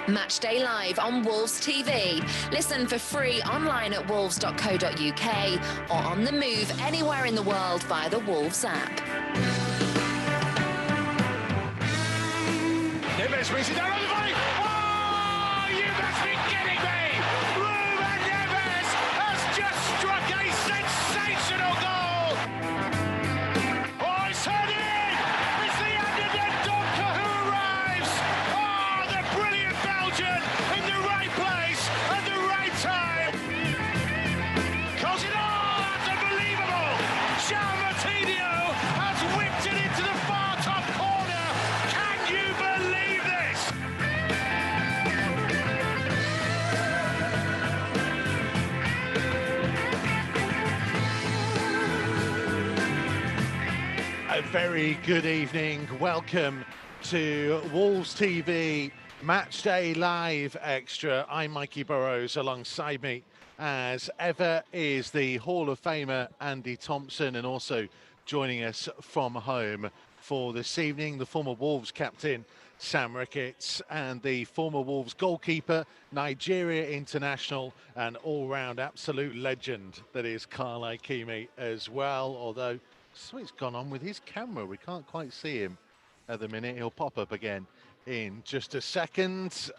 Matchday live on Wolves TV. Listen for free online at wolves.co.uk or on the move anywhere in the world via the Wolves app. Neves brings it down on the volley. Oh, you must be kidding me! Ruben Neves has just struck a sensational goal. Oh, it's heard in! It's the underdog Donker who arrives. Oh, the brilliant Belgian in the right place at the right time. Calls it all. That's unbelievable. Jean Martinho has whipped it into the far top corner. Can you believe this? A very good evening. Welcome to Wolves TV Matchday Live Extra. I'm Mikey Burrows. Alongside me, as ever, is the Hall of Famer Andy Thompson, and also joining us from home for this evening, the former Wolves captain Sam Ricketts and the former Wolves goalkeeper, Nigeria international, and all-round absolute legend that is Carl Ikeme as well, although something's gone on with his camera. We can't quite see him at the minute. He'll pop up again in just a second.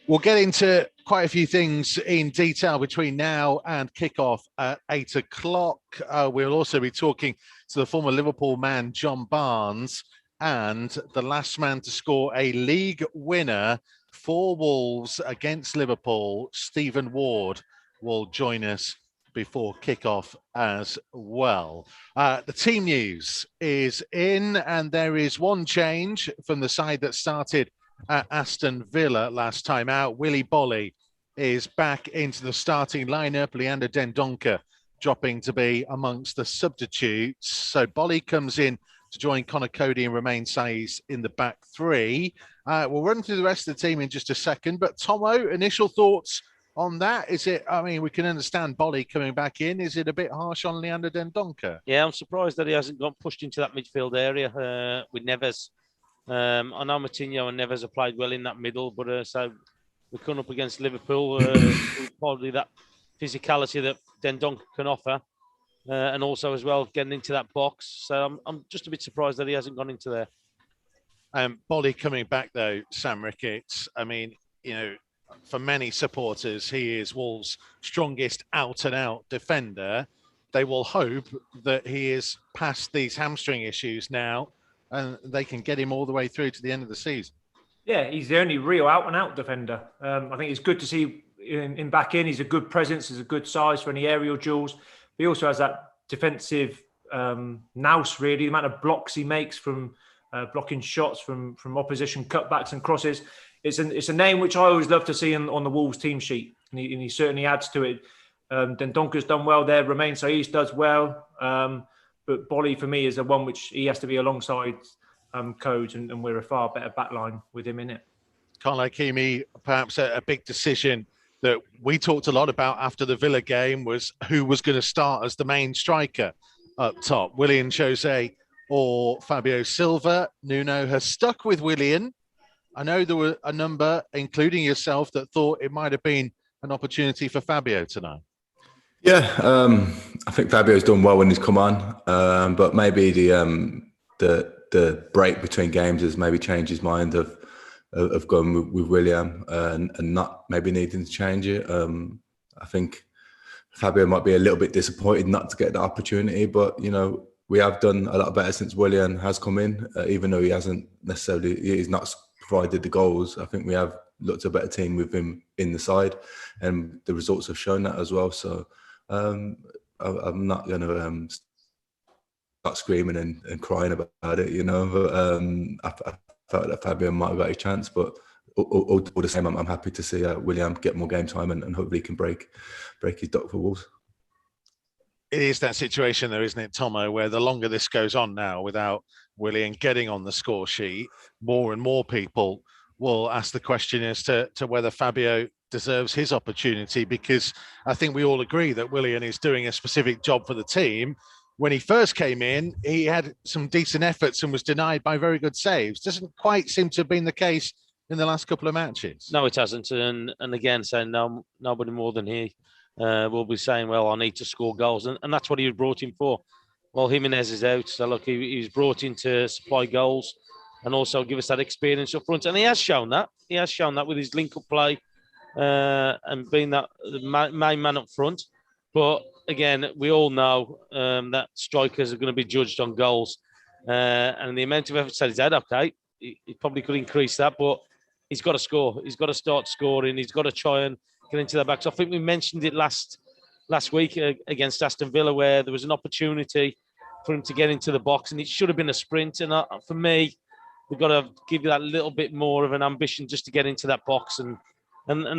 We'll get into quite a few things in detail between now and kickoff at 8 o'clock. We'll also be talking to the former Liverpool man, John Barnes, and the last man to score a league winner for Wolves against Liverpool, Stephen Ward, will join us before kickoff as well. The team news is in, and there is one change from the side that started at Aston Villa last time out. Willy Boly is back into the starting lineup. Leander Dendoncker dropping to be amongst the substitutes. So Boly comes in to join Conor Coady and Romain Saiz in the back three. We'll run through the rest of the team in just a second. But Tomo, initial thoughts on that? Is it, I mean, we can understand Boly coming back in. Is it a bit harsh on Leander Dendoncker? Yeah, I'm surprised that he hasn't got pushed into that midfield area with Neves. I know Martinho and Neves have played well in that middle, but so we're coming up against Liverpool, probably that physicality that Dendoncker can offer, and also as well getting into that box. So I'm just a bit surprised that he hasn't gone into there. Boly coming back though, Sam Ricketts. I mean, you know, for many supporters, he is Wolves' strongest out-and-out defender. They will hope that he is past these hamstring issues now, and they can get him all the way through to the end of the season. Yeah, he's the only real out-and-out defender. I think it's good to see him back in. He's a good presence. He's a good size for any aerial duels. But he also has that defensive nous, really. The amount of blocks he makes from blocking shots from opposition cutbacks and crosses. It's a name which I always love to see on the Wolves team sheet, and he certainly adds to it. Dendoncker's done well there. Romain Saiz does well. But Boly, for me, is the one which he has to be alongside Codes, and we're a far better backline with him in it. Carl Ikeme, perhaps a big decision that we talked a lot about after the Villa game was who was going to start as the main striker up top, Willian Jose or Fabio Silva. Nuno has stuck with Willian. I know there were a number, including yourself, that thought it might have been an opportunity for Fabio tonight. Yeah, I think Fabio's done well when he's come on, but maybe the break between games has maybe changed his mind of going with William and not maybe needing to change it. I think Fabio might be a little bit disappointed not to get the opportunity, but you know, we have done a lot better since William has come in, even though he's not provided the goals. I think we have looked a better team with him in the side, and the results have shown that as well. So I'm not going to start screaming and crying about it, you know. But I felt that Fabio might have got a chance, but all the same, I'm happy to see William get more game time and hopefully he can break his duck for Wolves. It is that situation, though, isn't it, Tomo, where the longer this goes on now without Willian getting on the score sheet, more and more people will ask the question as to whether Fabio deserves his opportunity, because I think we all agree that Willian is doing a specific job for the team. When he first came in, he had some decent efforts and was denied by very good saves. Doesn't quite seem to have been the case in the last couple of matches. No, it hasn't. And again, saying no, nobody more than he will be saying, well, I need to score goals. And that's what he was brought in for. Well, Jimenez is out. So, look, he was brought in to supply goals and also give us that experience up front. And he has shown that. He has shown that with his link-up play and being that main man up front. But, again, we all know that strikers are going to be judged on goals. And the amount of effort that he's had, okay, he probably could increase that, but he's got to score. He's got to start scoring. He's got to try and get into the back. So I think we mentioned it last week against Aston Villa, where there was an opportunity for him to get into the box, and it should have been a sprint. And for me, we've got to give that little bit more of an ambition just to get into that box, and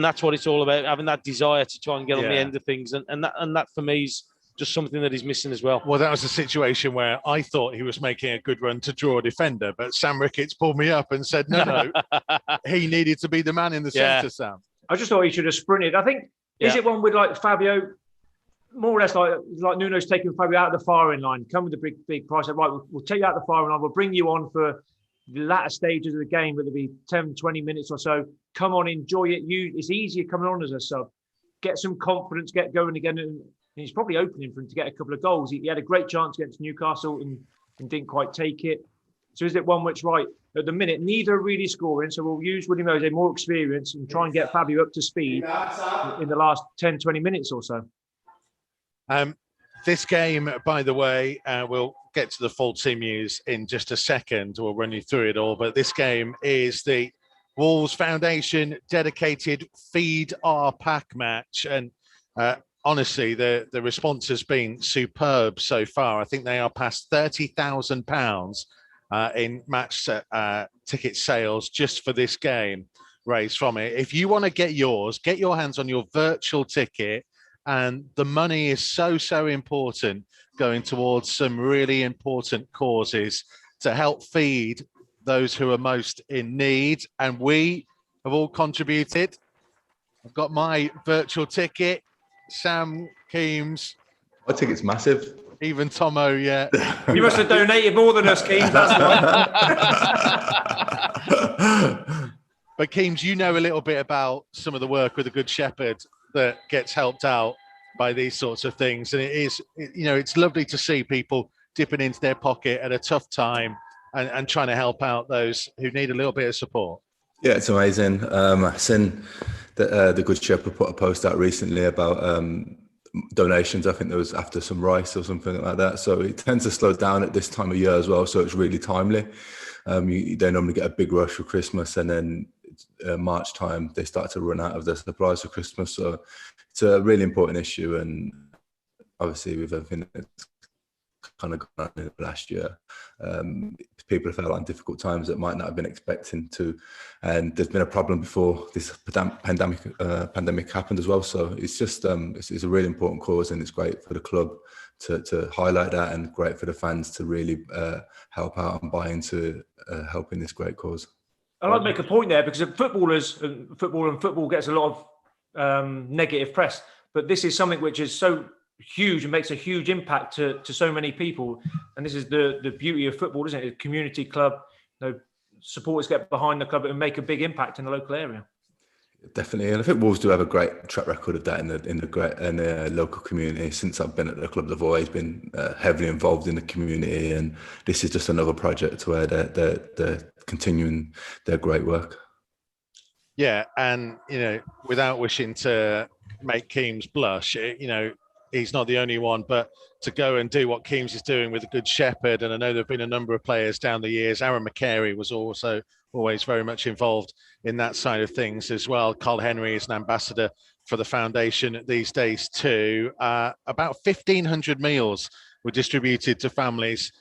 that's what it's all about, having that desire to try and get on the end of things. And that for me is just something that he's missing as well. Well, that was a situation where I thought he was making a good run to draw a defender, but Sam Ricketts pulled me up and said, no, he needed to be the man in the centre, Sam. I just thought he should have sprinted. I think, is it one with like Fabio, more or less like Nuno's taking Fabio out of the firing line, come with a big price. Right, we'll take you out of the firing line. We'll bring you on for the latter stages of the game, whether it be 10, 20 minutes or so. Come on, enjoy it. It's easier coming on as a sub. Get some confidence, get going again. And he's probably opening for him to get a couple of goals. He had a great chance against Newcastle and didn't quite take it. So is it one which, right, at the minute, neither are really scoring. So we'll use William Jose more experience and try and get Fabio up to speed in the last 10, 20 minutes or so. This game, by the way, we'll get to the full team news in just a second. We'll run you through it all. But this game is the Wolves Foundation dedicated Feed Our Pack match. And honestly, the response has been superb so far. I think they are past £30,000 in match ticket sales just for this game raised from it. If you want to get yours, get your hands on your virtual ticket. And the money is so important, going towards some really important causes to help feed those who are most in need. And we have all contributed. I've got my virtual ticket. Sam, Keems. My ticket's massive. Even Tomo, yeah. You must have donated more than us, Keems. That's why. But Keems, you know a little bit about some of the work with the Good Shepherd that gets helped out by these sorts of things. And it's lovely to see people dipping into their pocket at a tough time and trying to help out those who need a little bit of support. Yeah, it's amazing. I've seen that the Good Shepherd put a post out recently about donations. I think there was after some rice or something like that. So it tends to slow down at this time of year as well. So it's really timely. They normally get a big rush for Christmas, and then March time they start to run out of their supplies for Christmas. So it's a really important issue, and obviously with everything that's kind of gone on in the last year, people have felt on difficult times that might not have been expecting to, and there's been a problem before this pandemic happened as well. So it's just it's a really important cause, and it's great for the club to highlight that, and great for the fans to really help out and buy into helping this great cause. I'd like to make a point there, because football gets a lot of negative press, but this is something which is so huge and makes a huge impact to so many people. And this is the beauty of football, isn't it? A community club, supporters get behind the club and make a big impact in the local area. Definitely, and I think Wolves do have a great track record of that in the local community. Since I've been at the club, they've always been heavily involved in the community, and this is just another project where they're continuing their great work. Yeah, and without wishing to make Keems blush, he's not the only one, but to go and do what Keems is doing with the Good Shepherd, and I know there have been a number of players down the years. Aaron McCary was also always very much involved in that side of things as well. Carl Henry is an ambassador for the foundation these days too. About 1,500 meals were distributed to families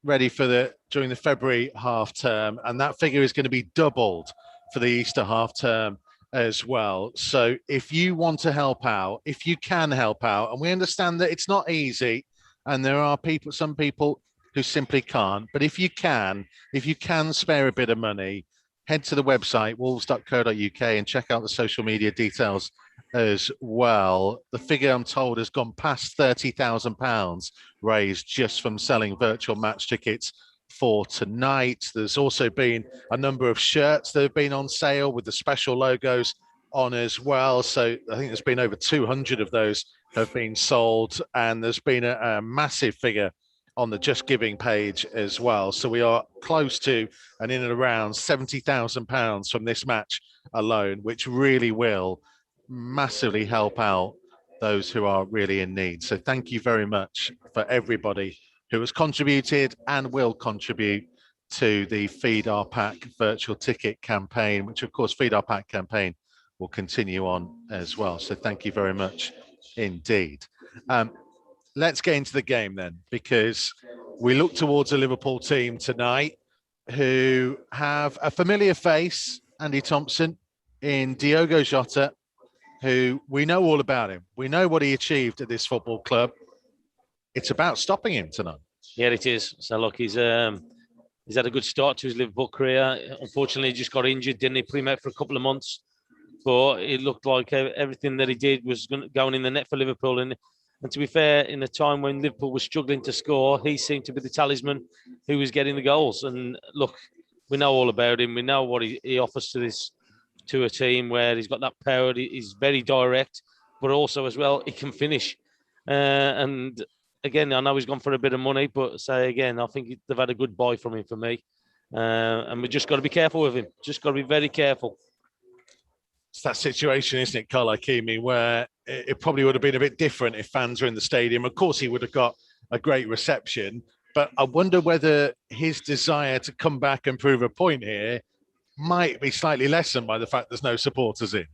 ready for during the February half term, and that figure is going to be doubled for the Easter half term as well. So if you want to help out, if you can help out, and we understand that it's not easy, and there are some people who simply can't, but if you can spare a bit of money, head to the website wolves.co.uk and check out the social media details as well. The figure, I'm told, has gone past £30,000 raised just from selling virtual match tickets for tonight. There's also been a number of shirts that have been on sale with the special logos on as well. So I think there's been over 200 of those have been sold, and there's been a massive figure on the Just Giving page as well. So we are close to and in and around £70,000 from this match alone, which really will massively help out those who are really in need. So thank you very much for everybody who has contributed and will contribute to the Feed Our Pack virtual ticket campaign, which of course Feed Our Pack campaign will continue on as well. So thank you very much indeed. Let's get into the game then, because we look towards a Liverpool team tonight who have a familiar face, Andy Thompson, in Diogo Jota, who we know all about him. We know what he achieved at this football club. It's about stopping him tonight. Yeah, it is. So look, he's had a good start to his Liverpool career. Unfortunately, he just got injured, didn't he? Put him out for a couple of months. But it looked like everything that he did was going in the net for Liverpool. And to be fair, in a time when Liverpool was struggling to score, he seemed to be the talisman who was getting the goals. And look, we know all about him. We know what he offers to a team where he's got that power. He's very direct, but also as well, he can finish. And again, I know he's gone for a bit of money, but I think they've had a good buy from him for me. And we just got to be careful with him. Just got to be very careful. It's that situation, isn't it, Carl Ikeme, where it probably would have been a bit different if fans were in the stadium. Of course, he would have got a great reception, but I wonder whether his desire to come back and prove a point here might be slightly lessened by the fact there's no supporters in.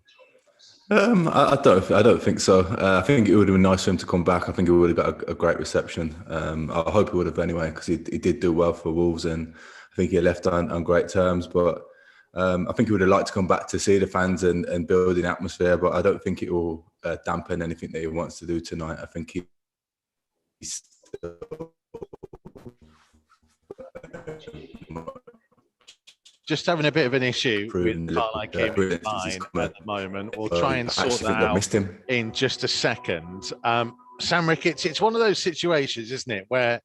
I don't think so. I think it would have been nice for him to come back. I think he would have got a great reception. I hope he would have anyway, because he did do well for Wolves, and I think he left on great terms. But I think he would have liked to come back to see the fans and build an atmosphere. But I don't think it will dampen anything that he wants to do tonight. I think he's just having a bit of an issue with Carl Ikeme line at the moment. We'll try and sort that out in just a second. Sam Ricketts, it's one of those situations, isn't it, where,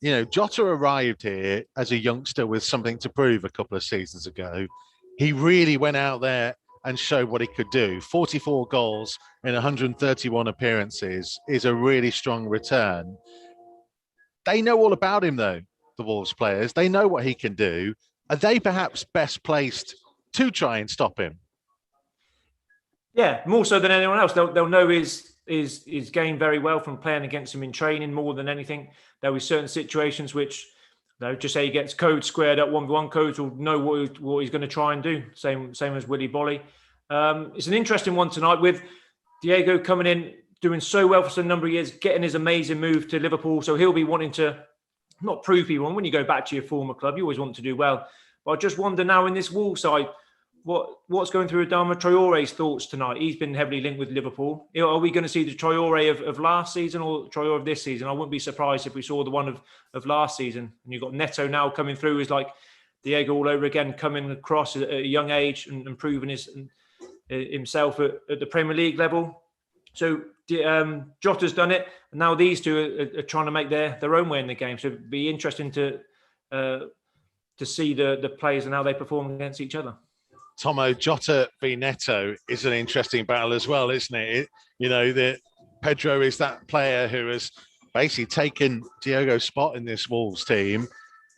you know, Jota arrived here as a youngster with something to prove a couple of seasons ago. He really went out there and showed what he could do. 44 goals in 131 appearances is a really strong return. They know all about him, though, the Wolves players. They know what he can do. Are they perhaps best placed to try and stop him? Yeah, more so than anyone else. They'll know his game very well from playing against him in training more than anything. There will be certain situations which, you know, just say he gets Codes squared up 1v1, Codes will know what he's going to try and do. Same as Willy Bolly. It's an interesting one tonight with Diego coming in, doing so well for some number of years, getting his amazing move to Liverpool. So he'll be wanting to not prove people. And when you go back to your former club, you always want to do well. But I just wonder now in this Wolves side, what's going through Adama Traore's thoughts tonight? He's been heavily linked with Liverpool. Are we going to see the Traore of last season or Traore of this season? I wouldn't be surprised if we saw the one of last season. And you've got Neto now coming through, is like Diego all over again, coming across at a young age and proving himself at the Premier League level. So Jota's done it, and now these two are trying to make their own way in the game. So it'd be interesting to see the players and how they perform against each other. Tomo, Jota v Neto is an interesting battle as well, isn't it? You know, that Pedro is that player who has basically taken Diogo's spot in this Wolves team.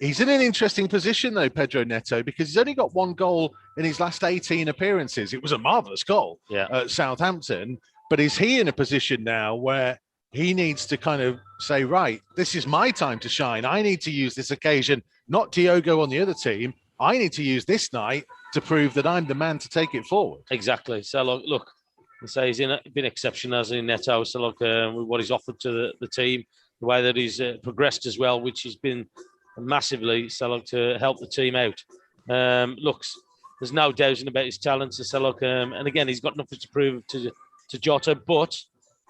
He's in an interesting position, though, Pedro Neto, because he's only got one goal in his last 18 appearances. It was a marvellous goal at Southampton. But is he in a position now where he needs to kind of say, right, this is my time to shine. I need to use this occasion, not Diogo on the other team. I need to use this night to prove that I'm the man to take it forward. Exactly. So, look, he's been exceptional as in Neto. So, look, with what he's offered to the team, the way that he's progressed as well, which has been massively, so look, to help the team out. Look, there's no doubting about his talents. So, look, and again, he's got nothing to prove to Jota, but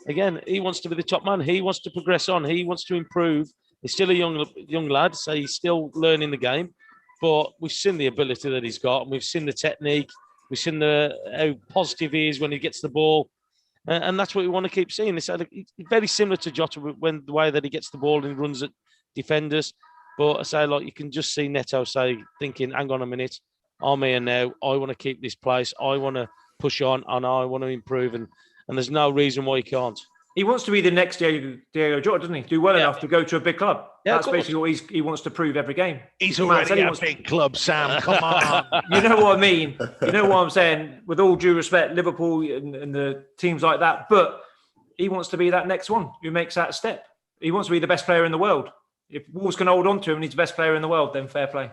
again, he wants to be the top man. He wants to progress on. He wants to improve. He's still a young lad, so he's still learning the game. But we've seen the ability that he's got, and we've seen the technique. We've seen how positive he is when he gets the ball, and that's what we want to keep seeing. It's very similar to Jota when the way that he gets the ball and runs at defenders. But I say, like, you can just see Neto thinking, hang on a minute, I'm here now. I want to keep this place. I want to push on and I want to improve. And there's no reason why he can't. He wants to be the next Diogo Jota, doesn't he? Do well enough to go to a big club. Yeah, that's basically what he wants to prove every game. He's already at a big club, Sam. Come on. You know what I mean? You know what I'm saying? With all due respect, Liverpool and the teams like that. But he wants to be that next one who makes that step. He wants to be the best player in the world. If Wolves can hold on to him and he's the best player in the world, then fair play.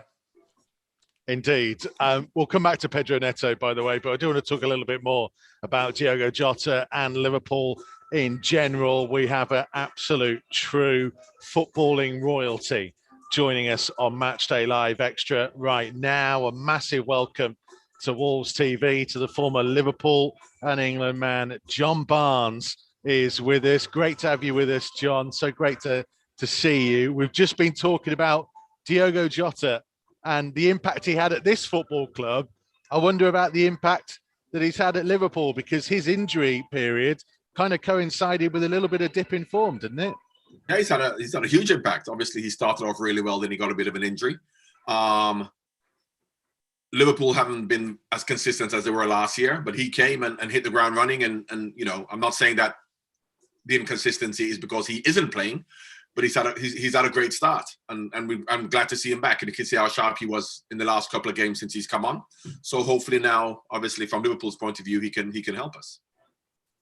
Indeed. We'll come back to Pedro Neto, by the way, but I do want to talk a little bit more about Diogo Jota and Liverpool in general. We have an absolute true footballing royalty joining us on Matchday Live Extra right now. A massive welcome to Wolves TV, to the former Liverpool and England man. John Barnes is with us. Great to have you with us, John. So great to see you. We've just been talking about Diogo Jota and the impact he had at this football club. I wonder about the impact that he's had at Liverpool, because his injury period kind of coincided with a little bit of dip in form, didn't it? Yeah, he's had a huge impact. Obviously, he started off really well, then he got a bit of an injury. Liverpool haven't been as consistent as they were last year, but he came and hit the ground running. And you know, I'm not saying that the inconsistency is because he isn't playing, but he's had a great start, and I'm glad to see him back. And you can see how sharp he was in the last couple of games since he's come on. So hopefully now, obviously from Liverpool's point of view, he can help us.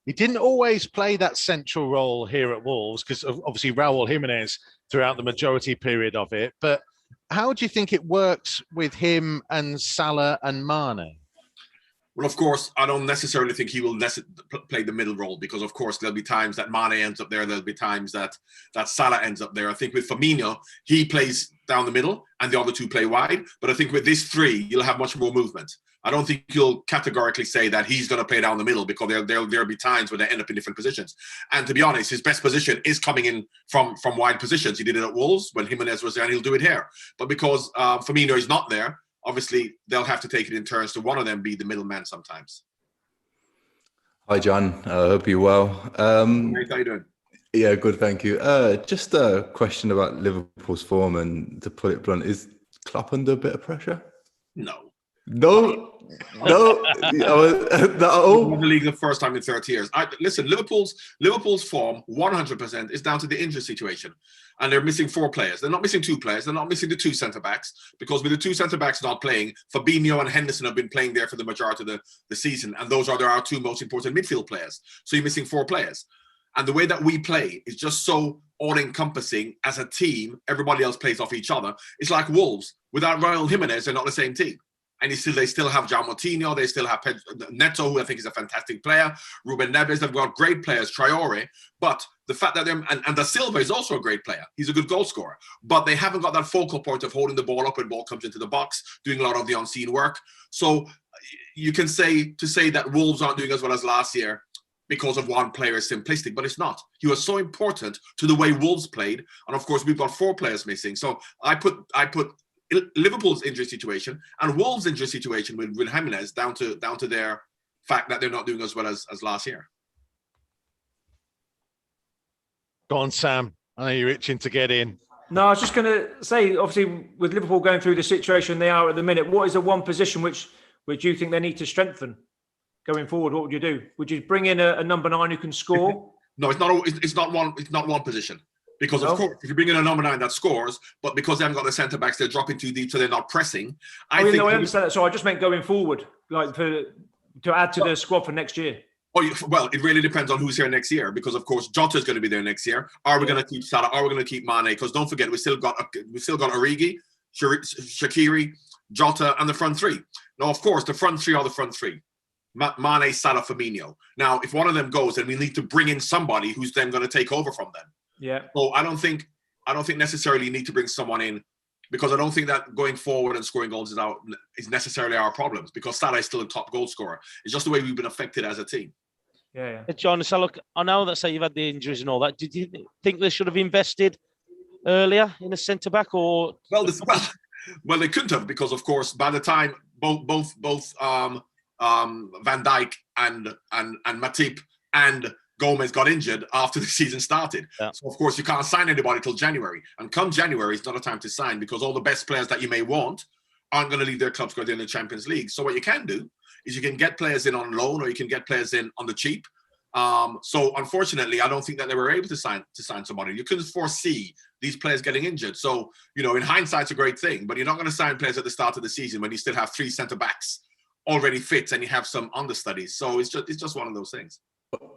He didn't always play that central role here at Wolves, because obviously Raúl Jiménez throughout the majority period of it. But how do you think it works with him and Salah and Mane? Well, of course, I don't necessarily think he will play the middle role, because, of course, there'll be times that Mane ends up there. There'll be times that Salah ends up there. I think with Firmino, he plays down the middle and the other two play wide. But I think with these three, you'll have much more movement. I don't think you'll categorically say that he's going to play down the middle, because there'll be times where they end up in different positions. And to be honest, his best position is coming in from wide positions. He did it at Wolves when Jimenez was there, and he'll do it here. But because Firmino is not there, obviously, they'll have to take it in turns to one of them be the middleman sometimes. Hi, John. I hope you're well. Mate, how you doing? Yeah, good, thank you. Just a question about Liverpool's form, and to put it blunt, is Klopp under a bit of pressure? No. No. Not at all. Won the league the first time in 30 years. Listen, Liverpool's form 100% is down to the injury situation, and they're missing 4 players. They're not missing 2 players. They're not missing the 2 centre backs, because with the 2 centre backs not playing, Fabinho and Henderson have been playing there for the majority of the season, and those are our 2 most important midfield players. So you're missing 4 players, and the way that we play is just so all-encompassing as a team. Everybody else plays off each other. It's like Wolves. Without Raúl Jiménez, they're not the same team. And they still have João Moutinho, they still have Neto, who I think is a fantastic player, Ruben Neves, they've got great players, Traore, but the fact that and Da Silva is also a great player, he's a good goal scorer, but they haven't got that focal point of holding the ball up when ball comes into the box, doing a lot of the unseen work. So you can say that Wolves aren't doing as well as last year because of one player is simplistic, but it's not. He was so important to the way Wolves played, and of course we've got 4 players missing. So I put Liverpool's injury situation and Wolves' injury situation with Jimenez down to their fact that they're not doing as well as last year. Go on, Sam. I know you're itching to get in. No, I was just going to say, obviously, with Liverpool going through the situation they are at the minute, what is the one position which you think they need to strengthen going forward? What would you do? Would you bring in a number 9 who can score? No, it's not one position. Because, of course, if you bring in a number 9 that scores, but because they haven't got the centre-backs, they're dropping too deep, so they're not pressing. I understand that. So I just meant going forward, like to add to the squad for next year. Well, it really depends on who's here next year, because, of course, Jota is going to be there next year. Are we going to keep Salah? Are we going to keep Mane? Because don't forget, we still got Origi, Shaqiri, Jota, and the front 3. Now, of course, the front 3 are the front 3. Mane, Salah, Firmino. Now, if one of them goes, then we need to bring in somebody who's then going to take over from them. Yeah. So I don't think necessarily you need to bring someone in, because I don't think that going forward and scoring goals is necessarily our problems, because Salah is still a top goal scorer. It's just the way we've been affected as a team. Yeah. John, so look, I know that you've had the injuries and all that. Did you think they should have invested earlier in a centre back, or? Well, they couldn't have, because of course by the time both Van Dijk and Matip and Gomez got injured after the season started. Yeah. So, of course, you can't sign anybody till January. And come January, it's not a time to sign because all the best players that you may want aren't going to leave their clubs because they're in the Champions League. So what you can do is you can get players in on loan or you can get players in on the cheap. So unfortunately, I don't think that they were able to sign somebody. You couldn't foresee these players getting injured. So, you know, in hindsight, it's a great thing, but you're not going to sign players at the start of the season when you still have 3 centre-backs already fit and you have some understudies. So it's just one of those things.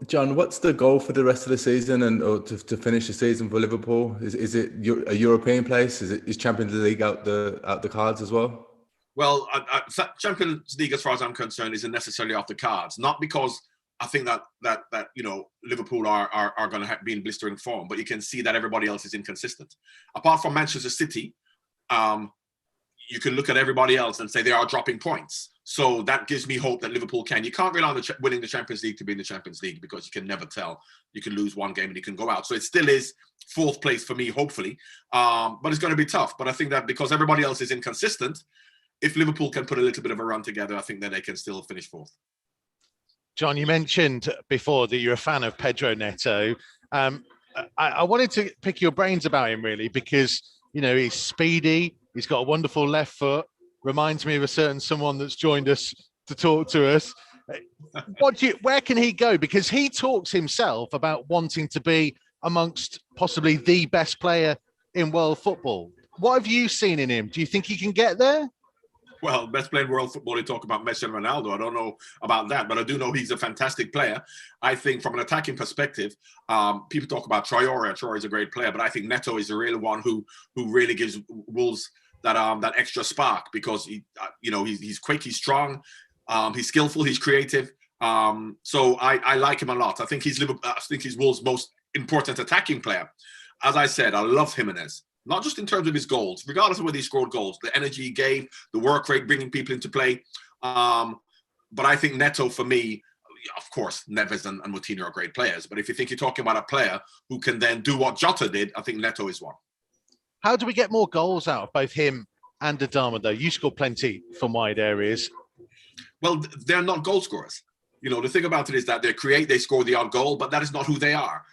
John, what's the goal for the rest of the season or to finish the season for Liverpool? Is it a European place? Is Champions League out the cards as well? Well, Champions League, as far as I'm concerned, isn't necessarily off the cards. Not because I think that you know Liverpool are going to be in blistering form, but you can see that everybody else is inconsistent. Apart from Manchester City, you can look at everybody else and say they are dropping points. So that gives me hope that Liverpool can. You can't rely on winning the Champions League to be in the Champions League because you can never tell. You can lose one game and you can go out. So it still is 4th place for me, hopefully. But it's going to be tough. But I think that because everybody else is inconsistent, if Liverpool can put a little bit of a run together, I think that they can still finish 4th. John, you mentioned before that you're a fan of Pedro Neto. I wanted to pick your brains about him, really, because, you know, he's speedy. He's got a wonderful left foot. Reminds me of a certain someone that's joined us to talk to us. Where can he go? Because he talks himself about wanting to be amongst possibly the best player in world football. What have you seen in him? Do you think he can get there? Well, best player in world football, they talk about Messi and Ronaldo. I don't know about that, but I do know he's a fantastic player. I think from an attacking perspective, people talk about Traore. Traore is a great player, but I think Neto is the real one who really gives Wolves that extra spark because he's quick, he's strong, he's skillful, he's creative. So I like him a lot. I think he's Wolves' most important attacking player. As I said, I love Jimenez. Not just in terms of his goals, regardless of whether he scored goals, the energy he gave, the work rate, bringing people into play. But I think Neto, for me, of course, Neves and Moutinho are great players. But if you think you're talking about a player who can then do what Jota did, I think Neto is one. How do we get more goals out of both him and Adama, though? You scored plenty from wide areas. Well, they're not goal scorers. You know, the thing about it is that they score the odd goal, but that is not who they are.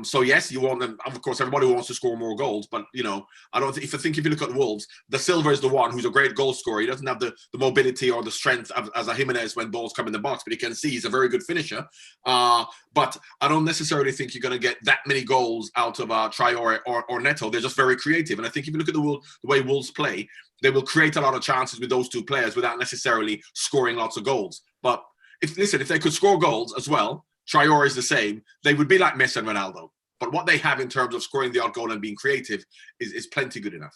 So yes, you want them. Of course, everybody wants to score more goals, but you know, I don't. If you look at Wolves, Da Silva is the one who's a great goal scorer. He doesn't have the mobility or the strength as a Jimenez when balls come in the box, but you can see he's a very good finisher. But I don't necessarily think you're going to get that many goals out of Traore or Neto. They're just very creative, and I think if you look at the way Wolves play, they will create a lot of chances with those 2 players without necessarily scoring lots of goals. But if they could score goals as well. Traore is the same. They would be like Messi and Ronaldo. But what they have in terms of scoring the odd goal and being creative is plenty good enough.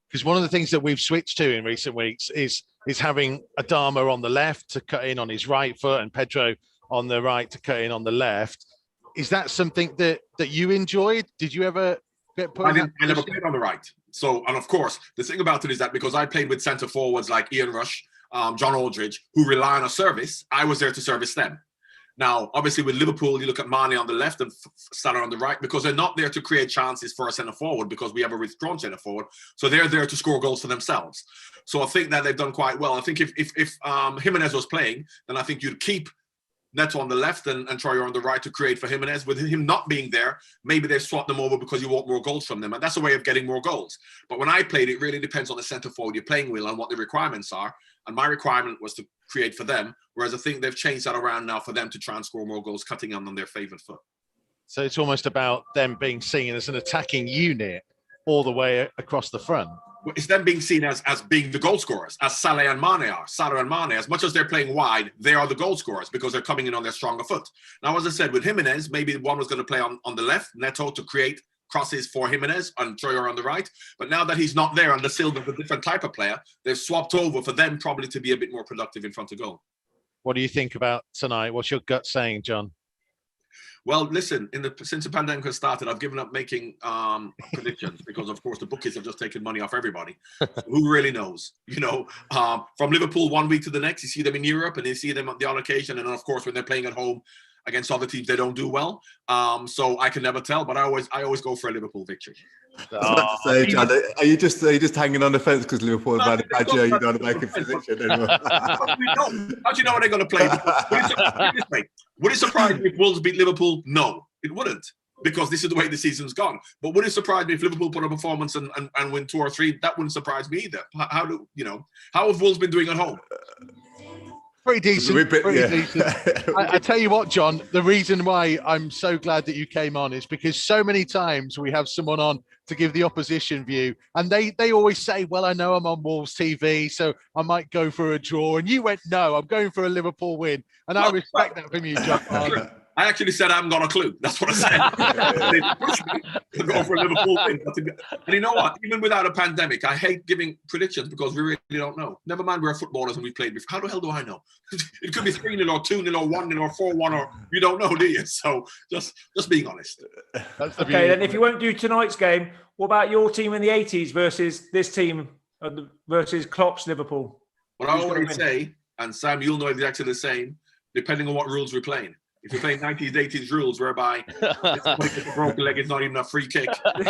Because one of the things that we've switched to in recent weeks is having Adama on the left to cut in on his right foot and Pedro on the right to cut in on the left. Is that something that you enjoyed? Did you ever get put in? I never played on the right. So, and of course, the thing about it is that because I played with centre forwards like Ian Rush, John Aldridge, who rely on a service, I was there to service them. Now, obviously, with Liverpool, you look at Mane on the left and Salah on the right because they're not there to create chances for a centre forward because we have a withdrawn centre forward. So they're there to score goals for themselves. So I think that they've done quite well. I think if Jimenez was playing, then I think you'd keep Neto on the left and Traore on the right to create for Jimenez. With him not being there, maybe they swap them over because you want more goals from them. And that's a way of getting more goals. But when I played, it really depends on the centre forward you're playing with and what the requirements are. And my requirement was to create for them, whereas I think they've changed that around now for them to try and score more goals, cutting on their favoured foot. So it's almost about them being seen as an attacking unit all the way across the front. It's them being seen as being the goal scorers, as Salah and Mane are. Salah and Mane, as much as they're playing wide, they are the goal scorers because they're coming in on their stronger foot. Now, as I said, with Jimenez, maybe one was going to play on the left, Neto to create crosses for Jimenez and Traore on the right. But now that he's not there and Da Silva's a different type of player, they've swapped over for them probably to be a bit more productive in front of goal. What do you think about tonight? What's your gut saying, John? Well, listen, since the pandemic has started, I've given up making predictions because, of course, the bookies have just taken money off everybody. So who really knows? You know, from Liverpool 1 week to the next, you see them in Europe and you see them on the odd occasion. And then, of course, when they're playing at home against other teams they don't do well. So I can never tell, but I always go for a Liverpool victory. I was about to say, John, are you just hanging on the fence because Liverpool have had a bad year? You don't want to make a prediction anymore. How do you know when they're going to play? Would it surprise me if Wolves beat Liverpool? No, it wouldn't, because this is the way the season's gone. But would it surprise me if Liverpool put a performance and win 2 or 3? That wouldn't surprise me either. How have Wolves been doing at home? Pretty decent. Decent. I tell you what, John, the reason why I'm so glad that you came on is because so many times we have someone on to give the opposition view, and they always say, well, I know I'm on Wolves TV, so I might go for a draw. And you went, no, I'm going for a Liverpool win. And I respect that from you, John. I actually said I haven't got a clue. That's what I said. They pushed me to go for a Liverpool win. And you know what? Even without a pandemic, I hate giving predictions because we really don't know. Never mind, we're footballers and we played before. How the hell do I know? It could be 3-0 or 2-0 or 1-0 or 4-1, or you don't know, do you? So just being honest. Okay, then if you won't do tonight's game, what about your team in the 80s versus this team versus Klopp's Liverpool? What I always say, and Sam, you'll know exactly the same, depending on what rules we're playing. If you're playing 90s, 80s rules, whereby a broken leg is not even a free kick. And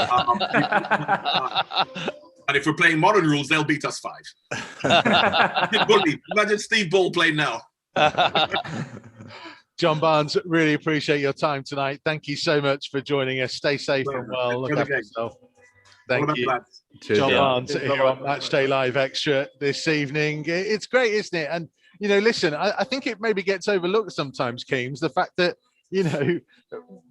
if we're playing modern rules, they'll beat us 5. Imagine Steve Bull playing now. John Barnes, really appreciate your time tonight. Thank you so much for joining us. Stay safe and well. Look after yourself. Thank you. Cheers, John Barnes here on Matchday Live Extra this evening. It's great, isn't it? And listen, I think it maybe gets overlooked sometimes, Keems, the fact that,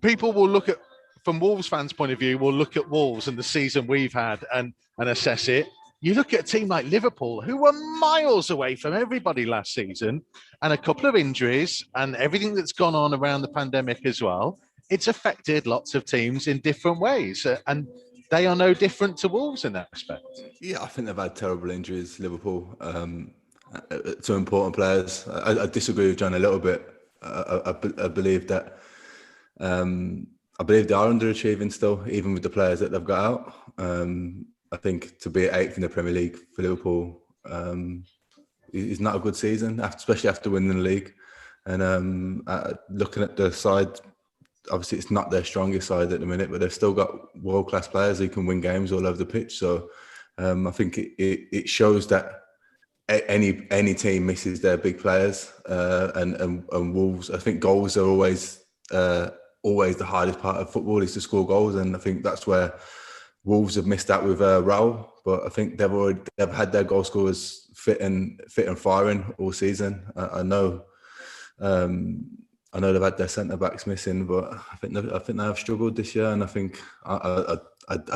people will look at, from Wolves fans' point of view, will look at Wolves and the season we've had and assess it. You look at a team like Liverpool, who were miles away from everybody last season, and a couple of injuries and everything that's gone on around the pandemic as well. It's affected lots of teams in different ways, and they are no different to Wolves in that respect. Yeah, I think they've had terrible injuries, Liverpool. 2 important players. I disagree with John a little bit. I believe that they are underachieving still, even with the players that they've got out. I think to be at 8th in the Premier League for Liverpool is not a good season, especially after winning the league. And looking at the side, obviously it's not their strongest side at the minute, but they've still got world-class players who can win games all over the pitch. So I think it shows that any team misses their big players, and Wolves. I think goals are always the hardest part of football, is to score goals, and I think that's where Wolves have missed out with Raul. But I think they've had their goal scorers fit and firing all season. I know they've had their centre backs missing, but I think they have struggled this year, and I think I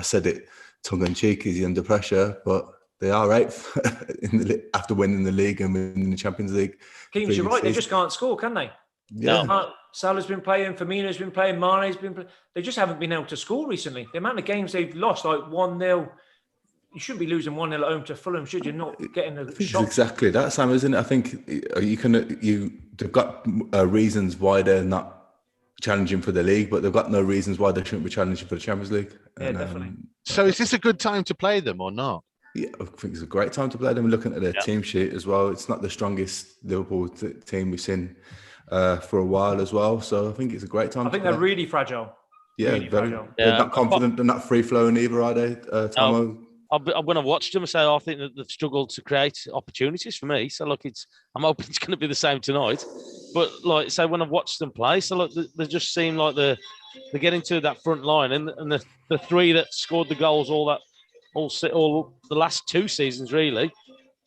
said it tongue in cheek, is he under pressure, but they are 8th after winning the league and winning the Champions League. Keems, you're right. They just can't score, can they? Yeah. Salah's been playing, Firmino's been playing, Mane's been playing. They just haven't been able to score recently. The amount of games they've lost, like 1-0. You shouldn't be losing 1-0 at home to Fulham, should you? Not getting a shot. It's exactly that, Sam, isn't it? I think they've got reasons why they're not challenging for the league, but they've got no reasons why they shouldn't be challenging for the Champions League. Yeah, definitely. So is this a good time to play them or not? Yeah, I think it's a great time to play them. Looking at their team sheet as well, it's not the strongest Liverpool team we've seen for a while as well. So I think it's a great time. I think they're really fragile. Yeah, really fragile. They're not confident. They're not free flowing either, are they, Tomo? When I watched them, I think that they've struggled to create opportunities for me. So look, I'm hoping it's going to be the same tonight. But when I've watched them play, they just seem like they're getting to that front line, and the 3 that scored the goals all the last 2 seasons really.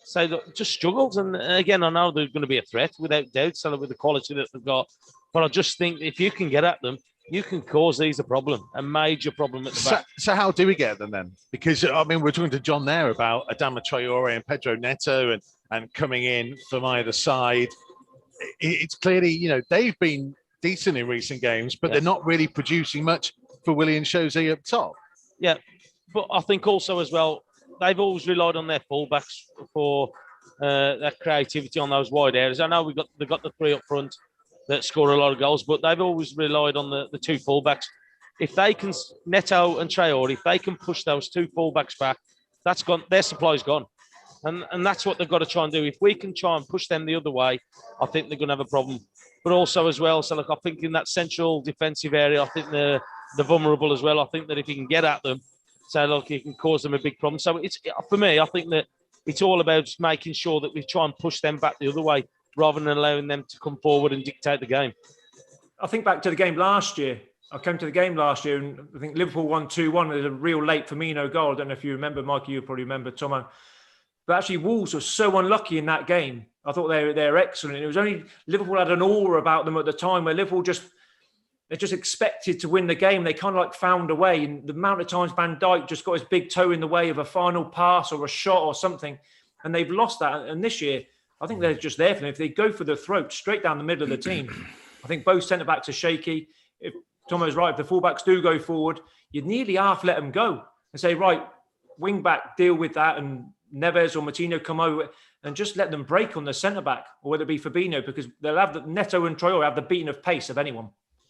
So just struggles, and again, I know they're going to be a threat without doubt. So with the quality that they've got, but I just think if you can get at them, you can cause these a major problem at the back. So how do we get at them then? Because we're talking to John there about Adama Traore and Pedro Neto and coming in from either side. It's clearly, they've been decent in recent games, but they're not really producing much for Willian Jose up top. Yeah. But I think also as well, they've always relied on their fullbacks for their creativity on those wide areas. I know they've got the 3 up front that score a lot of goals, but they've always relied on the 2 fullbacks. If they can, Neto and Traore, if they can push those 2 fullbacks back, that's gone. Their supply's gone, and that's what they've got to try and do. If we can try and push them the other way, I think they're going to have a problem. but also as well. So look, I think in that central defensive area, I think they're vulnerable as well. I think that if you can get at them, so look, you can cause them a big problem. So it's, for me, I think that it's all about just making sure that we try and push them back the other way rather than allowing them to come forward and dictate the game. I think back to the game last year. I came to the game last year and I think Liverpool won 2-1. There's a real late Firmino goal. I don't know if you remember, Mikey, you probably remember, Tomo. But actually, Wolves were so unlucky in that game. I thought they were excellent. It was only Liverpool had an aura about them at the time where Liverpool they just expected to win the game. They kind of like found a way. And the amount of times Van Dijk just got his big toe in the way of a final pass or a shot or something, and they've lost that. And this year, I think they're just there for them. If they go for the throat straight down the middle of the team, I think both centre backs are shaky. If Tomo's right, if the fullbacks do go forward, you'd nearly half let them go and say, right, wing back, deal with that, and Neves or Martino come over and just let them break on the centre back, or whether it be Fabinho, because they'll have the Neto and Traore have the beating of pace of anyone.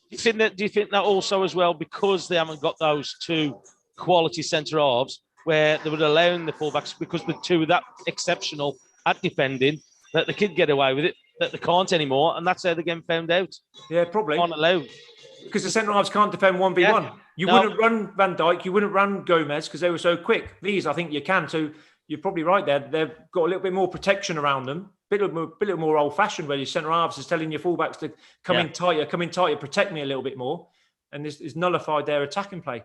Do you think that also as well, because they haven't got those two quality centre halves where they would allow the fullbacks, because the two that exceptional at defending, that they could get away with it, that they can't anymore, and that's how they're getting found out. Yeah, probably. Can't allow. Because the centre halves can't defend 1v1. Yeah. You wouldn't run Van Dijk, you wouldn't run Gomez because they were so quick. These, I think you can. So you're probably right there. They've got a little bit more protection around them. Bit more old-fashioned, where your centre halves is telling your fullbacks to come in tighter, protect me a little bit more. And this is nullified their attacking play.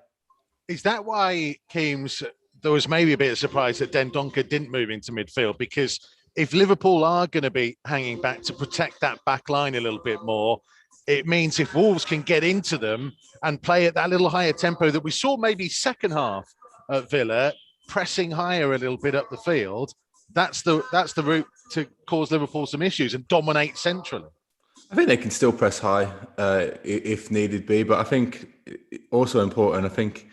Is that why, Keems, there was maybe a bit of surprise that Dendoncker didn't move into midfield? Because if Liverpool are going to be hanging back to protect that back line a little bit more, it means if Wolves can get into them and play at that little higher tempo that we saw maybe second half at Villa, pressing higher a little bit up the field, that's the route to cause Liverpool some issues and dominate centrally. I think they can still press high if needed be, but I think also important, I think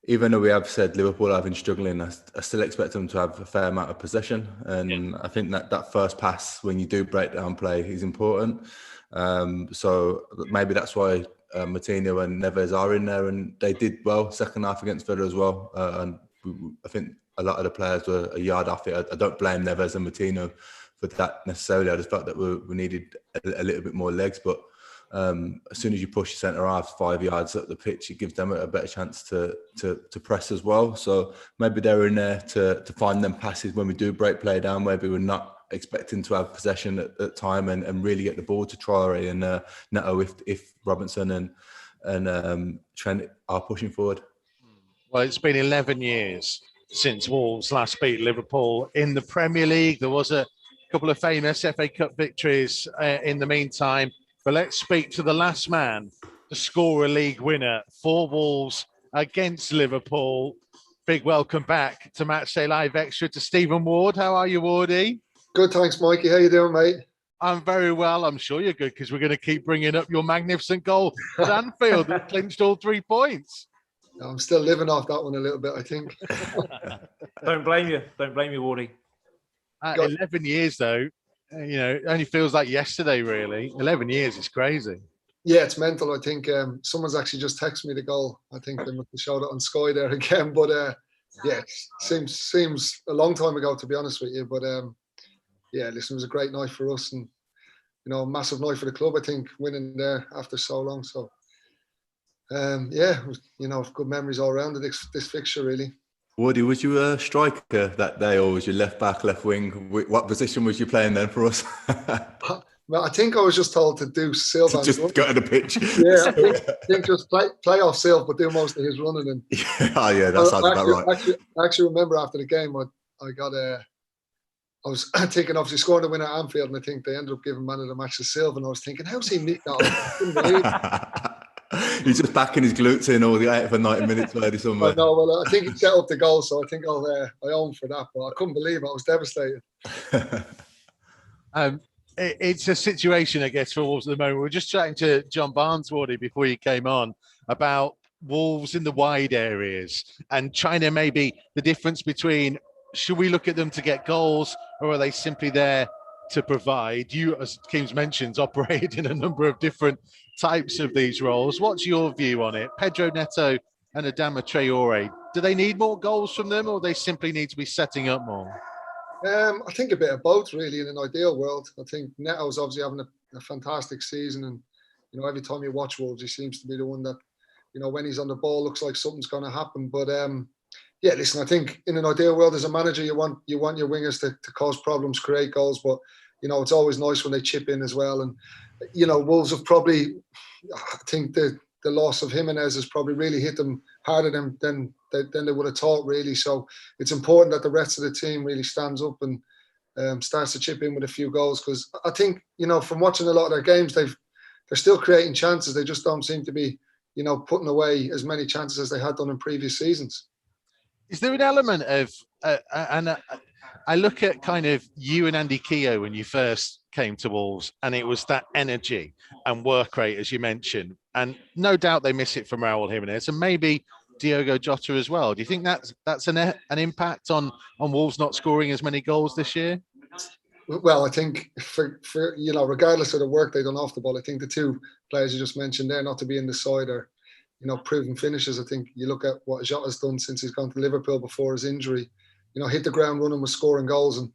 even though we have said Liverpool have been struggling, I still expect them to have a fair amount of possession. And I think that first pass, when you do break down play, is important. So maybe that's why Martino and Neves are in there, and they did well second half against Villa as well. And I think a lot of the players were a yard off it. I don't blame Neves and Martino for that necessarily. I just felt that we needed a little bit more legs. But as soon as you push your centre halves 5 yards up the pitch, it gives them a better chance to press as well. So maybe they're in there to find them passes when we do break play down. Maybe we're not expecting to have possession at time and really get the ball to Traore and Neto if Robinson and Trent are pushing forward. Well, it's been 11 years since Wolves last beat Liverpool in the Premier League. There was a couple of famous FA Cup victories in the meantime. But let's speak to the last man to score a league winner for Wolves against Liverpool. Big welcome back to Matchday Live Extra to Stephen Ward. How are you, Wardy? Good, thanks, Mikey. How you doing, mate? I'm very well. I'm sure you're good because we're going to keep bringing up your magnificent goal at Anfield that clinched all 3 points. I'm still living off that one a little bit, I think. Don't blame you. Don't blame you, Wardy. 11 years, though, it only feels like yesterday, really. 11 years is crazy. Yeah, it's mental. I think someone's actually just texted me the goal. I think they must have showed it on Sky there again. But yeah, it seems a long time ago, to be honest with you. But yeah, listen, it was a great night for us and, a massive night for the club, I think, winning there after so long. So, yeah, good memories all around this fixture, really. Woody, was you a striker that day or was you left back, left wing? What position was you playing then for us? Well, I think I was just told to do Silva. Just go to the pitch. Yeah, I think just play off Silva, but do most of his running. And oh, yeah, that sounds about right. I actually remember after the game, I got I was thinking, obviously, scoring the win at Anfield, and I think they ended up giving man of the match to Silva, and I was thinking, how's he nicked that? I couldn't believe it. He's just backing his glutes in all the 8 for 90 minutes maybe somewhere. I know, well, I think he set up the goal, so I think I own for that, but I couldn't believe it. I was devastated. It's a situation, I guess, for Wolves at the moment. We were just chatting to John Barnesworthy before you came on about Wolves in the wide areas and China, maybe the difference between should we look at them to get goals or are they simply there to provide? You, as Keems mentions, operated in a number of different types of these roles. What's your view on it? Pedro Neto and Adama Traore, do they need more goals from them or they simply need to be setting up more? I think a bit of both, really, in an ideal world. I think Neto's obviously having a fantastic season, and every time you watch Wolves, he seems to be the one that when he's on the ball looks like something's going to happen. But yeah, listen, I think in an ideal world as a manager, you want your wingers to cause problems, create goals, but it's always nice when they chip in as well. And Wolves have probably, I think the loss of Jimenez has probably really hit them harder than they would have thought, really. So it's important that the rest of the team really stands up and starts to chip in with a few goals, because I think from watching a lot of their games, they're still creating chances. They just don't seem to be putting away as many chances as they had done in previous seasons. Is there an element of, I look at kind of you and Andy Keogh when you first came to Wolves, and it was that energy and work rate, as you mentioned, and no doubt they miss it from Raúl Jiménez and maybe Diogo Jota as well. Do you think that's an impact on Wolves not scoring as many goals this year? Well, I think for regardless of the work they've done off the ball, I think the two players you just mentioned there, not to be in the side, are proven finishers. I think you look at what Jota's done since he's gone to Liverpool before his injury. Hit the ground running with scoring goals, and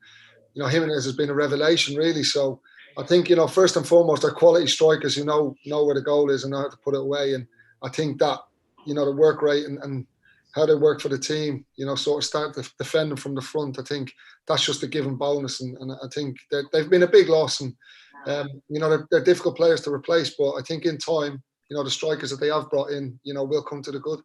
Jimenez has been a revelation, really. So I think first and foremost, they're quality strikers who know where the goal is and know how to put it away. And I think that the work rate and how they work for the team, sort of start defending from the front. I think that's just a given bonus, and I think that they've been a big loss, and they're difficult players to replace. But I think in time, the strikers that they have brought in, will come to the good.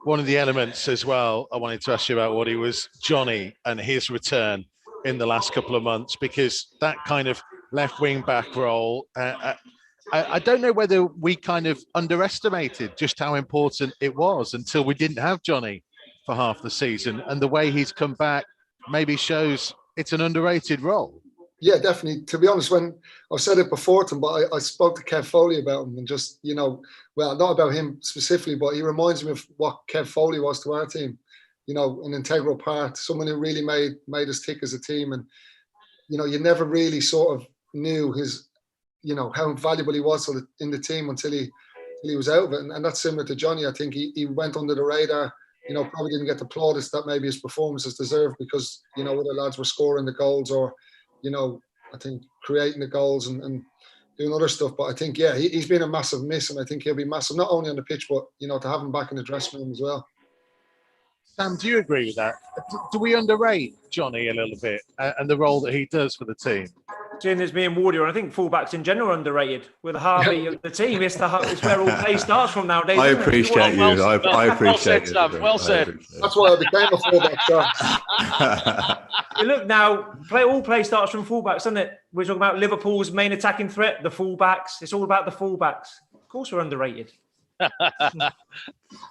One of the elements as well I wanted to ask you about, Woody, was Johnny and his return in the last couple of months, because that kind of left wing back role, I don't know whether we kind of underestimated just how important it was until we didn't have Johnny for half the season, and the way he's come back maybe shows it's an underrated role. Yeah, definitely. To be honest, when I've said it before to him, but I spoke to Kev Foley about him, and just, well, not about him specifically, but he reminds me of what Kev Foley was to our team, an integral part, someone who really made us tick as a team. And, you never really sort of knew his, how valuable he was in the team until he was out of it. And that's similar to Johnny. I think he went under the radar, probably didn't get the plaudits that maybe his performances deserved, because, other lads were scoring the goals or, I think creating the goals and doing other stuff. But I think, yeah, he's been a massive miss, and I think he'll be massive, not only on the pitch, but, to have him back in the dressing room as well. Sam, do you agree with that? Do we underrate Johnny a little bit and the role that he does for the team? Seeing there's me and Wardy, and I think fullbacks in general are underrated. With the heartbeat of the team, it's where all play starts from nowadays. I appreciate you. I appreciate it. Well said. That's why I became a fullback. You look now, all play starts from fullbacks, doesn't it? We're talking about Liverpool's main attacking threat, the fullbacks. It's all about the fullbacks. Of course, we're underrated.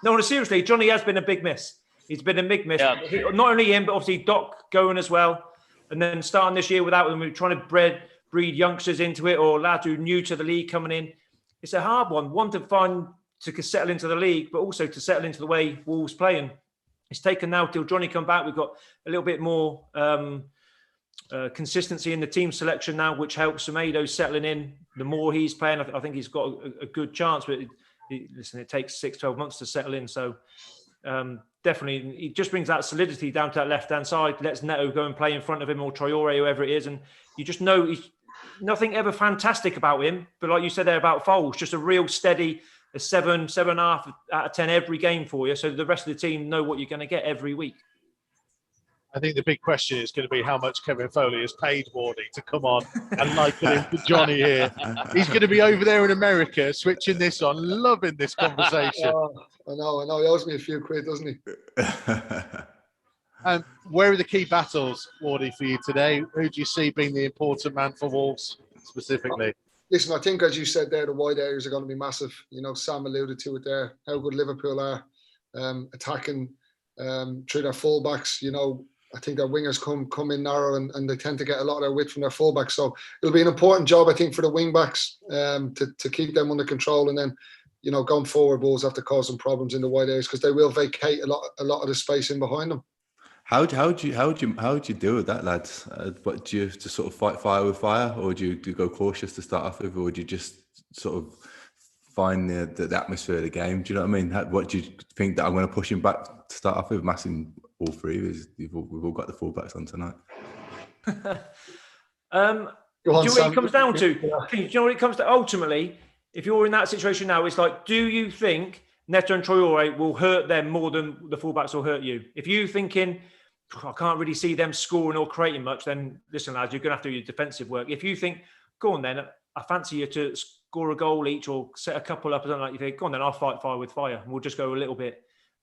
No, seriously, Johnny has been a big miss. He's been a big miss. Yeah. Not only him, but obviously Doc going as well. And then starting this year without them, we're trying to breed youngsters into it, or lads who are new to the league coming in. It's a hard one. One to settle into the league, but also to settle into the way Wolves playing. It's taken now till Johnny come back. We've got a little bit more consistency in the team selection now, which helps Semedo's settling in. The more he's playing, I think he's got a good chance. But listen, it takes 6-12 months to settle in. So definitely, he just brings that solidity down to that left-hand side, lets Neto go and play in front of him, or Traore, whoever it is. And you just know he's nothing ever fantastic about him. But like you said there about Foles, just a real steady, a 7.5 out of 10 every game for you. So the rest of the team know what you're going to get every week. I think the big question is going to be how much Kevin Foley has paid Wardy to come on and liken him to Johnny here. He's going to be over there in America, switching this on, loving this conversation. I know. He owes me a few quid, doesn't he? Where are the key battles, Wardy, for you today? Who do you see being the important man for Wolves specifically? Listen, I think, as you said there, the wide areas are going to be massive. Sam alluded to it there, how good Liverpool are attacking through their fullbacks. I think their wingers come in narrow, and they tend to get a lot of their width from their fullbacks. So it'll be an important job, I think, for the wingbacks to keep them under control. And then, going forward, Wolves have to cause some problems in the wide areas, because they will vacate a lot of the space in behind them. How do you deal with that, lads? What do you just sort of fight fire with fire, or do you go cautious to start off with, or do you just sort of find the atmosphere of the game? Do you know what I mean? What do you think that I'm going to push him back to start off with? Massing all three, we've all got the fullbacks on tonight. Go on, Do you know what Sam. it comes down to? Do you know what it comes to? Ultimately, if you're in that situation now, it's like, do you think Neto and Traore will hurt them more than the fullbacks will hurt you? If you're thinking, I can't really see them scoring or creating much, then listen, lads, you're going to have to do your defensive work. If you think, go on then, I fancy you to score a goal each or set a couple up or something like you think, go on then, I'll fight fire with fire. And we'll just go a little bit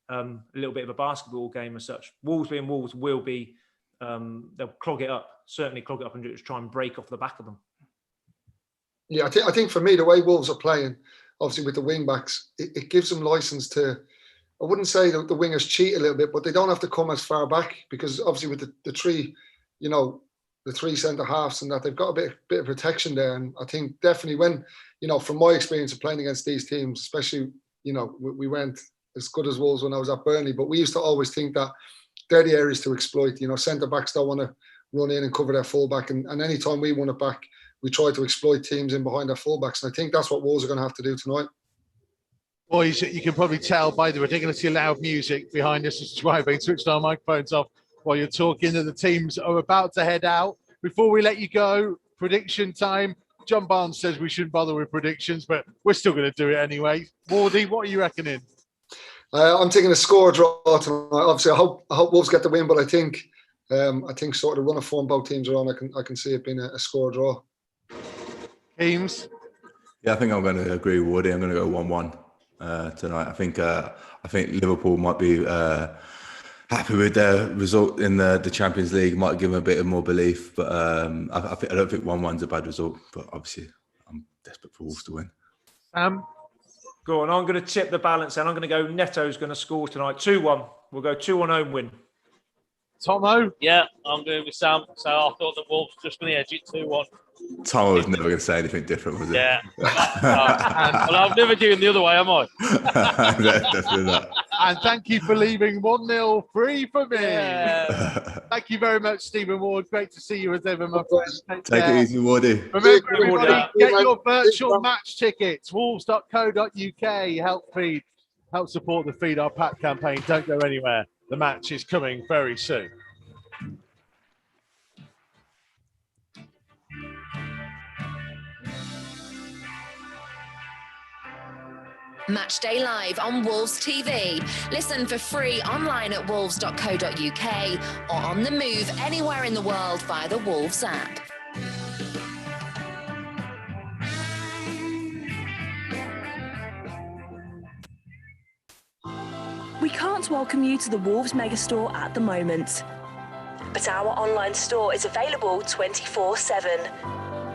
of a basketball game as such. Wolves being Wolves will be, they'll clog it up, certainly clog it up and just try and break off the back of them. Yeah, I think for me, the way Wolves are playing, obviously with the wing backs, it gives them license to, I wouldn't say that the wingers cheat a little bit, but they don't have to come as far back because obviously with the three, the three centre halves and that, they've got a bit of protection there. And I think definitely when, from my experience of playing against these teams, especially, we weren't as good as Wolves when I was at Burnley, but we used to always think that they're the areas to exploit. Centre backs don't want to run in and cover their fullback, and any time we won it back, we try to exploit teams in behind their fullbacks, and I think that's what Wolves are going to have to do tonight. Boys, you can probably tell by the ridiculously loud music behind us, which is why we switched our microphones off while you're talking, that the teams are about to head out. Before we let you go, prediction time. John Barnes says we shouldn't bother with predictions, but we're still going to do it anyway. Wardy, what are you reckoning? I'm taking a score draw tonight. Obviously, I hope Wolves get the win, but I think sort of the run of form both teams are on. I can see it being a score draw. Teams? Yeah, I think I'm going to agree with Woody. I'm going to go 1-1 tonight. I think Liverpool might be happy with their result in the Champions League. Might give them a bit of more belief, but I don't think 1-1's a bad result. But obviously, I'm desperate for Wolves to win. Go on, I'm going to tip the balance and I'm going to go Neto's going to score tonight. 2-1. We'll go 2-1 home win. Tomo? Yeah, I'm going with Sam. So I thought the Wolves just going to edge it 2-1. Tomo was never going to say anything different, was it? Yeah. Well, I'm never doing the other way, am I? Definitely not. And thank you for leaving 1-0 free for me. Yeah. Thank you very much, Stephen Ward. Great to see you as ever, my friend. Take it easy, Woody. Remember, everybody, get your virtual match tickets. Wolves.co.uk. Help support the Feed Our Pack campaign. Don't go anywhere. The match is coming very soon. Matchday Live on Wolves TV. Listen for free online at wolves.co.uk or on the move anywhere in the world via the Wolves app. We can't welcome you to the Wolves megastore at the moment, but our online store is available 24/7.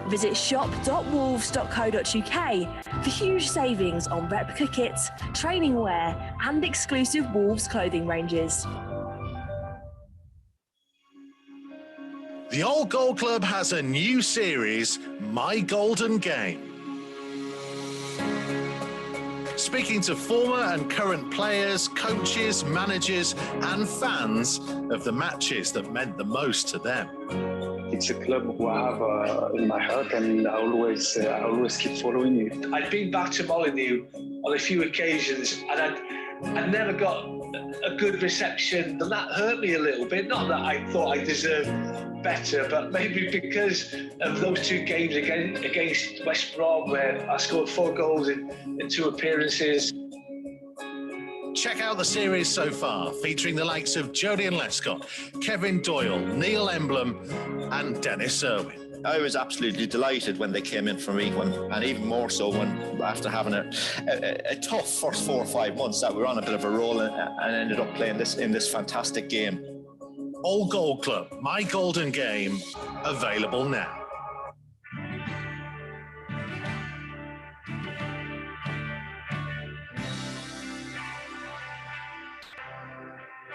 Visit shop.wolves.co.uk for huge savings on replica kits, training wear and exclusive Wolves clothing ranges. The Old Goal Club has a new series, My Golden Game. Speaking to former and current players, coaches, managers and fans of the matches that meant the most to them. It's a club who I have in my heart, and I always keep following it. I'd been back to Molineux on a few occasions, and I never got a good reception, and that hurt me a little bit. Not that I thought I deserved better, but maybe because of those two games against West Brom, where I scored 4 goals in 2 appearances. Check out the series so far, featuring the likes of Jodian Lescott, Kevin Doyle, Neil Emblem and Dennis Irwin. I was absolutely delighted when they came in for me, and even more so when after having a tough first 4 or 5 months that we were on a bit of a roll and ended up playing in this fantastic game. Old Goal Club, My Golden Game, available now.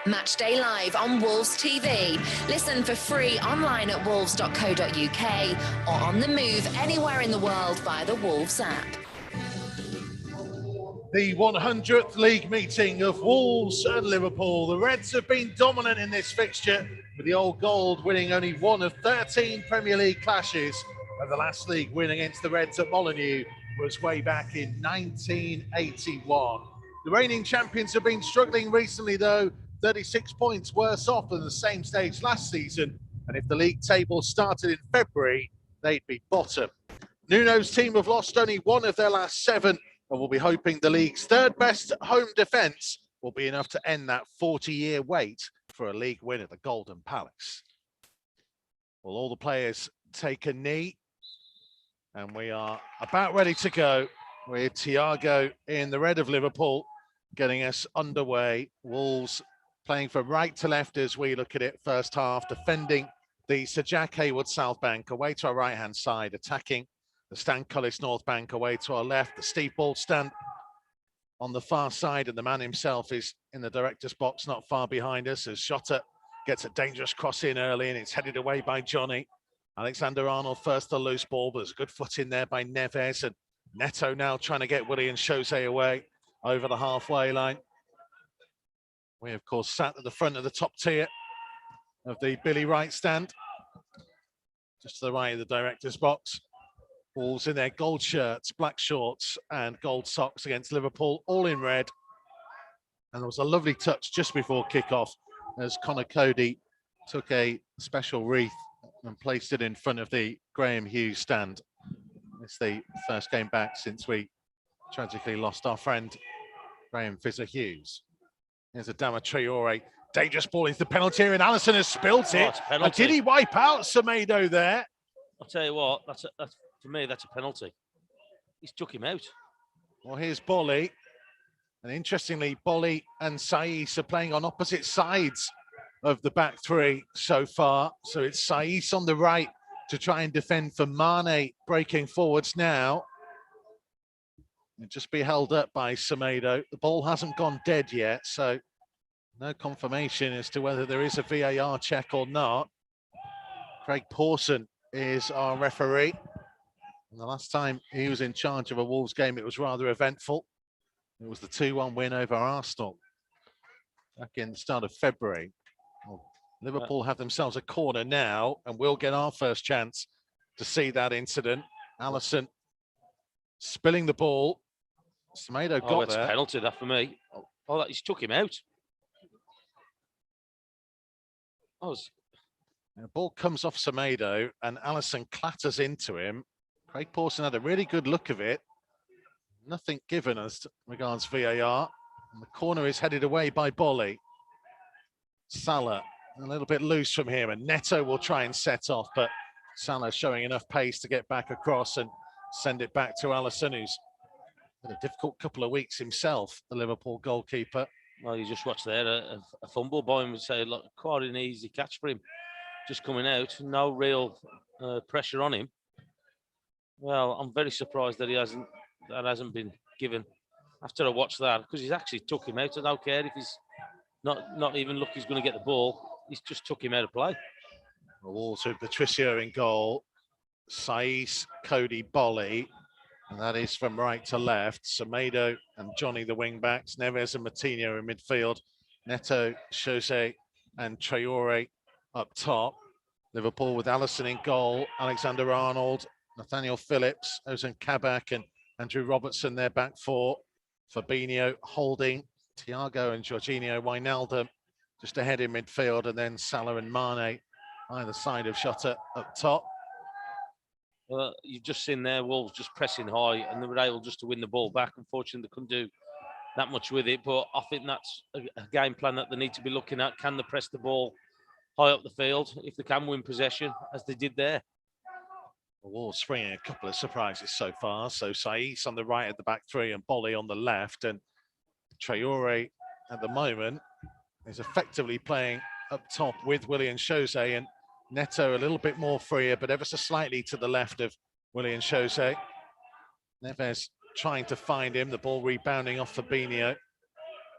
Matchday Live on Wolves TV. Listen for free online at wolves.co.uk or on the move anywhere in the world via the Wolves app. The 100th league meeting of Wolves and Liverpool. The Reds have been dominant in this fixture, with the Old Gold winning only 1 of 13 Premier League clashes. And the last league win against the Reds at Molineux was way back in 1981. The reigning champions have been struggling recently, though. 36 points worse off than the same stage last season. And if the league table started in February, they'd be bottom. Nuno's team have lost only one of their last 7 and will be hoping the league's third best home defence will be enough to end that 40-year wait for a league win at the Golden Palace. Well, all the players take a knee and we are about ready to go with Thiago in the red of Liverpool getting us underway. Wolves playing from right to left as we look at it first half, defending the Sir Jack Hayward South Bank away to our right-hand side, attacking the Stan Cullis North Bank away to our left, the Steve Ball stand on the far side, and the man himself is in the director's box not far behind us as Jota gets a dangerous cross in early and it's headed away by Johnny. Alexander-Arnold first the loose ball, but there's a good foot in there by Neves, and Neto now trying to get Willian Jose away over the halfway line. We, of course, sat at the front of the top tier of the Billy Wright stand, just to the right of the director's box. Wolves in their gold shirts, black shorts and gold socks against Liverpool, all in red. And there was a lovely touch just before kickoff as Conor Coady took a special wreath and placed it in front of the Graham Hughes stand. It's the first game back since we tragically lost our friend Graham Fizzer Hughes. Here's Adama Traore. Dangerous ball into the penalty area, and Alisson has spilt it. And did he wipe out Semedo there? I'll tell you what, that's for me, that's a penalty. He's took him out. Well, here's Bolly. And interestingly, Bolly and Saiss are playing on opposite sides of the back three so far. So it's Saiss on the right to try and defend for Mane, breaking forwards now. It'll just be held up by Semedo. The ball hasn't gone dead yet, so no confirmation as to whether there is a VAR check or not. Craig Pawson is our referee. And the last time he was in charge of a Wolves game, it was rather eventful. It was the 2-1 win over Arsenal back in the start of February. Well, Liverpool have themselves a corner now, and we'll get our first chance to see that incident. Alisson spilling the ball. Semedo got that's there. A penalty, that for me. Oh, he's took him out. The ball comes off Semedo and Alisson clatters into him. Craig Pawson had a really good look of it. Nothing given as regards VAR. And the corner is headed away by Bolly. Salah a little bit loose from here, and Neto will try and set off, but Salah showing enough pace to get back across and send it back to Alisson, who's had a difficult couple of weeks himself, the Liverpool goalkeeper. Well, you just watch there, a fumble by him would say, look, quite an easy catch for him. Just coming out, no real pressure on him. Well, I'm very surprised that that hasn't been given after I watched that, because he's actually took him out. I don't care if he's not even look he's going to get the ball. He's just took him out of play. The Wolves with Patricio in goal. Saiss, Coady, Bolly, and that is from right to left. Semedo and Johnny, the wing backs. Neves and Matinho in midfield. Neto, Jose and Traore up top. Liverpool with Alisson in goal. Alexander-Arnold, Nathaniel Phillips, Ozan Kabak and Andrew Robertson, their back four. Fabinho, Holding, Thiago and Jorginho Wijnaldum just ahead in midfield, and then Salah and Mane either side of Jota up top. You've just seen there Wolves just pressing high, and they were able just to win the ball back. Unfortunately, they couldn't do that much with it, but I think that's a game plan that they need to be looking at. Can they press the ball high up the field if they can win possession, as they did there? The Wolves springing a couple of surprises so far. So Saiss on the right at the back three and Bolly on the left, and Traore at the moment is effectively playing up top with Willian Jose, and Neto a little bit more freer, but ever so slightly to the left of Willian Jose. Neves trying to find him, the ball rebounding off Fabinho.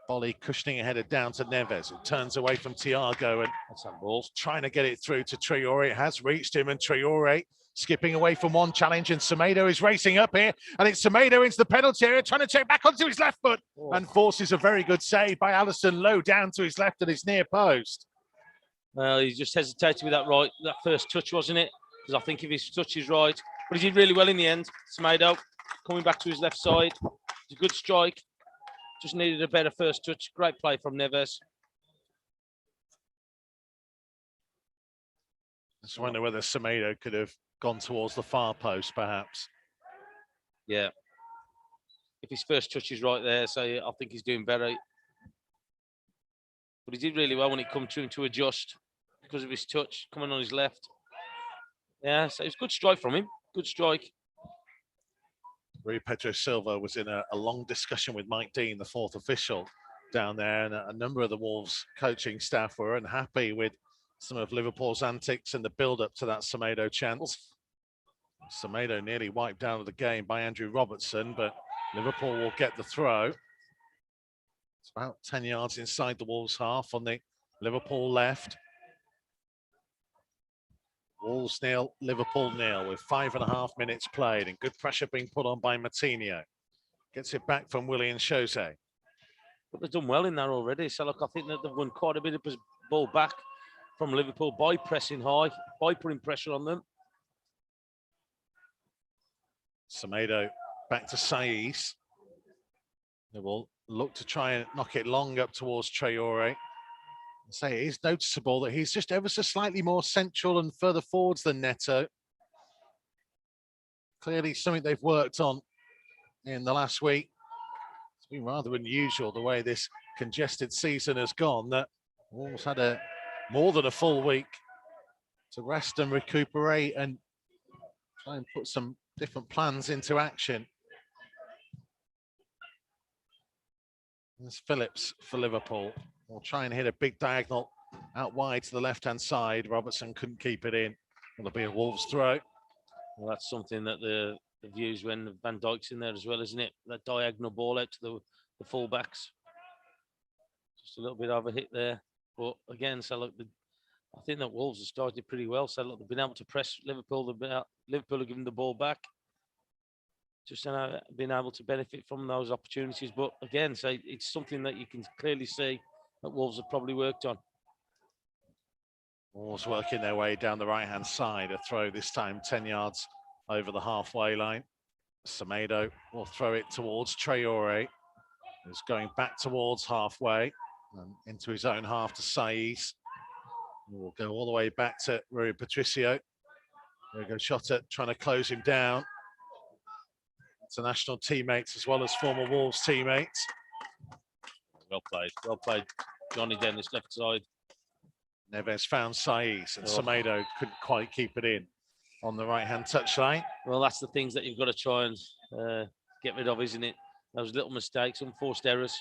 Bolly cushioning a header down to Neves, who turns away from Thiago, and that's that ball trying to get it through to Traore. It has reached him, and Traore skipping away from one challenge, and Semedo is racing up here, and it's Semedo into the penalty area, trying to check back onto his left foot, and forces a very good save by Alisson low down to his left at his near post. Well, he just hesitated with that first touch, wasn't it? Because I think if his touch is right, but he did really well in the end. Semedo coming back to his left side. It's a good strike. Just needed a better first touch. Great play from Neves. Just wonder whether Semedo could have gone towards the far post, perhaps. Yeah. If his first touch is right there, so I think he's doing better. But he did really well when it come to him to adjust because of his touch coming on his left. Yeah, so it was a good strike from him. Good strike. Rui Pedro Silva was in a long discussion with Mike Dean, the fourth official, down there, and a number of the Wolves coaching staff were unhappy with some of Liverpool's antics and the build-up to that Semedo chance. Semedo nearly wiped out of the game by Andrew Robertson, but Liverpool will get the throw. It's about 10 yards inside the Wolves half on the Liverpool left. Wolves 0, Liverpool 0 with 5.5 minutes played and good pressure being put on by Matinho. Gets it back from Willian Jose. But they've done well in there already. So look, I think that they've won quite a bit of ball back from Liverpool by pressing high, by putting pressure on them. Semedo back to Saiz. They will look to try and knock it long up towards Traore. Say it is noticeable that he's just ever so slightly more central and further forwards than Neto. Clearly something they've worked on in the last week. It's been rather unusual the way this congested season has gone, that Wolves had more than a full week to rest and recuperate and try and put some different plans into action. There's Phillips for Liverpool. We'll try and hit a big diagonal out wide to the left-hand side. Robertson couldn't keep it in. It'll be a Wolves throw. Well, that's something that they've used when Van Dijk's in there as well, isn't it? That diagonal ball out to the full-backs. Just a little bit of a hit there. But again, so look, I think that Wolves have started pretty well. So look, they've been able to press Liverpool. Liverpool have given the ball back. Just been able to benefit from those opportunities. But again, so it's something that you can clearly see that Wolves have probably worked on. Wolves working their way down the right-hand side. A throw this time 10 yards over the halfway line. Semedo will throw it towards Traore, who's going back towards halfway and into his own half to Saiz. We'll go all the way back to Rui Patricio. Diogo Jota trying to close him down. International teammates as well as former Wolves teammates. Well played, Johnny Dennis left side. Neves found Saiz and Semedo couldn't quite keep it in on the right-hand touchline. Well, that's the things that you've got to try and get rid of, isn't it? Those little mistakes, unforced errors.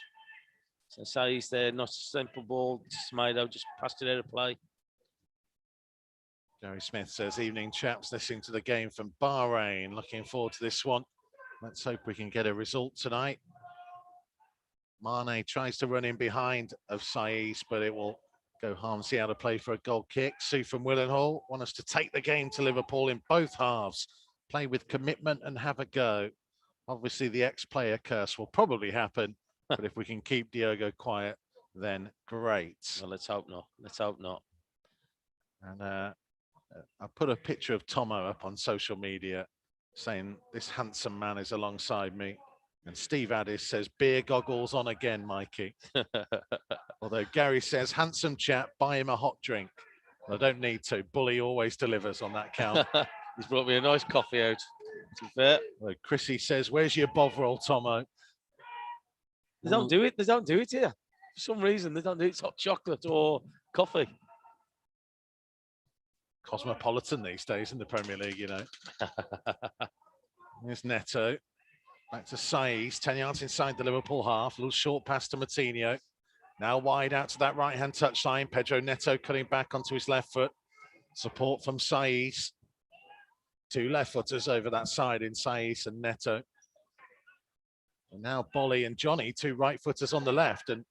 So Saiz there, not a simple ball. Semedo just passed it out of play. Gary Smith says, evening chaps, listening to the game from Bahrain. Looking forward to this one. Let's hope we can get a result tonight. Mane tries to run in behind of Saiz, but it will go Harmsey out of play for a goal kick. Sue from Willenhall want us to take the game to Liverpool in both halves. Play with commitment and have a go. Obviously, the ex-player curse will probably happen, but if we can keep Diogo quiet, then great. Well, let's hope not. Let's hope not. And I put a picture of Tomo up on social media saying this handsome man is alongside me. And Steve Addis says, beer goggles on again, Mikey. Although Gary says, handsome chap, buy him a hot drink. I don't need to. Bully always delivers on that count. He's brought me a nice coffee out, to be fair. Well, Chrissy says, where's your Bovril, Tomo? They don't do it. They don't do it here. For some reason, they don't do it. It's hot chocolate or coffee. Cosmopolitan these days in the Premier League, you know. There's Neto. Back to Saiz, 10 yards inside the Liverpool half. A little short pass to Matinho. Now wide out to that right-hand touchline. Pedro Neto cutting back onto his left foot. Support from Saiz. Two left-footers over that side in Saiz and Neto. And now Bolly and Johnny, two right-footers on the left. And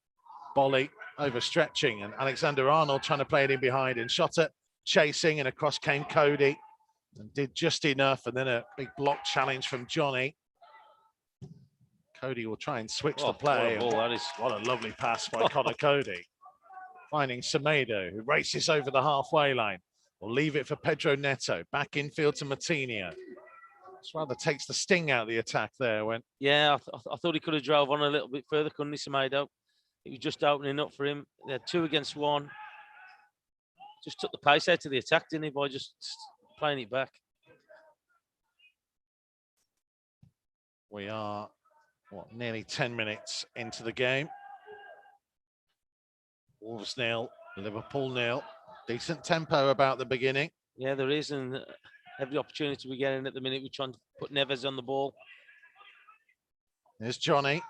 Bolly overstretching. And Alexander-Arnold trying to play it in behind. And Jota chasing, and across came Coady. And did just enough. And then a big block challenge from Johnny. Coady will try and switch the play. What a lovely pass by Conor Coady. Finding Semedo, who races over the halfway line. Will leave it for Pedro Neto. Back infield to Matinho. This rather takes the sting out of the attack there. Yeah, I thought he could have drove on a little bit further, couldn't he, Semedo? It was just opening up for him. They're 2 against 1. just took the pace out of the attack, didn't he, by just playing it back. We are, nearly 10 minutes into the game. Wolves 0, Liverpool 0. Decent tempo about the beginning. Yeah, there is, and every opportunity we're getting at the minute, we're trying to put Neves on the ball. There's Johnny.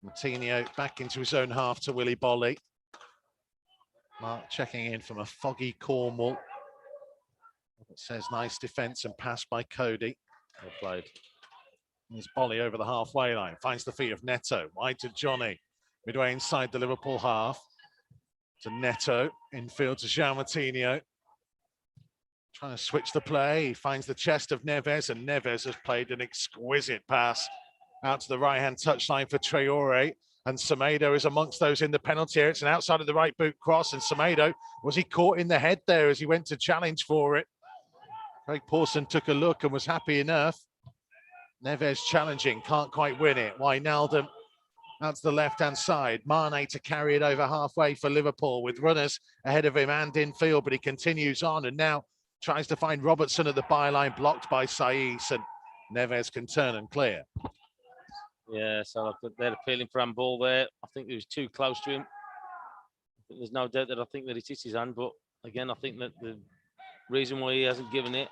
Martinho back into his own half to Willy Bolly. Mark checking in from a foggy Cornwall. It says nice defence and pass by Coady. Well played. There's Bolly over the halfway line. Finds the feet of Neto. Wide to Johnny. Midway inside the Liverpool half. To Neto. Infield to João Martinho. Trying to switch the play. He finds the chest of Neves, and Neves has played an exquisite pass out to the right-hand touchline for Traore. And Semedo is amongst those in the penalty area. It's an outside of the right boot cross. And Semedo, was he caught in the head there as he went to challenge for it? Craig Pawson took a look and was happy enough. Neves challenging, can't quite win it. Wijnaldum out to the left-hand side. Mane to carry it over halfway for Liverpool with runners ahead of him and in field, but he continues on and now tries to find Robertson at the byline, blocked by Saiss, and Neves can turn and clear. Yeah, so they're appealing for handball there. I think he was too close to him. I think there's no doubt that it hit his hand, but again, I think that the reason why he hasn't given it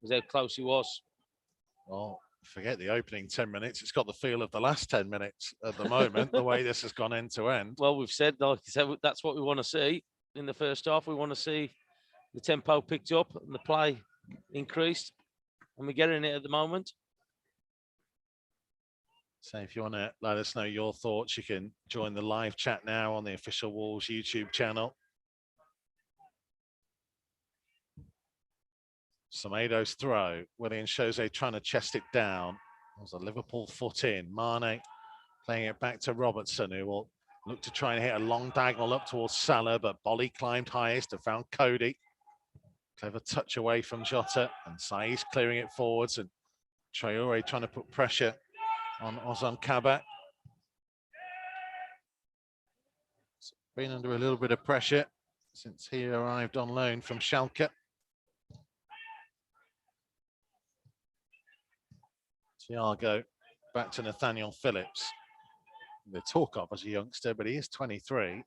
is how close he was. Well, forget the opening 10 minutes. It's got the feel of the last 10 minutes at the moment, the way this has gone end to end. Well, we've said, like I said, that's what we want to see in the first half. We want to see the tempo picked up and the play increased, and we're getting it at the moment. So if you want to let us know your thoughts, you can join the live chat now on the official Wolves YouTube channel. Semedo's throw. Willian Jose trying to chest it down. There's a Liverpool foot in. Mane playing it back to Robertson, who will look to try and hit a long diagonal up towards Salah, but Bolly climbed highest and found Coady. Clever touch away from Jota, and Saiss clearing it forwards, and Traore trying to put pressure on Ozan Kabak. Been under a little bit of pressure since he arrived on loan from Schalke. Thiago back to Nathaniel Phillips. The talk of as a youngster, but he is 23.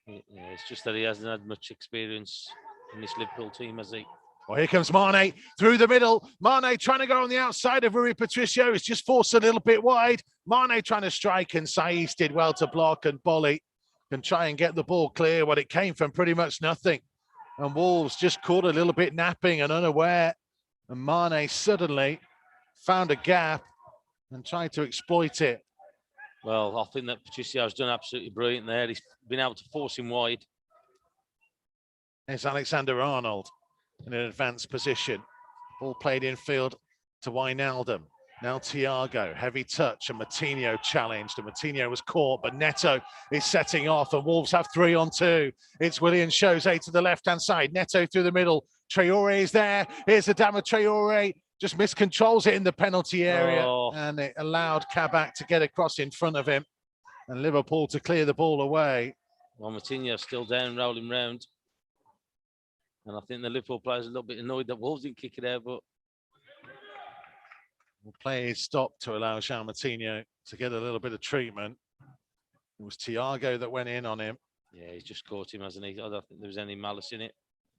Yeah, it's just that he hasn't had much experience in this Liverpool team, has he? Well, here comes Mane through the middle. Mane trying to go on the outside of Rui Patricio. It's just forced a little bit wide. Mane trying to strike, and Saiss did well to block, and Bolly can try and get the ball clear. Well, it came from pretty much nothing. And Wolves just caught a little bit napping and unaware. And Mane suddenly found a gap and tried to exploit it. Well, I think that Patricio's done absolutely brilliant there. He's been able to force him wide. There's Alexander-Arnold in an advanced position. Ball played infield to Wijnaldum. Now Thiago, heavy touch, and Martinho challenged. And Martinho was caught, but Neto is setting off, and Wolves have 3-on-2. It's Willian Jose to the left-hand side. Neto through the middle. Traore is there. Here's Adama Traore. Just miscontrols it in the penalty area, and it allowed Kabak to get across in front of him, and Liverpool to clear the ball away. Well, Martinho's still down, rolling round. And I think the Liverpool players are a little bit annoyed that Wolves didn't kick it out, but the play is stopped to allow João Martinho to get a little bit of treatment. It was Thiago that went in on him. Yeah, he's just caught him, hasn't he? I don't think there was any malice in it,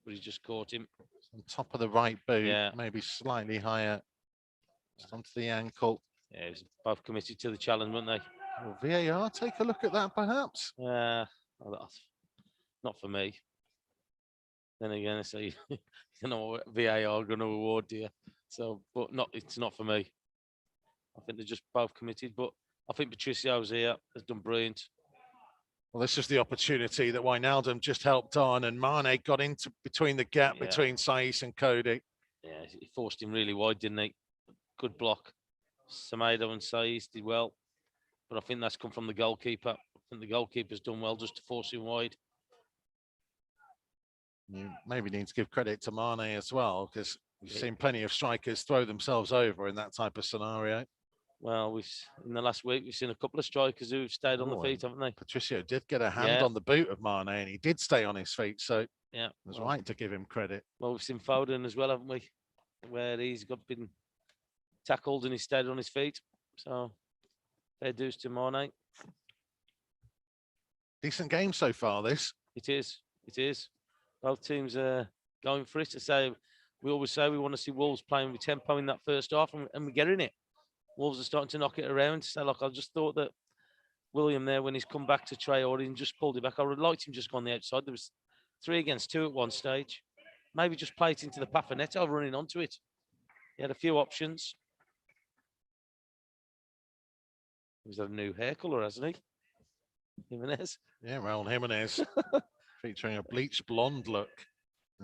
but he's just caught him. On top of the right boot, yeah. Maybe slightly higher, just onto the ankle. Yeah, it was both committed to the challenge, weren't they? Will VAR take a look at that, perhaps? Not for me. Then again, so you know what VAR are going to award to you. So, but it's not for me. I think they're just both committed. But I think Patricio's here has done brilliant. Well, this is the opportunity that Wijnaldum just helped on, and Mane got into between the gap between Saiss and Coady. Yeah, he forced him really wide, didn't he? Good block. Semedo and Saiss did well, but I think that's come from the goalkeeper. I think the goalkeeper's done well just to force him wide. You maybe need to give credit to Mane as well, because we've seen plenty of strikers throw themselves over in that type of scenario. Well, in the last week, we've seen a couple of strikers who've stayed on the feet, haven't they? Patricio did get a hand on the boot of Mane, and he did stay on his feet, so yeah, it was right to give him credit. Well, we've seen Foden as well, haven't we? Where he's been tackled and he stayed on his feet. So, fair dues to Mane. Decent game so far, this. It is. Both teams are going for it. We always say we want to see Wolves playing with tempo in that first half, and we're getting it. Wolves are starting to knock it around. So, like, I just thought that William there, when he's come back to Traore and just pulled it back, I would have liked him just on the outside. There was 3 against 2 at one stage. Maybe just play it into the path of Neto, running onto it. He had a few options. He's had a new hair colour, hasn't he? Jimenez. Yeah, Raul Jimenez featuring a bleached blonde look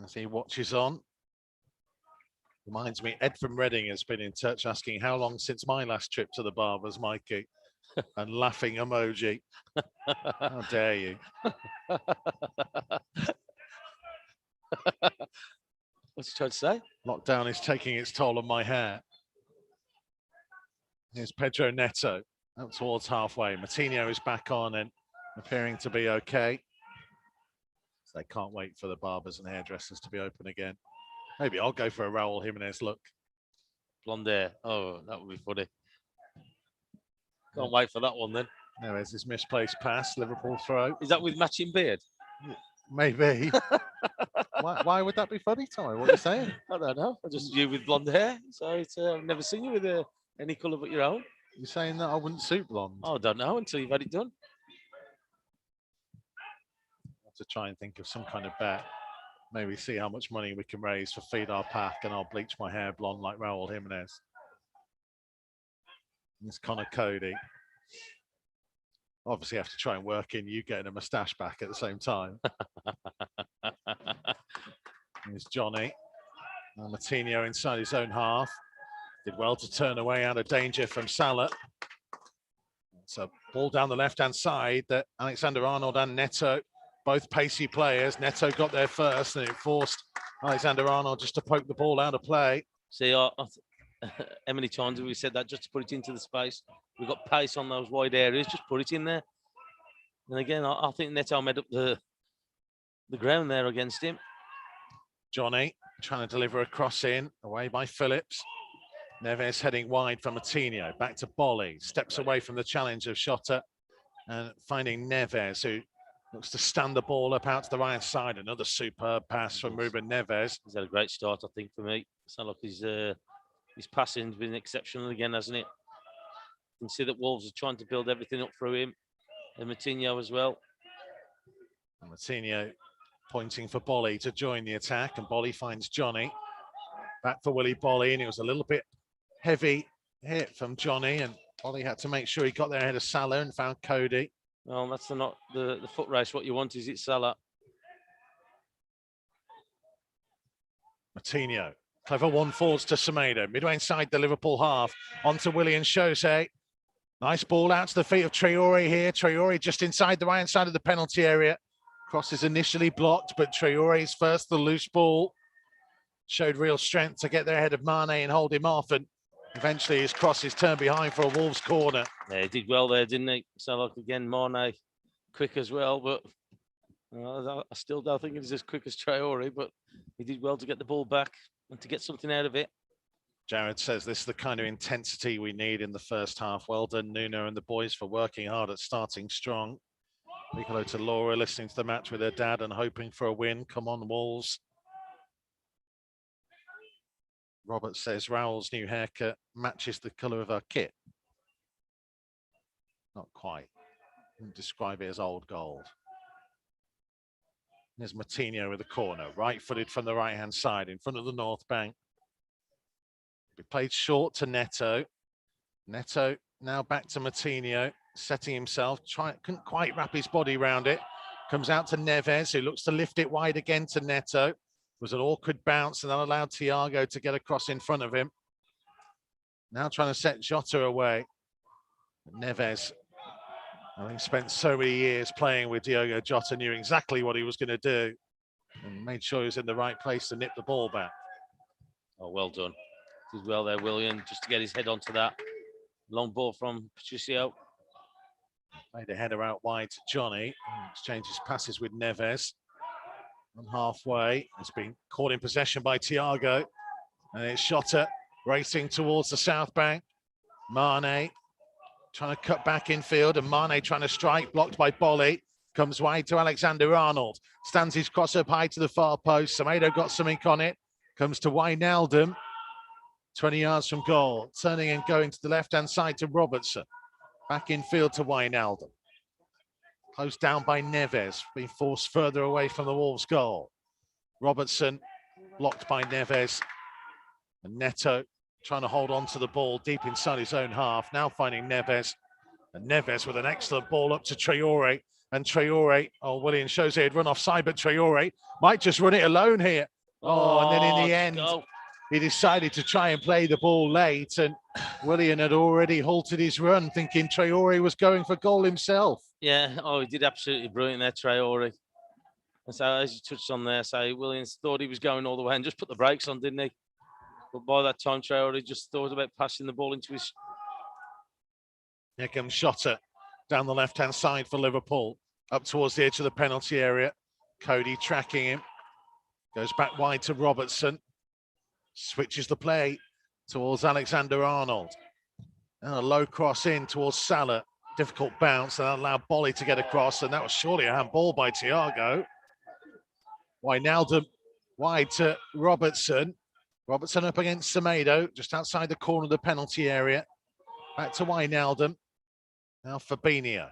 as he watches on. Reminds me, Ed from Reading has been in touch asking how long since my last trip to the barber's, Mikey, and laughing emoji. How dare you? What's he trying to say? Lockdown is taking its toll on my hair. Here's Pedro Neto out towards halfway. Matinho is back on and appearing to be okay. So they can't wait for the barbers and hairdressers to be open again. Maybe I'll go for a Raul Jimenez look. Blonde hair. Oh, that would be funny. Can't wait for that one then. There's this misplaced pass, Liverpool throw. Is that with matching beard? Maybe. Why would that be funny, Tommy? What are you saying? I don't know. I just you with blonde hair. So I've never seen you with any colour but your own. You're saying that I wouldn't suit blonde? Oh, I don't know until you've had it done. I have to try and think of some kind of bet. Maybe see how much money we can raise for Feed Our Pack, and I'll bleach my hair blonde like Raul Jimenez. It's Conor Coady. Obviously, have to try and work in you getting a moustache back at the same time. Here's Johnny. Matinho inside his own half. Did well to turn away out of danger from Salah. It's a ball down the left-hand side that Alexander-Arnold and Neto, both pacey players. Neto got there first, and it forced Alexander-Arnold just to poke the ball out of play. See, how many times have we said that, just to put it into the space? We've got pace on those wide areas, just put it in there. And again, I think Neto made up the ground there against him. Johnny trying to deliver a cross in, away by Phillips. Neves heading wide for Matinho. Back to Bolly. Steps away from the challenge of Jota and finding Neves, who looks to stand the ball up out to the right side. Another superb pass from Ruben Neves. He's had a great start, I think, for me. So look, his passing's been exceptional again, hasn't it? You can see that Wolves are trying to build everything up through him. And Matinho as well. And Matinho pointing for Bolly to join the attack, and Bolly finds Johnny. Back for Willy Bolly, and it was a little bit heavy hit from Johnny, and Bolly had to make sure he got there ahead of Salah and found Coady. Well, that's not the foot race. What you want is it Salah. Matinho, clever one forwards to Semedo, midway inside the Liverpool half, onto Willian Jose. Nice ball out to the feet of Traore here. Traore just inside the right side of the penalty area. Cross is initially blocked, but Traore's first, the loose ball. Showed real strength to get there ahead of Mane and hold him off, and eventually his cross is turned behind for a Wolves corner. Yeah, he did well there, didn't he? So look, again, Mane quick as well, but I still don't think he's as quick as Traore, but he did well to get the ball back and to get something out of it. Jared says this is the kind of intensity we need in the first half. Well done, Nuno and the boys, for working hard at starting strong. Big hello to Laura, listening to the match with her dad and hoping for a win. Come on, Wolves. Robert says Raul's new haircut matches the colour of her kit. Not quite. Wouldn't describe it as old gold. There's Matinho with the corner, right-footed from the right-hand side in front of the North Bank. He played short to Neto. Neto now back to Matinho, setting himself. Couldn't quite wrap his body around it. Comes out to Neves, who looks to lift it wide again to Neto. Was an awkward bounce and that allowed Thiago to get across in front of him. Now trying to set Jota away. Neves, having spent so many years playing with Diogo Jota, knew exactly what he was going to do and made sure he was in the right place to nip the ball back. Oh, well done. Did well there, William, just to get his head onto that. Long ball from Patricio. Made a header out wide to Johnny. Exchanges passes with Neves. On halfway, it's been caught in possession by Thiago. And it's Jota racing towards the south bank. Mane trying to cut back infield, and Mane trying to strike, blocked by Bolly. Comes wide to Alexander-Arnold. Stands his cross up high to the far post. Semedo got something on it. Comes to Wijnaldum. 20 yards from goal. Turning and going to the left-hand side to Robertson. Back infield to Wijnaldum. Closed down by Neves. Being forced further away from the Wolves' goal. Robertson blocked by Neves. And Neto trying to hold on to the ball deep inside his own half. Now finding Neves. And Neves with an excellent ball up to Traore. And Traore, Willian shows he'd run offside, but Traore might just run it alone here. And then in the end, he decided to try and play the ball late. And Willian had already halted his run, thinking Traore was going for goal himself. Yeah, he did absolutely brilliant there, Traore. And so, as you touched on there, Williams thought he was going all the way and just put the brakes on, didn't he? But by that time, Traore just thought about passing the ball into his... Here comes Jota down the left-hand side for Liverpool, up towards the edge of the penalty area. Coady tracking him. Goes back wide to Robertson. Switches the play towards Alexander-Arnold. And a low cross in towards Salah. Difficult bounce, and that allowed Bolly to get across, and that was surely a handball by Thiago. Wijnaldum wide to Robertson. Robertson up against Semedo, just outside the corner of the penalty area. Back to Wijnaldum. Now Fabinho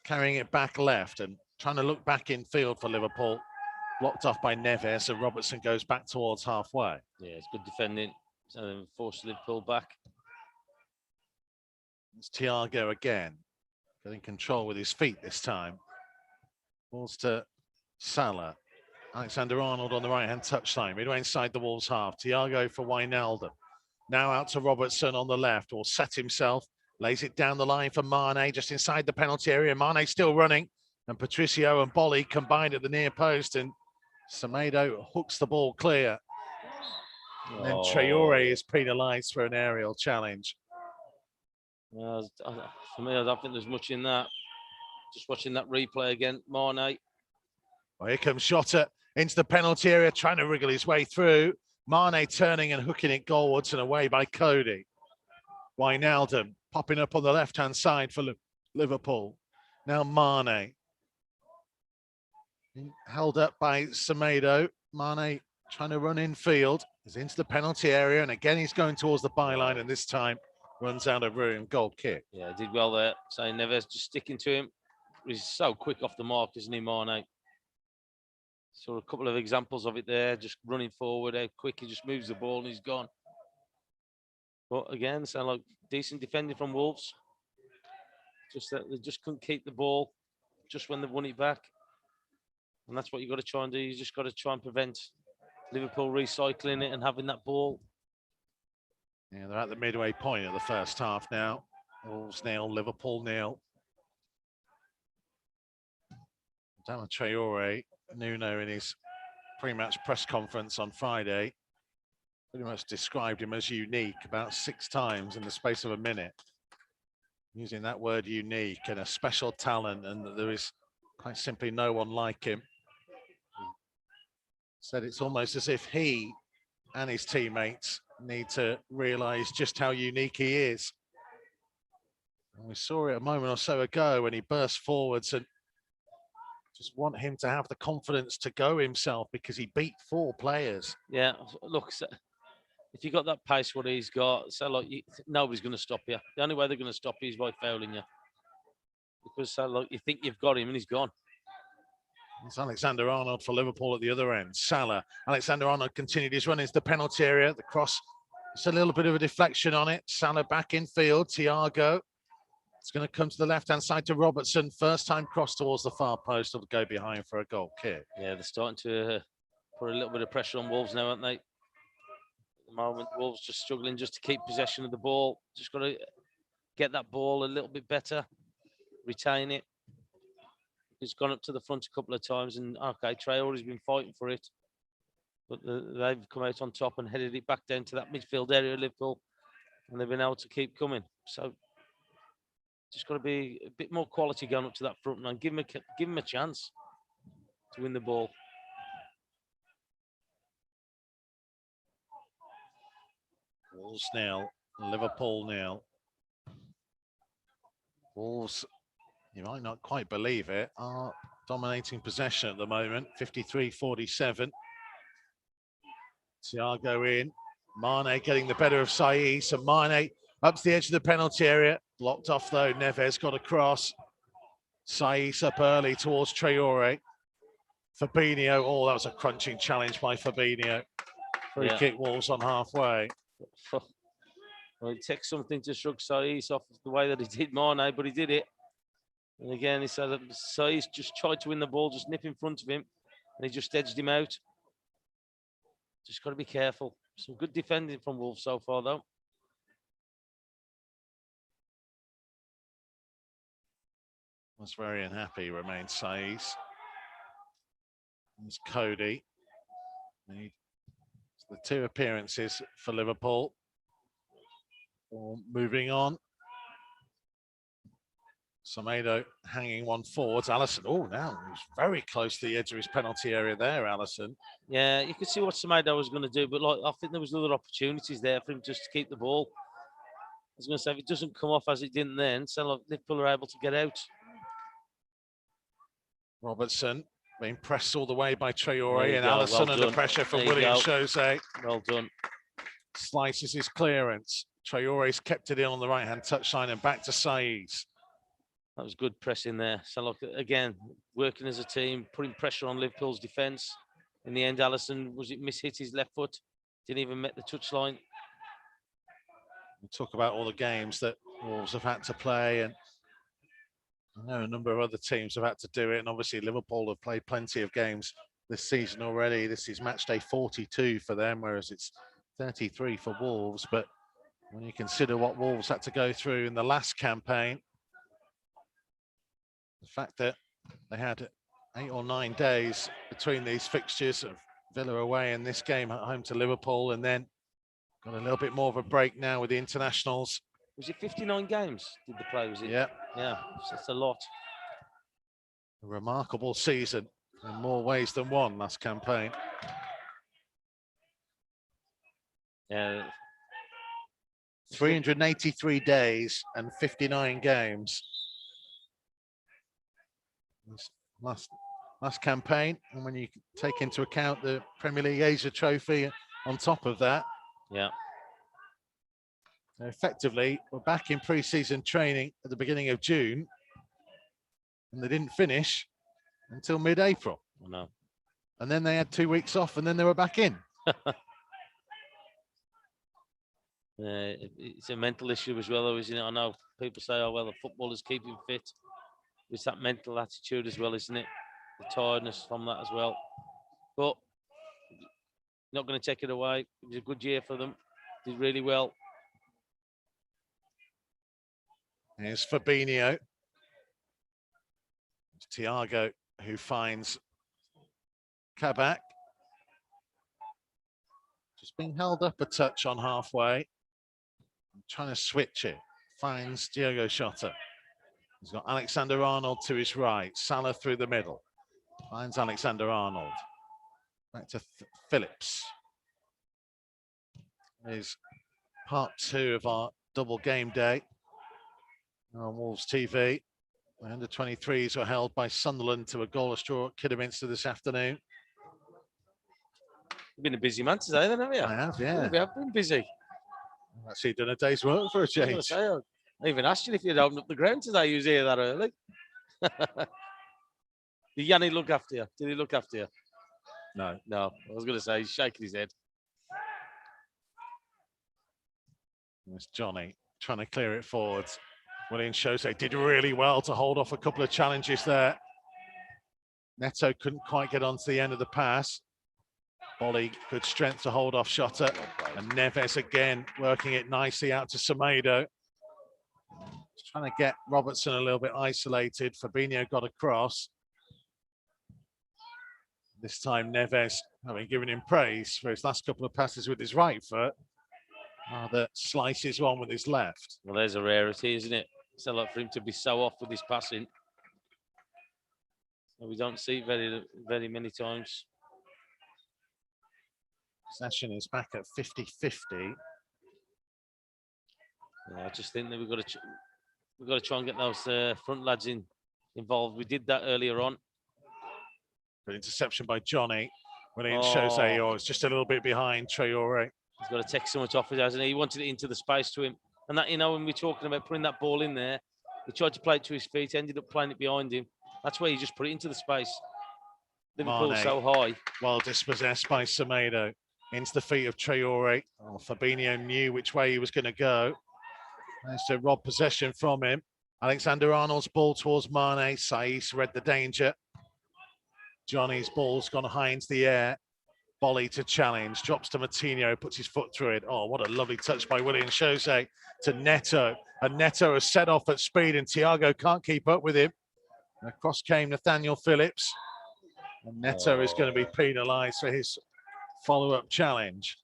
carrying it back left and trying to look back in field for Liverpool. Blocked off by Neves, and Robertson goes back towards halfway. Yeah, it's good defending. So forced Liverpool back. It's Thiago again, getting control with his feet this time. Balls to Salah. Alexander-Arnold on the right-hand touchline, midway inside the Wolves' half. Thiago for Wijnaldum. Now out to Robertson on the left, will set himself, lays it down the line for Mane, just inside the penalty area. Mane still running, and Patricio and Bolly combined at the near post, and Semedo hooks the ball clear. And then Traore is penalised for an aerial challenge. For me, I don't think there's much in that. Just watching that replay again, Mane. Well, here comes Jota into the penalty area, trying to wriggle his way through. Mane turning and hooking it goalwards and away by Coady. Wijnaldum popping up on the left-hand side for Liverpool. Now Mane. Held up by Semedo. Mane trying to run infield. He's into the penalty area, and again he's going towards the byline, and this time runs out of room. Goal kick. Yeah, did well there. So Neves just sticking to him. He's so quick off the mark, isn't he, Mane? Saw a couple of examples of it there, just running forward, how quick he just moves the ball and he's gone. But again, so like decent defending from Wolves. Just that they just couldn't keep the ball just when they won it back. And that's what you've got to try and do. You just got to try and prevent Liverpool recycling it and having that ball. Yeah, they're at the midway point of the first half now. Wolves 0, Liverpool 0. Adama Traore, Nuno in his pre-match press conference on Friday pretty much described him as unique about 6 times in the space of a minute. Using that word unique and a special talent, and that there is quite simply no one like him. Said it's almost as if he and his teammates need to realise just how unique he is. And we saw it a moment or so ago when he burst forwards, and just want him to have the confidence to go himself because he beat 4 players. Yeah, look, so if you got that pace, what he's got, so like nobody's going to stop you. The only way they're going to stop you is by fouling you, because so like you think you've got him and he's gone. It's Alexander-Arnold for Liverpool at the other end. Salah. Alexander-Arnold continued his run into the penalty area. The cross, it's a little bit of a deflection on it. Salah back in field. Thiago. It's going to come to the left-hand side to Robertson. First time cross towards the far post. It'll go behind for a goal kick. Yeah, they're starting to put a little bit of pressure on Wolves now, aren't they? At the moment, Wolves just struggling just to keep possession of the ball. Just got to get that ball a little bit better, retain it. He's gone up to the front a couple of times, and okay, Traore's been fighting for it, but they've come out on top and headed it back down to that midfield area of Liverpool, and they've been able to keep coming. So Just got to be a bit more quality going up to that front man. Give him a chance to win the ball. Wolves nil, Liverpool nil. Wolves, you might not quite believe it, are dominating possession at the moment, 53-47. Thiago in, Mane getting the better of Saiz, and Mane up to the edge of the penalty area. Blocked off though, Neves got across. Saiz up early towards Traore. Fabinho, oh, that was a crunching challenge by Fabinho. Free kick, Wolves on halfway. Well, it takes something to shrug Saiz off the way that he did Mane, but he did it. And again, he said that Saiz just tried to win the ball, just nip in front of him, and he just edged him out. Just got to be careful. Some good defending from Wolves so far, though. Was very unhappy, remains Saiz. There's Coady. The two appearances for Liverpool. Moving on. Semedo hanging one forwards. Alisson, oh, now he's very close to the edge of his penalty area there, Alisson. Yeah, you could see what Semedo was going to do, but like I think there was other opportunities there for him just to keep the ball. I was going to say, if it doesn't come off as it didn't then, so like Liverpool are able to get out. Robertson being pressed all the way by Traore, and Alisson under pressure from William Jose. Well done. Slices his clearance. Traore's kept it in on the right-hand touchline and back to Saiz. That was good pressing there. So look, again, working as a team, putting pressure on Liverpool's defence. In the end, Alisson, mishit his left foot? Didn't even make the touchline. We talk about all the games that Wolves have had to play, and I know a number of other teams have had to do it, and obviously Liverpool have played plenty of games this season already. This is match day 42 for them, whereas it's 33 for Wolves. But when you consider what Wolves had to go through in the last campaign, the fact that they had 8 or 9 days between these fixtures of Villa away and this game at home to Liverpool, and then got a little bit more of a break now with the internationals. Was it 59 games did they play, was it? Yeah. Yeah, that's a lot. A remarkable season in more ways than one last campaign. Yeah. 383 days and 59 games. Last campaign, and when you take into account the Premier League Asia Trophy on top of that. Yeah. Effectively, we're back in pre-season training at the beginning of June, and they didn't finish until mid-April. No. And then they had 2 weeks off, and then they were back in. It's a mental issue as well, though, isn't it? I know people say, oh, well, the footballers keep him fit. It's that mental attitude as well, isn't it? The tiredness from that as well. But not going to take it away. It was a good year for them. Did really well. Here's Fabinho. It's Thiago who finds Kabak. Just being held up a touch on halfway. Trying to switch it. Finds Diogo Jota. He's got Alexander-Arnold to his right. Salah through the middle. Finds Alexander-Arnold. Back to Phillips. Is part 2 of our double game day on Wolves TV. The under-23s were held by Sunderland to a goalless draw at Kidderminster this afternoon. You've been a busy man today, then, haven't you? I have, yeah. We have been busy. I've actually done a day's work for a change. I even asked you if you'd opened up the ground today. You was here that early. Did Yanni look after you? Did he look after you? No. No. I was going to say, he's shaking his head. There's Johnny trying to clear it forwards. William Jose did really well to hold off a couple of challenges there. Neto couldn't quite get onto the end of the pass. Bolly, good strength to hold off Jota. And Neves again working it nicely out to Semedo. Just trying to get Robertson a little bit isolated. Fabinho got across. This time Neves, having given him praise for his last couple of passes with his right foot, that slices one with his left. Well, there's a rarity, isn't it? It's a lot for him to be so off with his passing. We don't see it very many times. Possession is back at 50-50. Yeah, I just think that we've got to try and get those front lads involved. We did that earlier on. Good interception by Johnny. Williams shows it's just a little bit behind Traore. He's got to take so much off it, hasn't he? He wanted it into the space to him. And that, when we're talking about putting that ball in there, he tried to play it to his feet, ended up playing it behind him. That's where he just put it into the space. Liverpool's so high. Well dispossessed by Semedo. Into the feet of Traore. Fabinho knew which way he was going to go. Managed to rob possession from him. Alexander-Arnold's ball towards Mane. Saiss read the danger. Johnny's ball's gone high into the air. Bolly to challenge. Drops to Moutinho. Puts his foot through it. Oh, what a lovely touch by William Jose to Neto. And Neto has set off at speed and Thiago can't keep up with him. And across came Nathaniel Phillips. And Neto is going to be penalised for his follow-up challenge.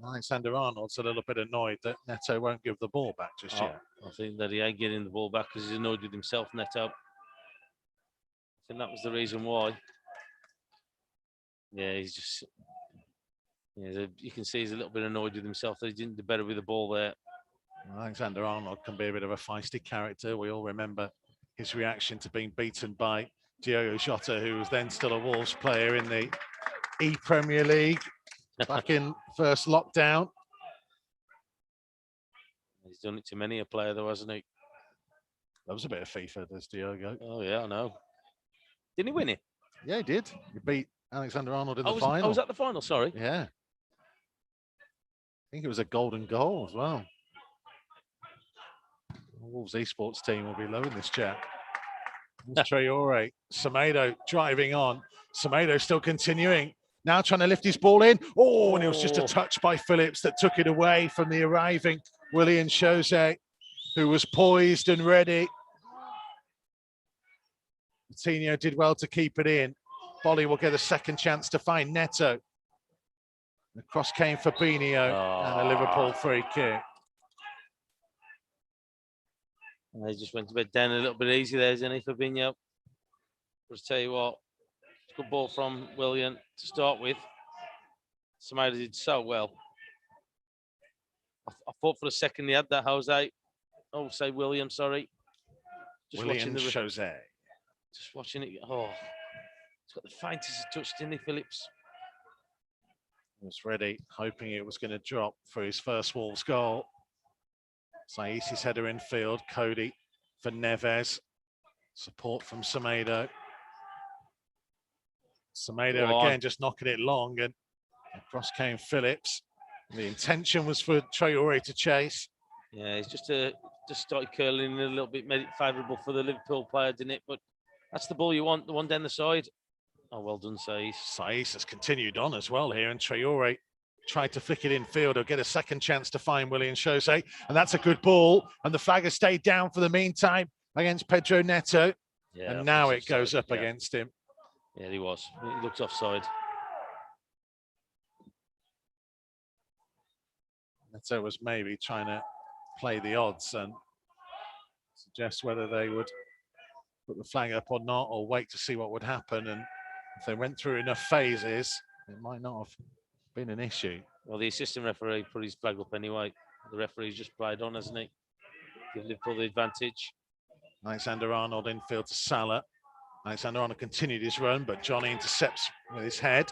Alexander-Arnold's a little bit annoyed that Neto won't give the ball back just yet. I think that he ain't getting the ball back because he's annoyed with himself, Neto. I think that was the reason why. Yeah, he's just... Yeah, you can see he's a little bit annoyed with himself that he didn't do better with the ball there. Alexander-Arnold can be a bit of a feisty character. We all remember his reaction to being beaten by Diogo Jota, who was then still a Wolves player in the E-Premier League back in first lockdown. He's done it to many a player though, hasn't he? Loves a bit of FIFA, does Diogo. Oh yeah, I know. Didn't he win it? Yeah, he did. He beat Alexander-Arnold in the final. I was at the final, sorry. Yeah. I think it was a golden goal as well. The Wolves esports team will be loving this chat. Traore, Semedo driving on. Semedo still continuing. Now trying to lift his ball in. Oh, and it was just a touch by Phillips that took it away from the arriving William Jose, who was poised and ready. Coutinho did well to keep it in. Bolly will get a second chance to find Neto. The cross came for Fabinho and a Liverpool free kick. He just went to bed down a little bit easy there, isn't he, Fabinho? But I tell you what, good ball from William to start with. Somebody did so well. I thought for a second he had that Jose. Oh, say William, sorry. Just William Jose. Just watching it. Oh, it's got the faintest touch, didn't he, Phillips? He was ready, hoping it was going to drop for his first Wolves goal. Saiss's header infield. Coady for Neves. Support from Semedo. Semedo again just knocking it long, and across came Phillips. The intention was for Traore to chase. Yeah, it's just started curling in a little bit, made it favourable for the Liverpool player, didn't it? But that's the ball you want, the one down the side. Oh, well done, Saiss. Saiss has continued on as well here, and Traore tried to flick it in field or get a second chance to find William Jose. And that's a good ball. And the flag has stayed down for the meantime against Pedro Neto. Yeah, and now it goes up against him. Yeah, he was. He looked offside. Neto was maybe trying to play the odds and suggest whether they would put the flag up or not, or wait to see what would happen. And if they went through enough phases, it might not have been an issue. Well, the assistant referee put his flag up anyway. The referee's just played on, hasn't he? Give Liverpool the advantage. Alexander-Arnold infield to Salah. Alexander-Arnold continued his run, but Johnny intercepts with his head.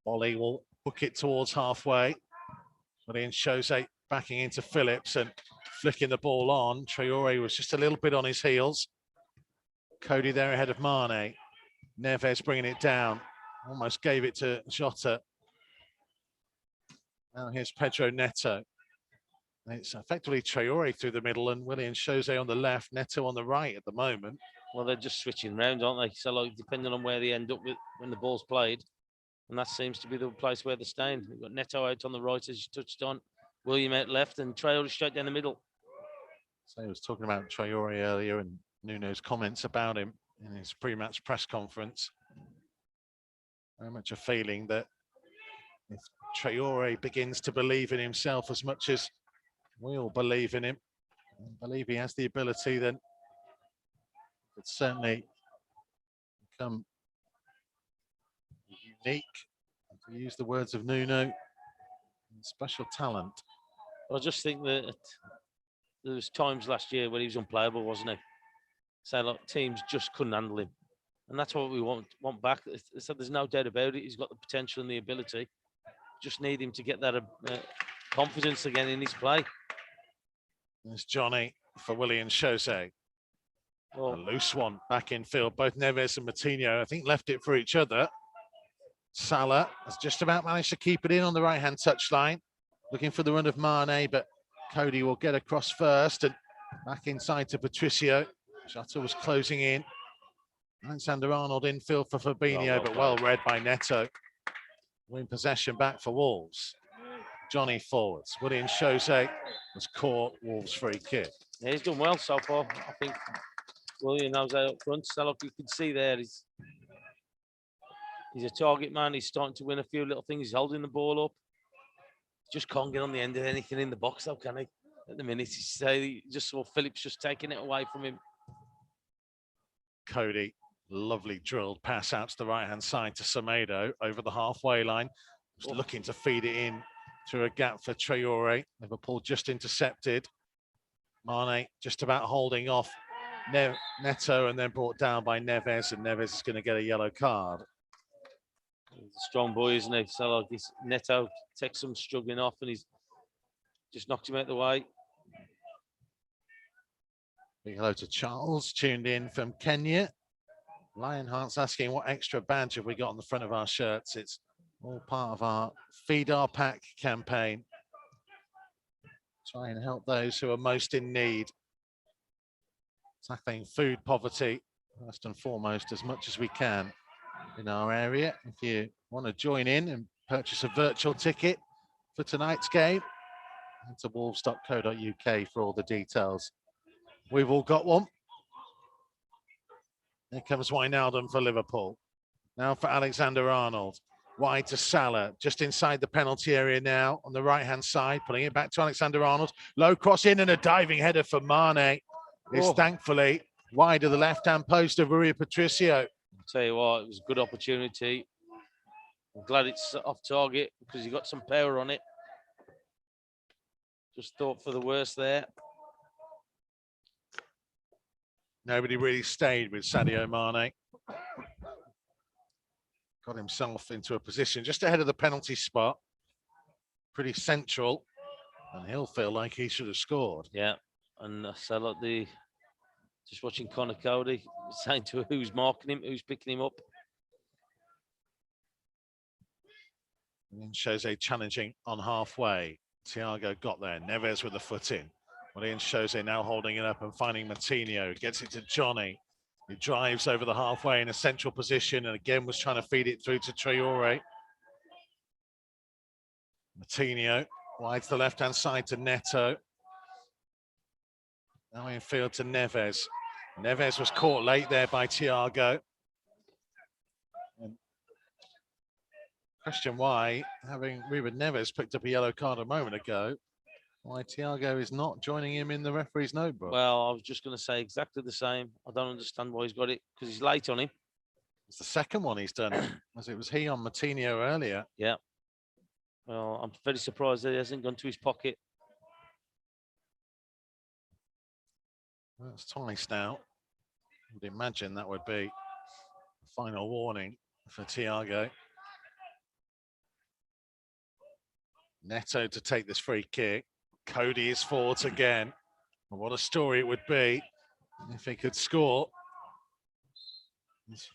Bolly will hook it towards halfway. William Jose backing into Phillips and flicking the ball on. Traore was just a little bit on his heels. Coady there ahead of Mane. Neves bringing it down. Almost gave it to Jota. Now here's Pedro Neto. It's effectively Traore through the middle and William Jose on the left, Neto on the right at the moment. Well, they're just switching around, aren't they? So, like, depending on where they end up with when the ball's played, and that seems to be the place where they're staying. We've got Neto out on the right, as you touched on, William out left, and Traore straight down the middle. So he was talking about Traore earlier and Nuno's comments about him in his pre-match press conference. Very much a feeling that if Traore begins to believe in himself as much as We all believe in him. I believe he has the ability then. Could certainly become unique, to use the words of Nuno, special talent. I just think that there was times last year when he was unplayable, wasn't he? So like, teams just couldn't handle him. And that's what we want back. So there's no doubt about it. He's got the potential and the ability. Just need him to get that confidence again in his play. There's Johnny for Willian Jose. A loose one back in field. Both Neves and Moutinho, I think, left it for each other. Salah has just about managed to keep it in on the right-hand touchline. Looking for the run of Mane, but Coady will get across first and back inside to Patricio. Jota was closing in. Alexander-Arnold infield for Fabinho, but well read by Neto. Win possession back for Wolves. Johnny forwards. Willian Jose was caught. Wolves free kick. Yeah, he's done well so far. I think Willian Jose up front. So look, you can see there he's a target man. He's starting to win a few little things. He's holding the ball up. Just can't get on the end of anything in the box, though, can he? At the minute, he just saw Phillips just taking it away from him. Coady, lovely drilled pass out to the right-hand side to Semedo over the halfway line. Just looking to feed it in through a gap for Traore. Liverpool just intercepted. Mane just about holding off Neto and then brought down by Neves, and Neves is going to get a yellow card. He's a strong boy, isn't he? So like Neto takes some struggling off and he's just knocked him out the way. Big hello to Charles, tuned in from Kenya. Lionheart's asking what extra badge have we got on the front of our shirts. It's all part of our Feed Our Pack campaign. Try and help those who are most in need. Tackling food poverty, first and foremost, as much as we can in our area. If you want to join in and purchase a virtual ticket for tonight's game, head to wolves.co.uk for all the details. We've all got one. Here comes Wijnaldum for Liverpool. Now for Alexander-Arnold. Wide to Salah, just inside the penalty area now on the right-hand side, putting it back to Alexander-Arnold. Low cross in and a diving header for Mane. It's thankfully wide of the left-hand post of Rui Patricio. I'll tell you what, it was a good opportunity. I'm glad it's off target because he got some power on it. Just thought for the worst there. Nobody really stayed with Sadio Mane. Got himself into a position just ahead of the penalty spot. Pretty central. And he'll feel like he should have scored. Yeah. And so like just watching Conor Coady saying to who's marking him, who's picking him up. And Jose challenging on halfway. Thiago got there. Neves with the foot in. Willian Jose now holding it up and finding Moutinho. Gets it to Johnny. He drives over the halfway in a central position and again was trying to feed it through to Traore. Moutinho wide to the left-hand side to Neto. Now in field to Neves. Neves was caught late there by Thiago. And question why, having Ruben Neves picked up a yellow card a moment ago, why Thiago is not joining him in the referee's notebook. Well, I was just going to say exactly the same. I don't understand why he's got it, because he's late on him. It's the second one he's done, as it was he on Moutinho earlier. Yeah. Well, I'm very surprised that he hasn't gone to his pocket. That's twice now. I would imagine that would be a final warning for Thiago. Neto to take this free kick. Coady is forwards again. And what a story it would be if he could score. It's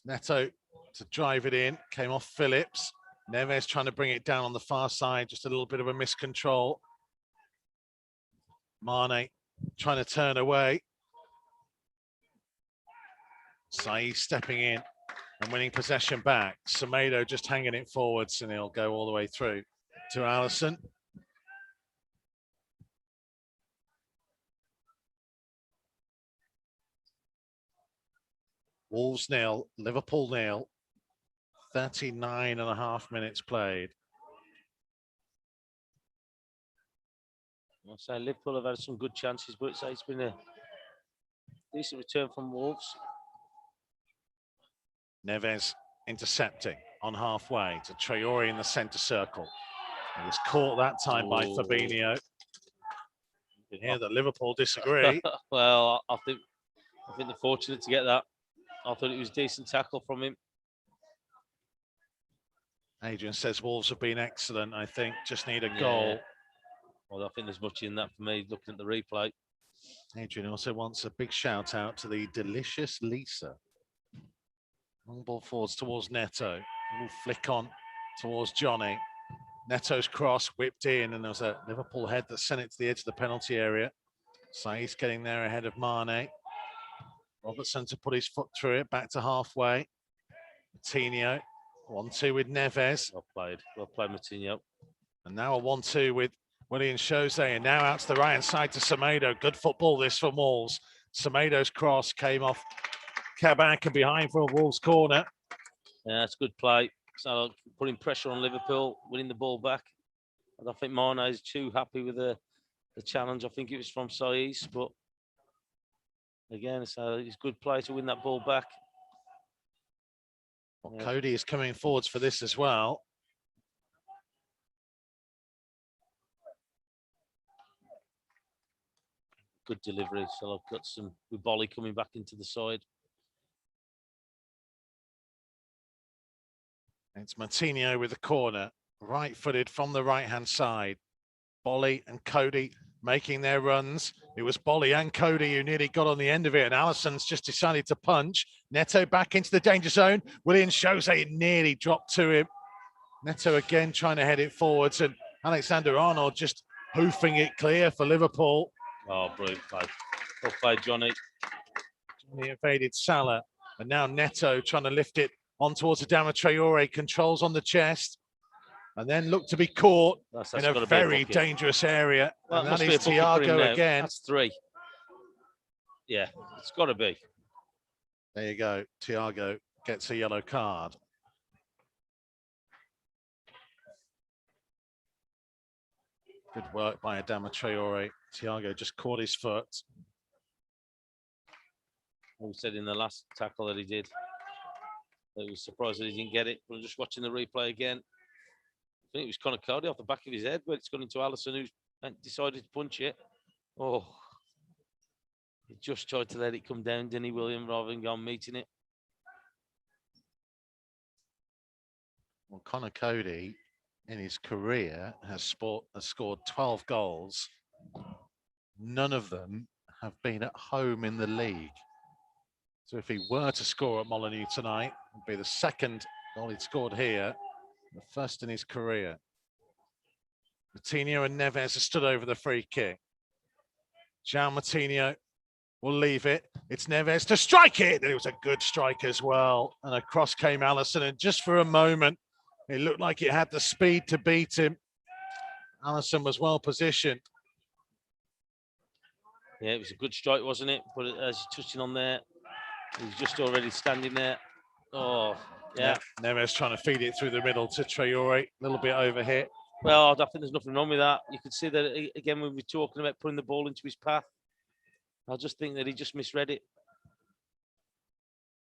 Neto to drive it in. Came off Phillips. Neves trying to bring it down on the far side. Just a little bit of a miscontrol. Mane trying to turn away. Saïd stepping in and winning possession back. Semedo just hanging it forwards and he'll go all the way through to Alisson. Wolves 0, Liverpool 0. 39.5 minutes played. I'll say Liverpool have had some good chances, but it's been a decent return from Wolves. Neves intercepting on halfway to Traore in the centre circle. He was caught that time by Fabinho. You can hear that Liverpool disagree. Well, I think they're fortunate to get that. I thought it was a decent tackle from him. Adrian says Wolves have been excellent. I think just need a goal. Well, I think there's much in that for me, looking at the replay. Adrian also wants a big shout out to the delicious Lisa. Long ball forwards towards Neto. A little flick on towards Johnny. Neto's cross whipped in, and there was a Liverpool head that sent it to the edge of the penalty area. Saiz getting there ahead of Mane. Robertson to put his foot through it, back to halfway. Coutinho, 1-2 with Neves. Well played, Coutinho. And now a 1-2 with Willian Jose, and now out to the right hand side to Semedo. Good football this from Wolves. Semedo's cross came off Kabak and behind for a Wolves corner. Yeah, that's good play. So putting pressure on Liverpool, winning the ball back. And I think Mane is too happy with the challenge. I think it was from Saiz, but again, so it's good play to win that ball back. Well, yeah. Coady is coming forwards for this as well. Good delivery. So I've got some with Bolly coming back into the side. It's Martinho with the corner, right-footed from the right-hand side. Bolly and Coady making their runs. It was Bolly and Coady who nearly got on the end of it, and Alisson's just decided to punch. Neto back into the danger zone. Willian Jose nearly dropped to him. Neto again trying to head it forwards, and Alexander-Arnold just hoofing it clear for Liverpool. Oh, brilliant play. Well played, Johnny. Johnny evaded Salah, and now Neto trying to lift it on towards Adama Traore, controls on the chest, and then looked to be caught in a very dangerous area. Well, and that is Thiago again. That's 3. Yeah, it's got to be. There you go. Thiago gets a yellow card. Good work by Adama Traore. Thiago just caught his foot. We said in the last tackle that he did. I was surprised that he didn't get it. But I'm just watching the replay again. I think it was Conor Coady off the back of his head, but it's gone into Alisson, who's decided to punch it. Oh, he just tried to let it come down, didn't he, William, rather than go on meeting it. Well, Conor Coady in his career has scored 12 goals. None of them have been at home in the league. So if he were to score at Molineux tonight, it would be the second goal he'd scored here, the first in his career. Coutinho and Neves have stood over the free kick. João Coutinho will leave it. It's Neves to strike it. It was a good strike as well. And across came Alisson, and just for a moment, it looked like it had the speed to beat him. Alisson was well positioned. Yeah, it was a good strike, wasn't it? But as you're touching on there, he's just already standing there. Oh, yeah. Neves trying to feed it through the middle to Traore. A little bit overhit. Well, I think there's nothing wrong with that. You could see that, again, when we're talking about putting the ball into his path. I just think that he just misread it.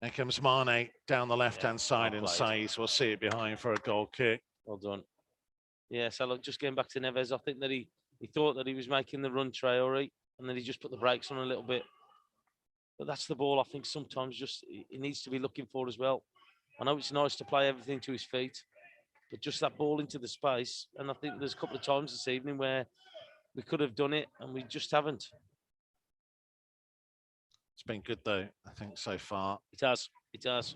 There comes Mane down the left-hand side, and Saiz will see it behind for a goal kick. Well done. Yeah, so look, just getting back to Neves, I think that he thought that he was making the run, Traore, and then he just put the brakes on a little bit. But that's the ball I think sometimes just he needs to be looking for as well. I know it's nice to play everything to his feet, but just that ball into the space. And I think there's a couple of times this evening where we could have done it and we just haven't. It's been good though, I think, so far. It has. It has.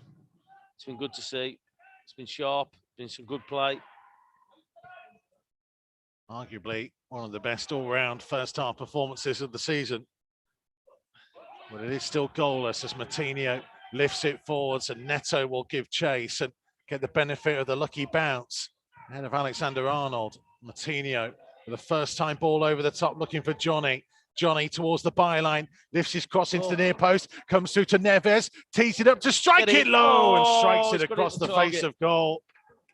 It's been good to see. It's been sharp. Been some good play. Arguably one of the best all-round first-half performances of the season. But it is still goalless as Martinho lifts it forwards, and Neto will give chase and get the benefit of the lucky bounce ahead of Alexander-Arnold. Martinho with a first-time ball over the top, looking for Johnny. Johnny towards the byline, lifts his cross into the near post, comes through to Neves, tees it up to strike it low, and strikes it across the face of goal.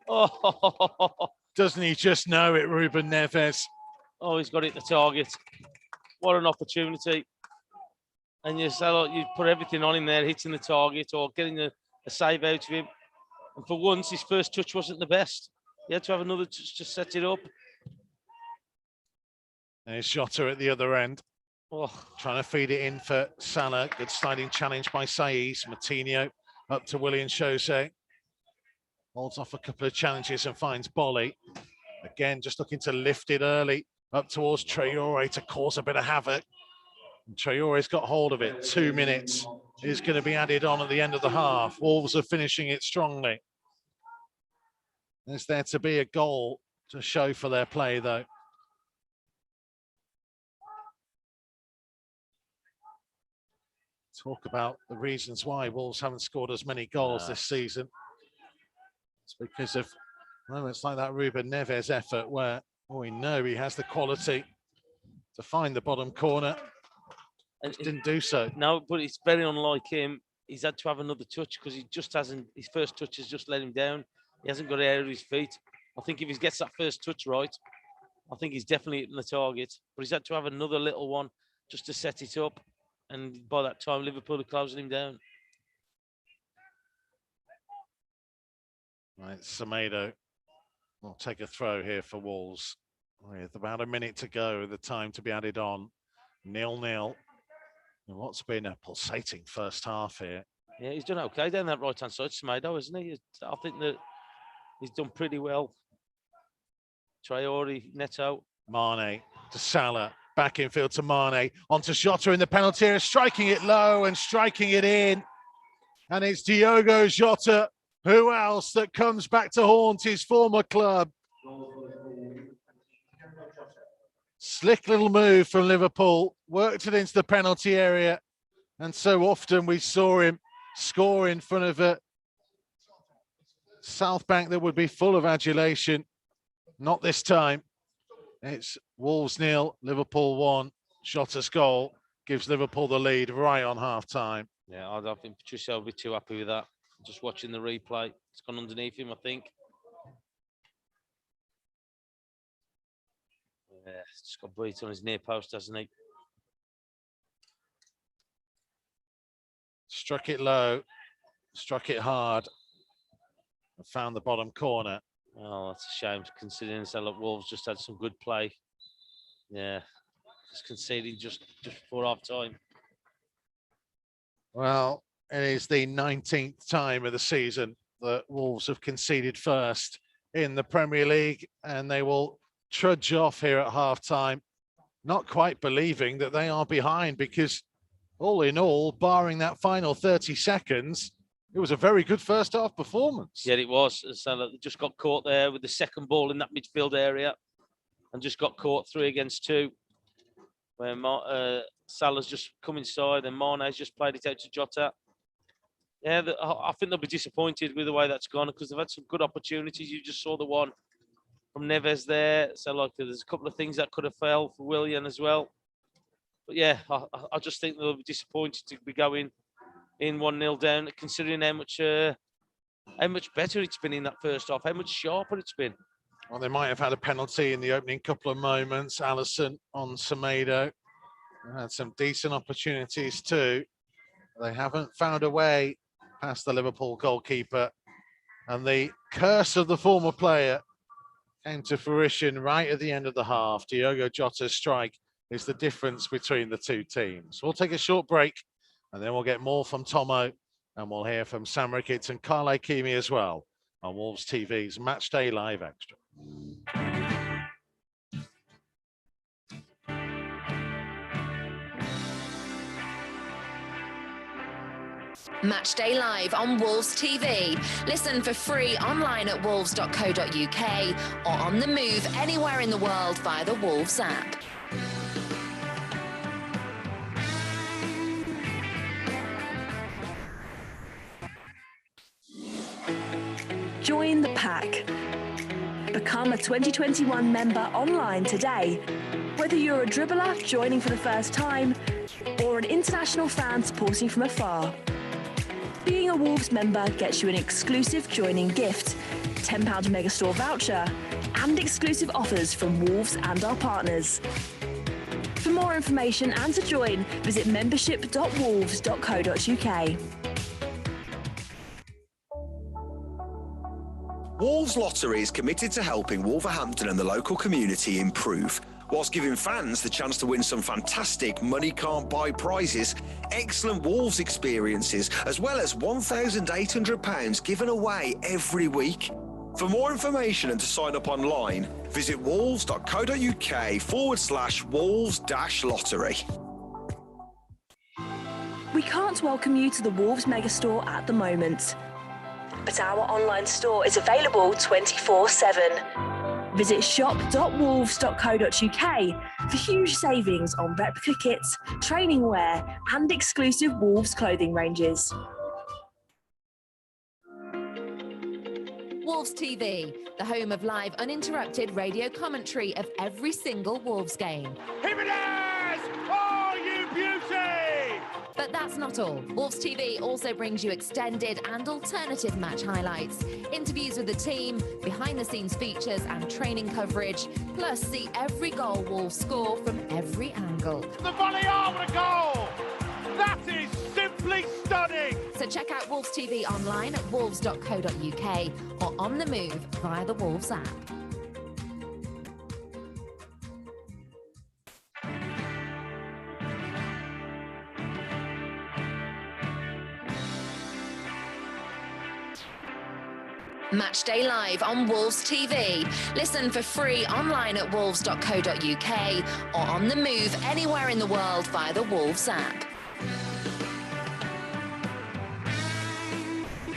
Oh. Doesn't he just know it, Ruben Neves? Oh, he's got it to target. What an opportunity. And you say, look, you put everything on him there, hitting the target or getting a save out of him. And for once, his first touch wasn't the best. He had to have another touch to set it up. And it's Jota at the other end. Oh. Trying to feed it in for Salah. Good sliding challenge by Saiz. Moutinho up to Willian Jose. Holds off a couple of challenges and finds Bolly. Again, just looking to lift it early up towards Traore to cause a bit of havoc. And Traore's got hold of it. 2 minutes is going to be added on at the end of the half. Wolves are finishing it strongly. Is there to be a goal to show for their play, though? Talk about the reasons why Wolves haven't scored as many goals this season. It's because of moments like that Ruben Neves effort where we know he has the quality to find the bottom corner. And didn't do so. No, but it's very unlike him. He's had to have another touch because he just hasn't, his first touch has just let him down. He hasn't got air of his feet. I think if he gets that first touch right, I think he's definitely hitting the target. But he's had to have another little one just to set it up. And by that time, Liverpool are closing him down. Right, Semedo will take a throw here for Wolves. With about a minute to go, the time to be added on. 0-0. And what's been a pulsating first half here. Yeah, he's done okay down that right-hand side, Semedo, isn't he? I think that he's done pretty well. Traore, Neto. Mane to Salah. Back infield to Mane, onto Jota in the penalty area, striking it low and striking it in. And it's Diogo Jota, who else, that comes back to haunt his former club. Slick little move from Liverpool, worked it into the penalty area. And so often we saw him score in front of a South Bank that would be full of adulation. Not this time. It's Wolves 0, Liverpool 1. Jota's goal gives Liverpool the lead right on half-time. Yeah, I don't think Patricio will be too happy with that. Just watching the replay. It's gone underneath him, I think. Yeah, just got beat on his near post, hasn't he? Struck it low, struck it hard, and found the bottom corner. Oh, that's a shame, considering that Wolves just had some good play. Yeah, just conceding just before half time. Well, it is the 19th time of the season that Wolves have conceded first in the Premier League, and they will trudge off here at half time, not quite believing that they are behind, because all in all, barring that final 30 seconds, it was a very good first half performance. Yeah, it was. So just got caught there with the second ball in that midfield area and just got caught 3 against 2. Where Salah's just come inside and Mane's just played it out to Jota. Yeah, I think they'll be disappointed with the way that's gone because they've had some good opportunities. You just saw the one from Neves there. So, like, there's a couple of things that could have failed for Willian as well. But, yeah, I just think they'll be disappointed to be going in 1-0 down, considering how much better it's been in that first half, how much sharper it's been. Well, they might have had a penalty in the opening couple of moments. Alisson on Semedo had some decent opportunities too. They haven't found a way past the Liverpool goalkeeper. And the curse of the former player came to fruition right at the end of the half. Diogo Jota's strike is the difference between the two teams. We'll take a short break. And then we'll get more from Tomo, and we'll hear from Sam Ricketts and Ikeme as well on Wolves TV's Matchday Live Extra. Matchday Live on Wolves TV. Listen for free online at wolves.co.uk or on the move anywhere in the world via the Wolves app. Join the pack. Become a 2021 member online today. Whether you're a dribbler joining for the first time or an international fan supporting from afar. Being a Wolves member gets you an exclusive joining gift, £10 Megastore voucher and exclusive offers from Wolves and our partners. For more information and to join, visit membership.wolves.co.uk. Wolves Lottery is committed to helping Wolverhampton and the local community improve, whilst giving fans the chance to win some fantastic money can't buy prizes, excellent Wolves experiences, as well as £1,800 given away every week. For more information and to sign up online, visit wolves.co.uk/Wolves-Lottery. We can't welcome you to the Wolves megastore at the moment, but our online store is available 24/7. Visit shop.wolves.co.uk for huge savings on replica kits, training wear and exclusive Wolves clothing ranges. Wolves TV, the home of live uninterrupted radio commentary of every single Wolves game. Jimenez! Oh, you beauty! But that's not all. Wolves TV also brings you extended and alternative match highlights, interviews with the team, behind-the-scenes features and training coverage, plus see every goal Wolves score from every angle. The volley over the goal! That is simply stunning! So check out Wolves TV online at wolves.co.uk or on the move via the Wolves app. Matchday Live on Wolves TV. Listen for free online at wolves.co.uk or on the move anywhere in the world via the Wolves app.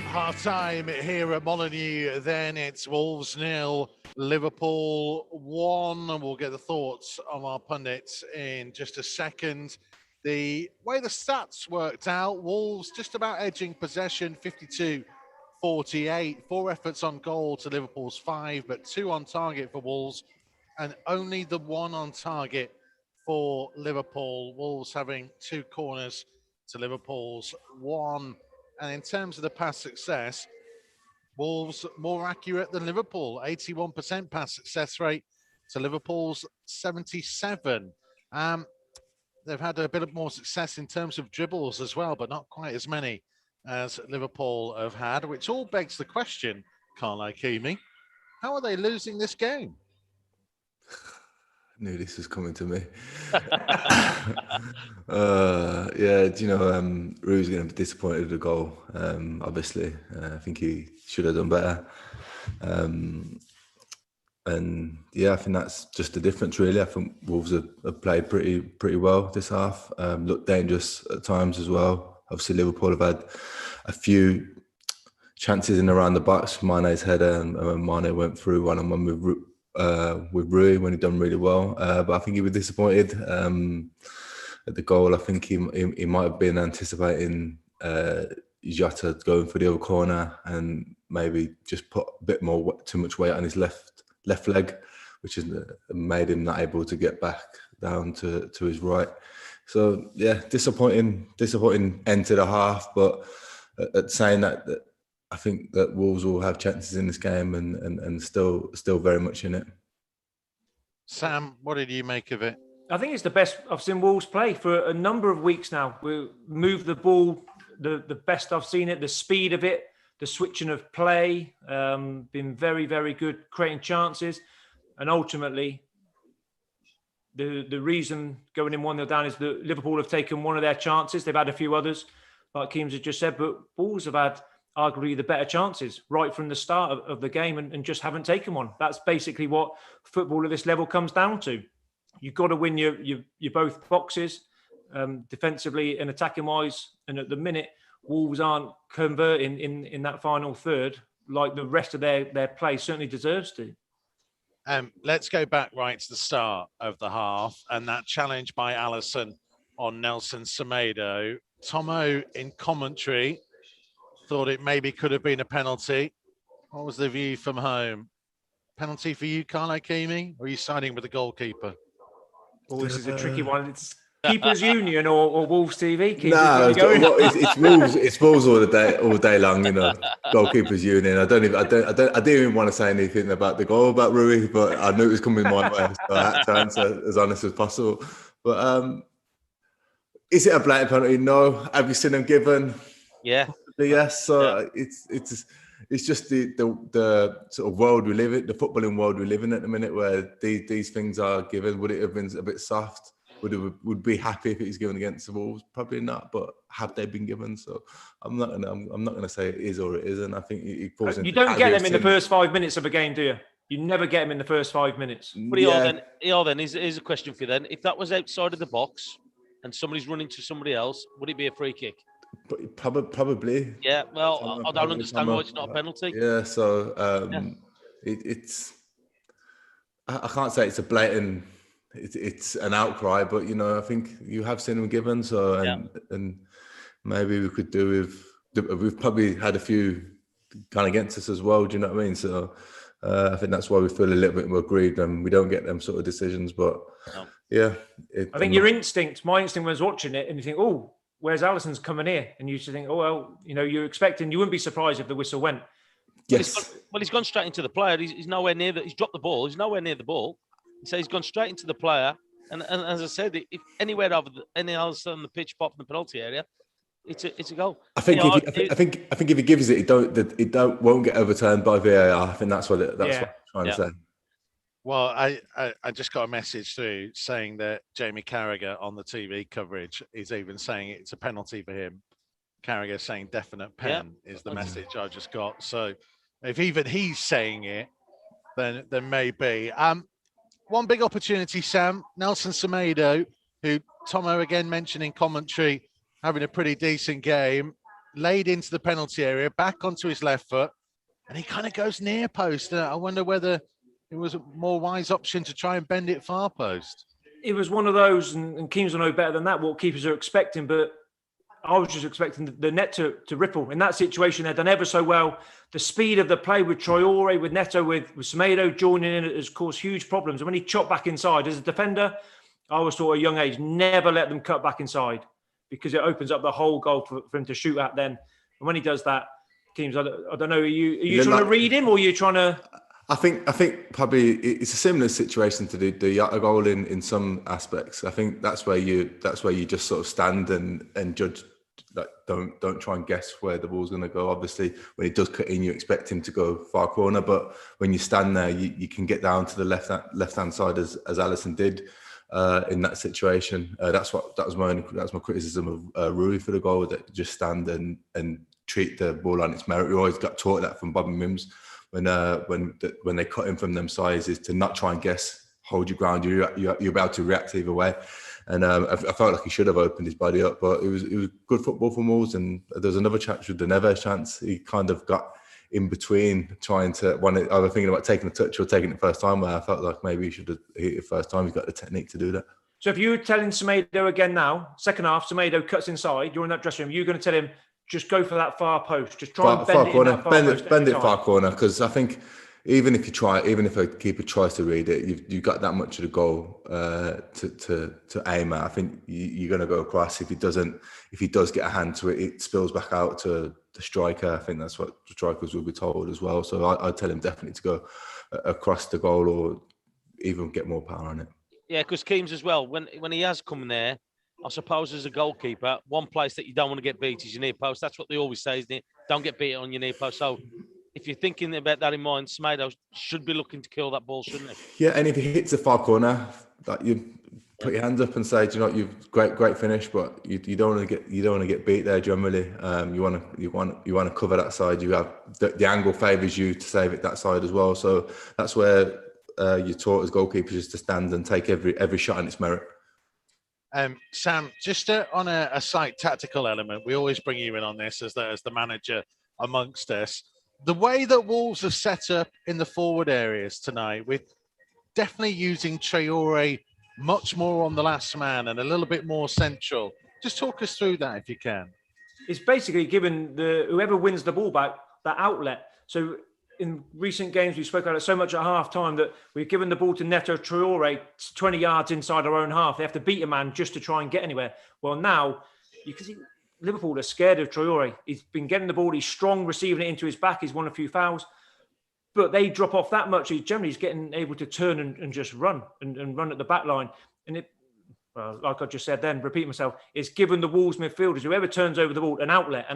Half-time here at Molineux, then it's Wolves 0, Liverpool 1. We'll get the thoughts of our pundits in just a second. The way the stats worked out, Wolves just about edging possession, 52-48. 4 efforts on goal to Liverpool's 5, but 2 on target for Wolves, and only the 1 on target for Liverpool. Wolves having 2 corners to Liverpool's 1. And in terms of the pass success, Wolves more accurate than Liverpool, 81% pass success rate to Liverpool's 77. They've had a bit of more success in terms of dribbles as well, but not quite as many as Liverpool have had, which all begs the question, Carl Ikeme, how are they losing this game? Knew this was coming to me. Yeah, do you know, Rue's going to be disappointed with the goal, obviously. I think he should have done better. And yeah, I think that's just the difference, really. I think Wolves have played pretty well this half. Looked dangerous at times as well. Obviously, Liverpool have had a few chances in around the box. Mane's header, and Mane went through one-on-one with Rui when he done really well. But I think he was disappointed at the goal. I think he might have been anticipating Jota going for the other corner and maybe just put a bit too much weight on his left leg, which has made him not able to get back down to his right. So yeah, disappointing end to the half. But at saying that I think that Wolves will have chances in this game and still very much in it. Sam, what did you make of it? I think it's the best I've seen Wolves play for a number of weeks now. We move the ball, the best I've seen it, the speed of it, the switching of play, been very, very good, creating chances. And ultimately, the reason going in 1-0 down is that Liverpool have taken one of their chances. They've had a few others, like Keems has just said, but Wolves have had arguably the better chances right from the start of the game and just haven't taken one. That's basically what football at this level comes down to. You've got to win your both boxes, defensively and attacking wise. And at the minute, Wolves aren't converting in that final third like the rest of their play certainly deserves to. Let's go back right to the start of the half and that challenge by Alisson on Nelson Semedo. Tomo in commentary thought it maybe could have been a penalty. What was the view from home? Penalty for you, Carl Ikeme, or are you siding with the goalkeeper? Oh, this is a tricky one. Keepers Union or Wolves TV? No, it's Wolves all day long. You know, goalkeepers union. I didn't even want to say anything about the goal about Rui, but I knew it was coming my way, so I had to answer as honest as possible. But is it a blatant penalty? No. Have you seen them given? Yeah. Possibly, yes. So it's just the sort of world we live in, the footballing world we live in at the minute, where these things are given. Would it have been a bit soft? Would be happy if it was given against the Wolves? Probably not. But have they been given? So I'm not gonna say it is or it isn't. I think it falls into. You don't get them in the first 5 minutes of a game, do you? You never get them in the first 5 minutes. But then here's a question for you then. If that was outside of the box and somebody's running to somebody else, would it be a free kick? Probably. Yeah. Well, I don't understand why it's not a penalty. Yeah. So it's. I can't say it's a blatant. It's an outcry, but I think you have seen them given. So and maybe we could do with. We've probably had a few gone against us as well. Do you know what I mean? So I think that's why we feel a little bit more aggrieved and we don't get them sort of decisions. But yeah, I think my instinct was watching it and you think, oh, where's Alisson's coming here? And you should think, oh well, you're expecting. You wouldn't be surprised if the whistle went. Yes. He's gone straight into the player. He's nowhere near He's dropped the ball. He's nowhere near the ball. So he's gone straight into the player, and as I said, if anywhere over any else on the pitch, apart from the penalty area, it's a goal. I think if he gives it, it won't get overturned by VAR. I think that's what I'm trying to say. Well, I just got a message through saying that Jamie Carragher on the TV coverage is even saying it's a penalty for him. Carragher saying definite pen is the message I just got. So if even he's saying it, then maybe. One big opportunity, Sam. Nelson Semedo, who Tomo again mentioned in commentary, having a pretty decent game, laid into the penalty area, back onto his left foot, and he kind of goes near post. I wonder whether it was a more wise option to try and bend it far post. It was one of those, and Keems will know better than that what keepers are expecting, but I was just expecting the net to ripple. In that situation, they've done ever so well. The speed of the play with Traore, with Neto, with Semedo joining in has caused huge problems. And when he chopped back inside, as a defender, I always thought at a young age, never let them cut back inside because it opens up the whole goal for him to shoot at then. And when he does that, Keems, I don't know, are you trying to read him or are you trying to... I think probably it's a similar situation to the Jota goal in some aspects. I think that's where you just sort of stand and judge. Like don't try and guess where the ball's going to go. Obviously, when he does cut in, you expect him to go far corner. But when you stand there, you can get down to the left hand side as Alisson did in that situation. That was my criticism of Rui for the goal. That just stand and treat the ball on its merit. We always got taught that from Bobby Mims when they cut in from them sizes to not try and guess, hold your ground. You're about to react either way. And I felt like he should have opened his body up, but it was good football from Wolves. And there was another chance with the Neves chance. He kind of got in between trying to either thinking about taking a touch or taking it first time, where I felt like maybe he should have hit it first time. He's got the technique to do that. So if you were telling Semedo again now, second half, Semedo cuts inside, you're in that dressing room, you're going to tell him, just go for that far post. Just try and bend it in that far post. Bend it far corner, because I think even if a keeper tries to read it, you've got that much of the goal to aim at. I think you're going to go across. If he does get a hand to it, it spills back out to the striker. I think that's what the strikers will be told as well. So I'd tell him definitely to go across the goal or even get more power on it. Yeah, because Keems as well, when he has come there, I suppose as a goalkeeper, one place that you don't want to get beat is your near post. That's what they always say, isn't it? Don't get beat on your near post. So if you're thinking about that in mind, Semedo should be looking to kill that ball, shouldn't he? Yeah, and if he hits the far corner, like you put your hands up and say, "Do you know what, you've great finish," but you don't want to get beat there. Generally, you want to cover that side. You have the angle favours you to save it that side as well. So that's where you're taught as goalkeepers is to stand and take every shot on its merit. Sam, just on a slight tactical element, we always bring you in on this as the manager amongst us. The way that Wolves have set up in the forward areas tonight, with definitely using Traore much more on the last man and a little bit more central. Just talk us through that if you can. It's basically giving whoever wins the ball back that outlet. So in recent games, we spoke about it so much at half time that we've given the ball to Neto Traore 20 yards inside our own half. They have to beat a man just to try and get anywhere. Well, now you can see Liverpool are scared of Traore. He's been getting the ball. He's strong, receiving it into his back. He's won a few fouls. But they drop off that much. He's generally getting able to turn and just run and run at the back line. And it, well, like I just said then, repeat myself, it's given the Wolves midfielders, whoever turns over the ball, an outlet,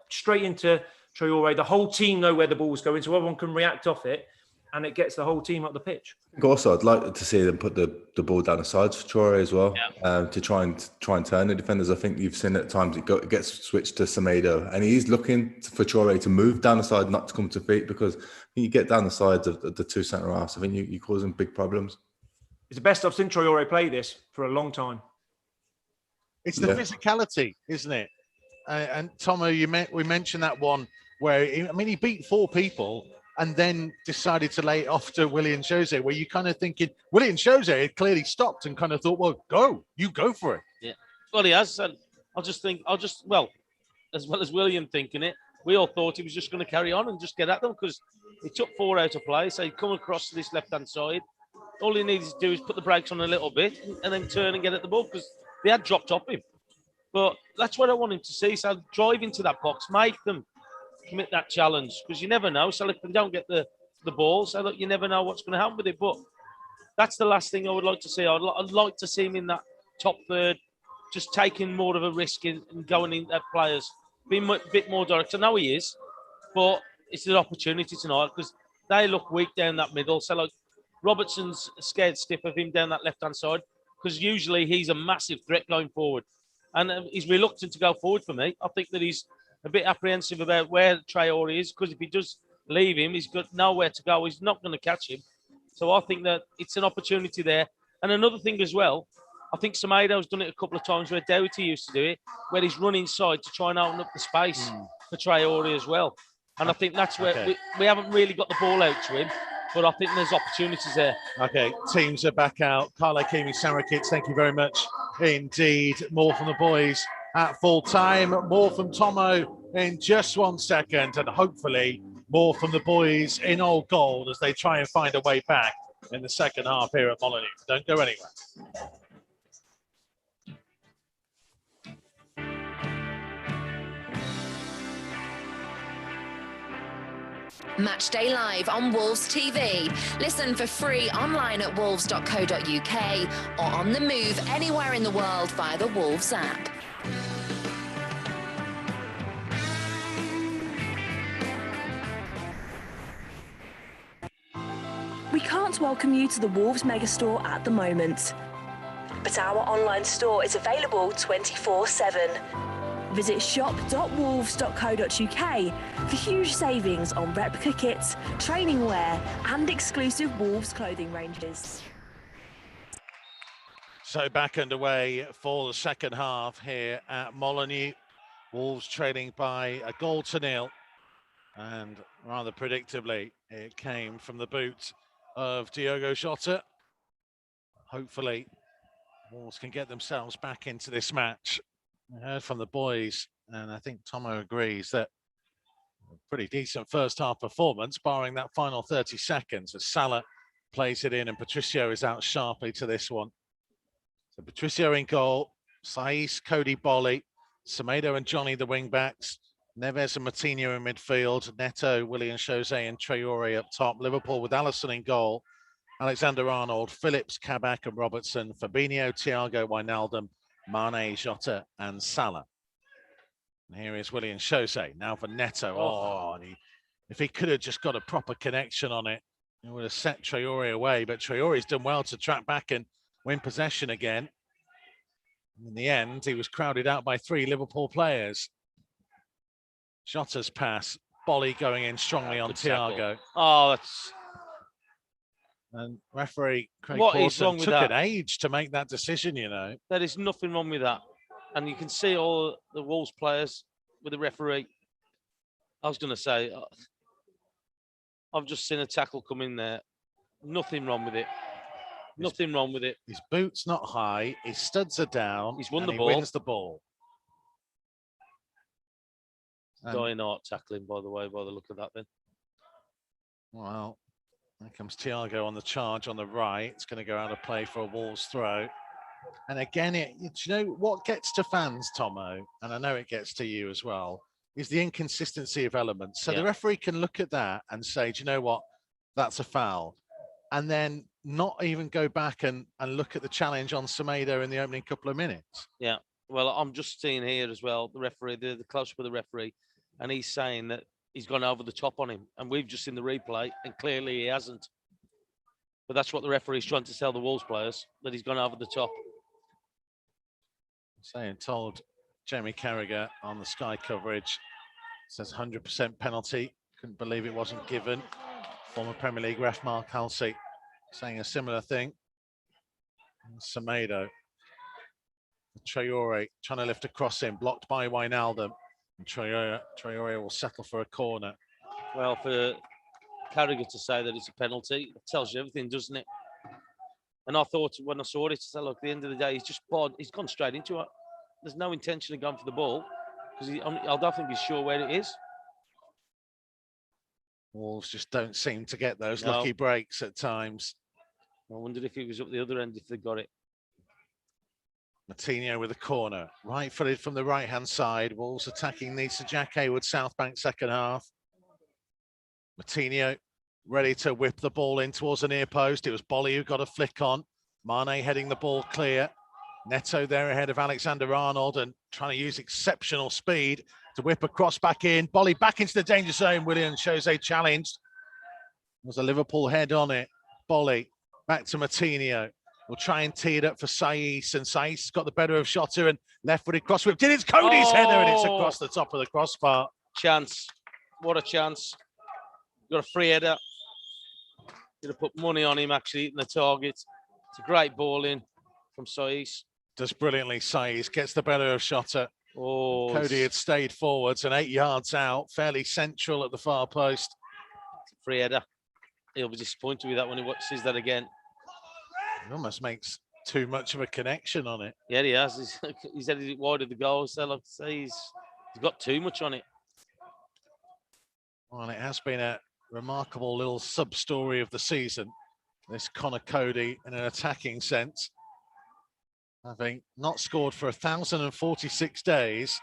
straight into Traore. The whole team know where the ball's going, so everyone can react off it, and it gets the whole team up the pitch. Also, I'd like to see them put the ball down the sides for Traore as well, to try and turn the defenders. I think you've seen at times it gets switched to Semedo, and he's looking for Traore to move down the side, not to come to feet, because when you get down the sides of the two centre halves, I think you cause them big problems. It's the best I've seen Traore play this for a long time. It's the physicality, isn't it? And Tomo, we mentioned that one where he beat 4 people and then decided to lay it off to Willian Jose, where you kind of thinking Willian Jose had clearly stopped and kind of thought, well, you go for it. Yeah, well, he has. And as well as William thinking it, we all thought he was just going to carry on and just get at them, because he took 4 out of play. So he'd come across to this left-hand side. All he needs to do is put the brakes on a little bit and then turn and get at the ball, because they had dropped off him. But that's what I want him to see. So drive into that box, make them commit that challenge, because you never know. So if they don't get the ball, so look, you never know what's going to happen with it. But that's the last thing I would like to see. I'd like to see him in that top third, just taking more of a risk in going in at players, being a bit more direct. I know he is, but it's an opportunity tonight, because they look weak down that middle. So like Robertson's scared stiff of him down that left-hand side, because usually he's a massive threat going forward. And he's reluctant to go forward for me. I think that he's a bit apprehensive about where Traore is, because if he does leave him, he's got nowhere to go. He's not going to catch him. So I think that it's an opportunity there. And another thing as well, I think Semedo's done it a couple of times where Doughty used to do it, where he's run inside to try and open up the space for Traore as well. And I think that's where we haven't really got the ball out to him, but I think there's opportunities there. Okay, teams are back out. Ikeme and Sam Ricketts, thank you very much indeed. More from the boys at full time. More from Tomo in just 1 second, and hopefully more from the boys in Old Gold as they try and find a way back in the second half here at Molineux. Don't go anywhere. Matchday Live on Wolves TV. Listen for free online at wolves.co.uk or on the move anywhere in the world via the Wolves app. We can't welcome you to the Wolves Megastore at the moment, but our online store is available 24/7. Visit shop.wolves.co.uk for huge savings on replica kits, training wear and exclusive Wolves clothing ranges. So back underway for the second half here at Molineux. Wolves trailing by 1-0. And rather predictably, it came from the boot of Diogo Jota. Hopefully, Wolves can get themselves back into this match. I heard from the boys, and I think Tomo agrees, that a pretty decent first half performance, barring that final 30 seconds as Salah plays it in and Patricio is out sharply to this one. So Patricio in goal, Saiss, Coady, Bolly, Semedo and Johnny the wing-backs, Neves and Moutinho in midfield, Neto, Willian Jose and Traore up top, Liverpool with Alisson in goal, Alexander-Arnold, Phillips, Kabak and Robertson, Fabinho, Thiago, Wijnaldum, Mane, Jota and Salah. And here is Willian Jose, now for Neto. And if he could have just got a proper connection on it, it would have set Traore away, but Traore's done well to track back and win possession again. In the end, he was crowded out by 3 Liverpool players. Jota's pass, Bolly going in strongly on Thiago. Oh, that's... And referee Craig What Pawson is wrong with took that? an age to make that decision, you know. There is nothing wrong with that. And you can see all the Wolves players with the referee. I was going to say, I've just seen a tackle come in there. Nothing wrong with it. Nothing wrong with it. His boot's not high. His studs are down. He's won and the he ball. wins the ball. Dying art tackling, by the way, by the look of that then. Well, there comes Thiago on the charge on the right. It's going to go out of play for a Wolves throw. And again, you know what gets to fans, Tomo, and I know it gets to you as well, is the inconsistency of elements. So the referee can look at that and say, do you know what, that's a foul. And then not even go back and look at the challenge on Semedo in the opening couple of minutes. Yeah. Well, I'm just seeing here as well, the referee, the close with the referee, and he's saying that he's gone over the top on him. And we've just seen the replay, and clearly he hasn't. But that's what the referee's trying to tell the Wolves players, that he's gone over the top. Saying, told Jamie Carragher on the Sky coverage, says 100% penalty. Couldn't believe it wasn't given. Former Premier League ref Mark Halsey saying a similar thing. And Semedo. Traore trying to lift a cross in, blocked by Wijnaldum. And Traore will settle for a corner. Well, for Carragher to say that it's a penalty, it tells you everything, doesn't it? And I thought when I saw it, I said, look, at the end of the day, he's gone straight into it. There's no intention of going for the ball because I don't think he's sure where it is. Wolves just don't seem to get those lucky breaks at times. I wondered if it was up the other end, if they got it. Martinho with a corner, right footed from the right-hand side. Wolves attacking Nisa Jack Hayward, South Bank second half. Martinho ready to whip the ball in towards the near post. It was Bolly who got a flick on. Mane heading the ball clear. Neto there ahead of Alexander-Arnold and trying to use exceptional speed to whip a cross back in. Bolly back into the danger zone. Willian Jose challenged. There's a Liverpool head on it. Bolly back to Martinho. We'll try and tee it up for Saiss, and Saiss has got the better of Jota and left-footed cross whip. It's Coady's header, and it's across the top of the crossbar. Chance. What a chance. Got a free header. Gonna put money on him actually hitting the target. It's a great ball in from Saiss. Does brilliantly. Saiss gets the better of Jota. Oh, Coady had stayed forwards and 8 yards out, fairly central at the far post. It's a free header. He'll be disappointed with that when he sees that again. He almost makes too much of a connection on it. Yeah, he has. He's headed it wide of the goal. So like I say, he's got too much on it. Well, it has been a remarkable little sub-story of the season, this Conor Coady in an attacking sense. Having not scored for 1,046 days,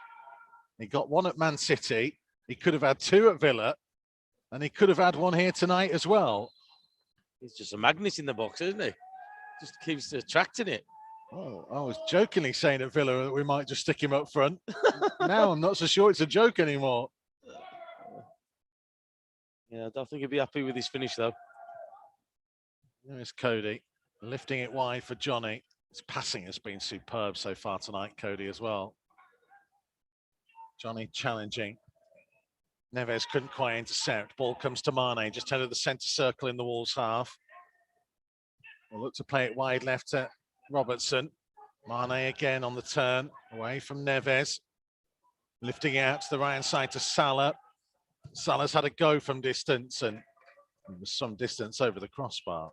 he got one at Man City, he could have had two at Villa, and he could have had one here tonight as well. He's just a magnet in the box, isn't he? Just keeps attracting it. Oh, I was jokingly saying at Villa that we might just stick him up front. Now I'm not so sure it's a joke anymore. Yeah, I don't think he'd be happy with his finish, though. There's Coady, lifting it wide for Johnny. His passing has been superb so far tonight, Coady as well. Johnny challenging. Neves couldn't quite intercept. Ball comes to Mane, just out of the centre circle in the Wolves half. We'll look to play it wide left to Robertson. Mane again on the turn, away from Neves. Lifting it out to the right-hand side to Salah. Salah's had a go from distance and there was some distance over the crossbar.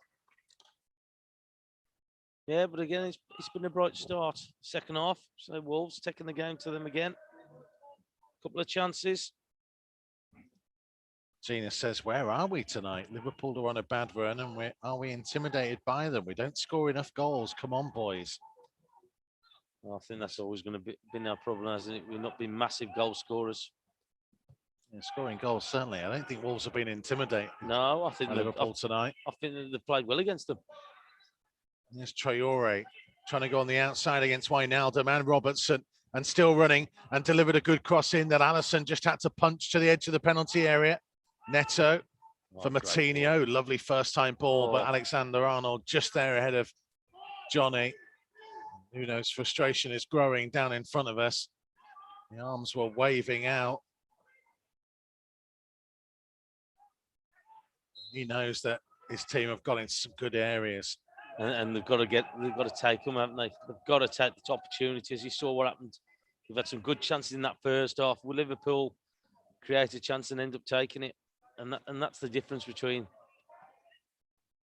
Yeah, but again, it's been a bright start. Second half, so Wolves taking the game to them again. Couple of chances. Gina says, where are we tonight? Liverpool are on a bad run and are we intimidated by them? We don't score enough goals. Come on, boys. Well, I think that's always going to been our problem, hasn't it? We've not been massive goal scorers. Yeah, scoring goals, certainly. I don't think Wolves have been intimidated. No, I think Liverpool tonight. I think they've played well against them. There's Traore trying to go on the outside against Wijnaldum and Robertson and still running and delivered a good cross in that Alisson just had to punch to the edge of the penalty area. Neto for Martinho. Lovely first time ball, but Alexander-Arnold just there ahead of Johnny. Who knows, frustration is growing down in front of us. The arms were waving out. He knows that his team have got into some good areas. And they've got to take them, haven't they? They've got to take the opportunities. You saw what happened. We've had some good chances in that first half. Will Liverpool create a chance and end up taking it? And that's the difference between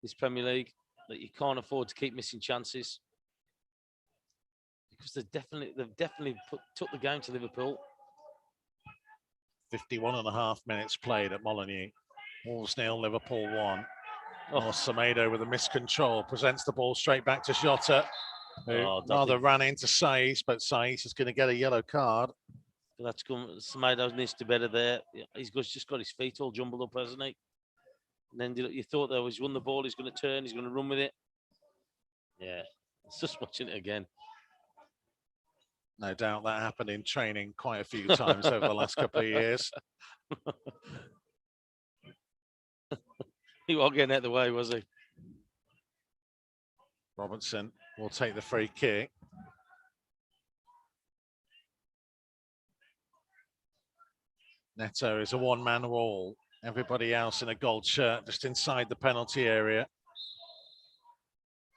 this Premier League, that you can't afford to keep missing chances. Because they've definitely took the game to Liverpool. 51.5 minutes played at Molineux. Wolves 0, Liverpool 1. Semedo with a miscontrol presents the ball straight back to Jota, who rather ran into Saiz, but Saiz is going to get a yellow card. That's come. Semedo needs to better there. He's just got his feet all jumbled up, hasn't he? And then you thought that he's won the ball, he's going to turn, he's going to run with it. Yeah, it's just watching it again. No doubt that happened in training quite a few times over the last couple of years. He wasn't getting out of the way, was he? Robertson will take the free kick. Neto is a one-man wall. Everybody else in a gold shirt just inside the penalty area.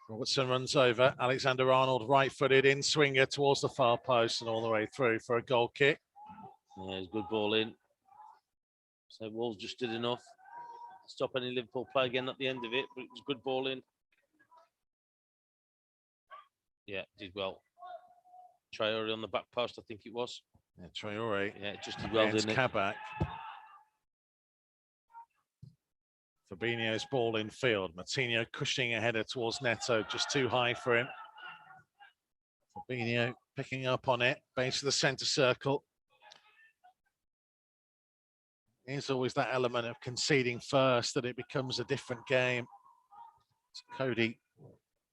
Robertson runs over. Alexander-Arnold right-footed in swinger towards the far post and all the way through for a goal kick. Yeah, it's a good ball in. So Wolves just did enough to stop any Liverpool play again at the end of it, but it was good ball in. Yeah, did well. Traore on the back post, I think it was. Yeah, Traore. Yeah, just did well, didn't it? Kabak. Fabinho's ball in field. Martinho cushioning a header towards Neto, just too high for him. Fabinho picking up on it, base of the centre circle. There's always that element of conceding first, that it becomes a different game. So Coady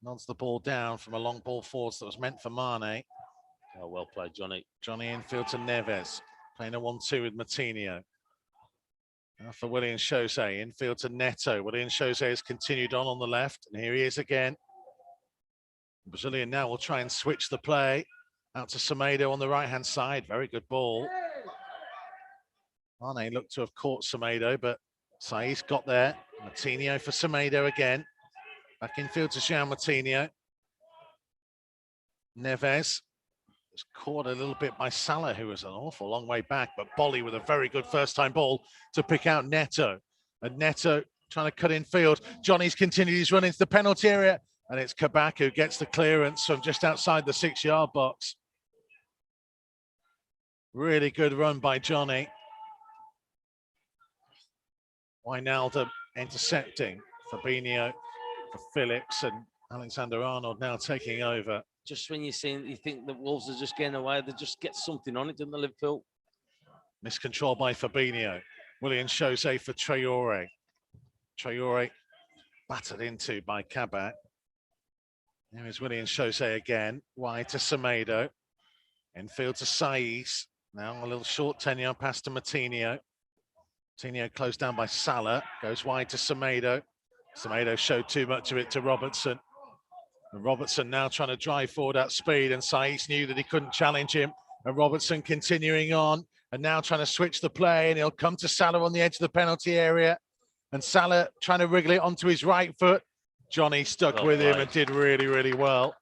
nods the ball down from a long ball forwards that was meant for Mane. Oh, well played, Johnny. Johnny infield to Neves, playing a 1-2 with Martinho. Now for Willian Jose, infield to Neto. Willian Jose has continued on the left, and here he is again. The Brazilian now will try and switch the play out to Semedo on the right-hand side. Very good ball. Mane looked to have caught Semedo, but Saiz got there. Martinho for Semedo again. Back infield to Jean Martinho. Neves was caught a little bit by Salah, who was an awful long way back, but Bolly with a very good first-time ball to pick out Neto. And Neto trying to cut in field. Johnny's continued his run into the penalty area, and it's Kabak who gets the clearance from just outside the 6-yard box. Really good run by Johnny. Wijnaldum intercepting. Fabinho for Phillips, and Alexander-Arnold now taking over. Just when you think the Wolves are just getting away, they just get something on it, don't they, Liverpool? Miscontrol by Fabinho. Willian Jose for Traore. Traore battered into by Kabak. There is Willian Jose again. Wide to Semedo. Infield to Saiz. Now a little short 10-yard pass to Martinho. Martinho closed down by Salah. Goes wide to Semedo. Semedo showed too much of it to Robertson. And Robertson now trying to drive forward at speed, and Saiz knew that he couldn't challenge him. And Robertson continuing on, and now trying to switch the play, and he'll come to Salah on the edge of the penalty area. And Salah trying to wriggle it onto his right foot. Johnny stuck with him and did really, really well.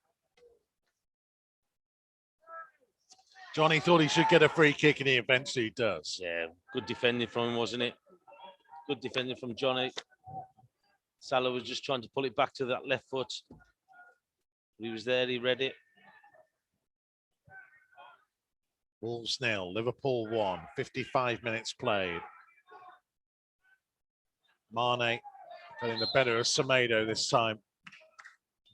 Johnny thought he should get a free kick, and he eventually does. Yeah, good defending from him, wasn't it? Good defending from Johnny. Salah was just trying to pull it back to that left foot. He was there, he read it. Wolves 0, Liverpool 1, 55 minutes played. Mane getting the better of Semedo this time.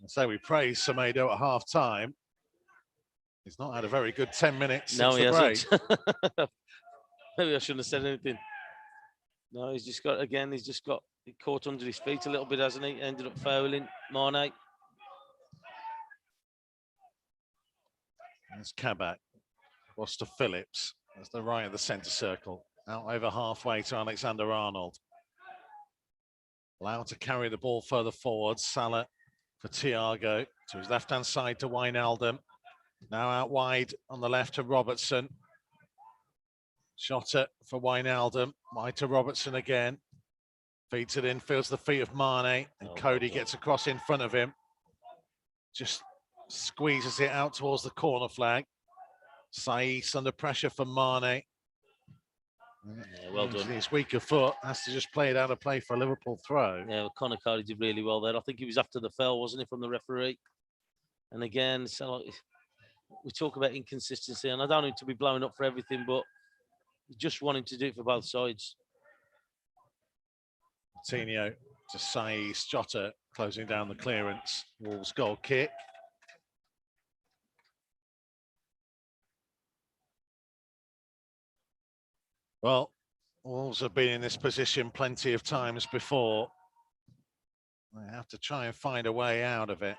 So we praise Semedo at half time. He's not had a very good 10 minutes since the break. Maybe I shouldn't have said anything. No, he caught under his feet a little bit, hasn't he? Ended up fouling Mane. There's Kabak. Across to Phillips. That's the right of the centre circle. Out over halfway to Alexander-Arnold. Allowed to carry the ball further forward. Salah for Thiago. To his left-hand side to Wijnaldum. Now out wide on the left to Robertson. Jota for Wijnaldum. Wide to Robertson again. Feeds it in, feels the feet of Mane. And Coady gets across in front of him. Just squeezes it out towards the corner flag. Saiz under pressure for Mane. Yeah, well done. His weaker foot has to just play it out of play for a Liverpool throw. Yeah, well, Conor Coady did really well there. I think he was after the foul, wasn't he, from the referee? And again, so we talk about inconsistency, and I don't need to be blowing up for everything, but just wanting to do it for both sides. Coutinho to Saiz. Jota closing down the clearance. Wolves goal kick. Well, Wolves have been in this position plenty of times before. They have to try and find a way out of it.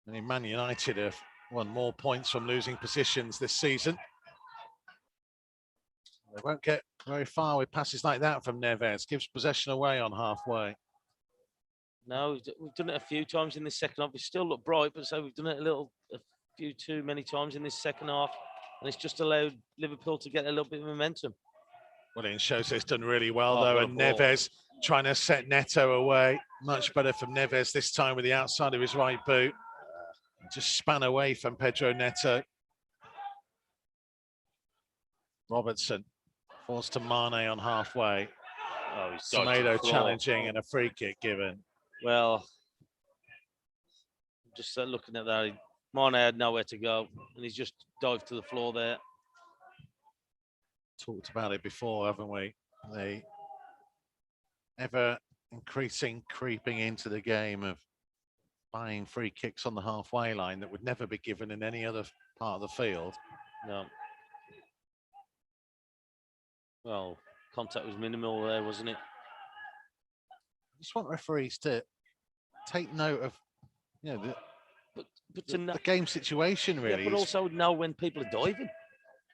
I mean, Man United have won more points from losing positions this season. They won't get very far with passes like that from Neves. Gives possession away on halfway. No, we've done it a few times in this second half. We still look bright, but so we've done it a few too many times in this second half, and it's just allowed Liverpool to get a little bit of momentum. Well, it shows it's done really well, though, and Neves trying to set Neto away. Much better from Neves this time with the outside of his right boot. Just span away from Pedro Neto. Robertson forced to Mane on halfway. Oh, Semedo challenging and a free kick given. Well, just looking at that, Mane had nowhere to go, and he's just dived to the floor there. Talked about it before, haven't we? The ever increasing creeping into the game of buying free kicks on the halfway line that would never be given in any other part of the field. No. Well, contact was minimal there, wasn't it? I just want referees to take note of, you know, the game situation, really. Yeah, but also know when people are diving.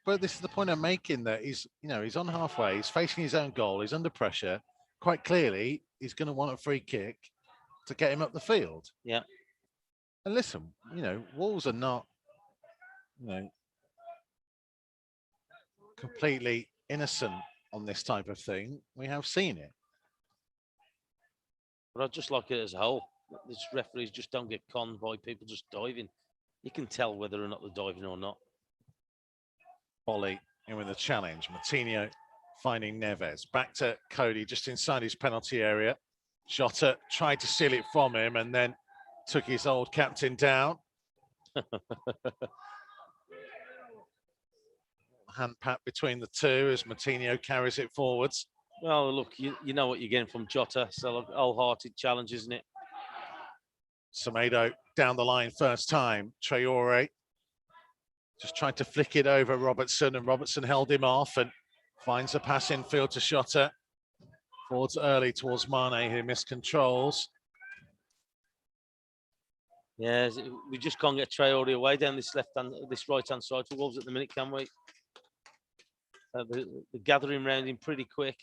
But this is the point I'm making, that he's on halfway, he's facing his own goal, he's under pressure. Quite clearly, he's going to want a free kick to get him up the field. Yeah. And listen, Wolves are not, completely innocent on this type of thing. We have seen it. But I just like it as a whole. These referees just don't get conned by people just diving. You can tell whether or not they're diving or not. Bolly in with a challenge. Martinho finding Neves. Back to Coady just inside his penalty area. Jota tried to steal it from him and then took his old captain down. Hand pat between the two as Martinho carries it forwards. Well, look, you know what you're getting from Jota. So wholehearted challenge, isn't it? Semedo down the line first time. Traore just tried to flick it over Robertson, and Robertson held him off and finds a pass infield to Jota. Forwards early towards Mane, who missed controls. Yeah, we just can't get Traore away down this right-hand side for Wolves at the minute, can we? They're gathering round him pretty quick.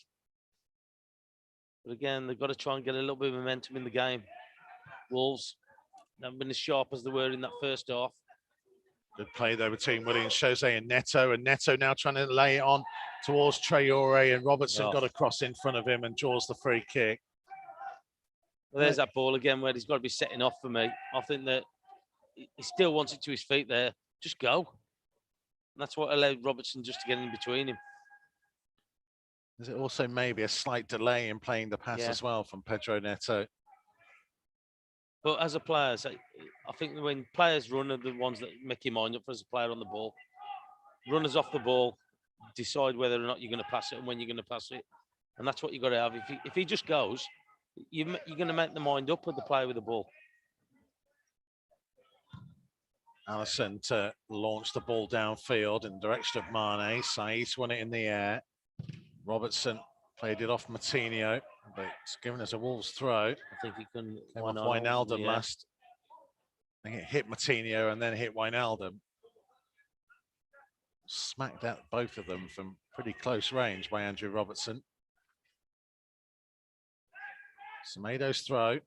But again, they've got to try and get a little bit of momentum in the game. Wolves haven't been as sharp as they were in that first half. Good play though between Williams, Jose and Neto now trying to lay it on towards Traore, and Robertson got a cross in front of him and draws the free kick. Well, there's that ball again where he's got to be setting off for me. I think that he still wants it to his feet there. Just go. And that's what allowed Robertson just to get in between him. Is it also maybe a slight delay in playing the pass as well from Pedro Neto? But as a player, I think when players run are the ones that make your mind up for as a player on the ball. Runners off the ball, decide whether or not you're going to pass it and when you're going to pass it. And that's what you've got to have. If he just goes, you're going to make the mind up with the player with the ball. Alisson to launch the ball downfield in the direction of Mane. Saiz won it in the air. Robertson played it off Martinho, but it's given us a Wolves throw. I think he can. Wijnaldum last. I think it hit Martinho and then hit Wijnaldum. Smacked out both of them from pretty close range by Andrew Robertson. Semedo's throw.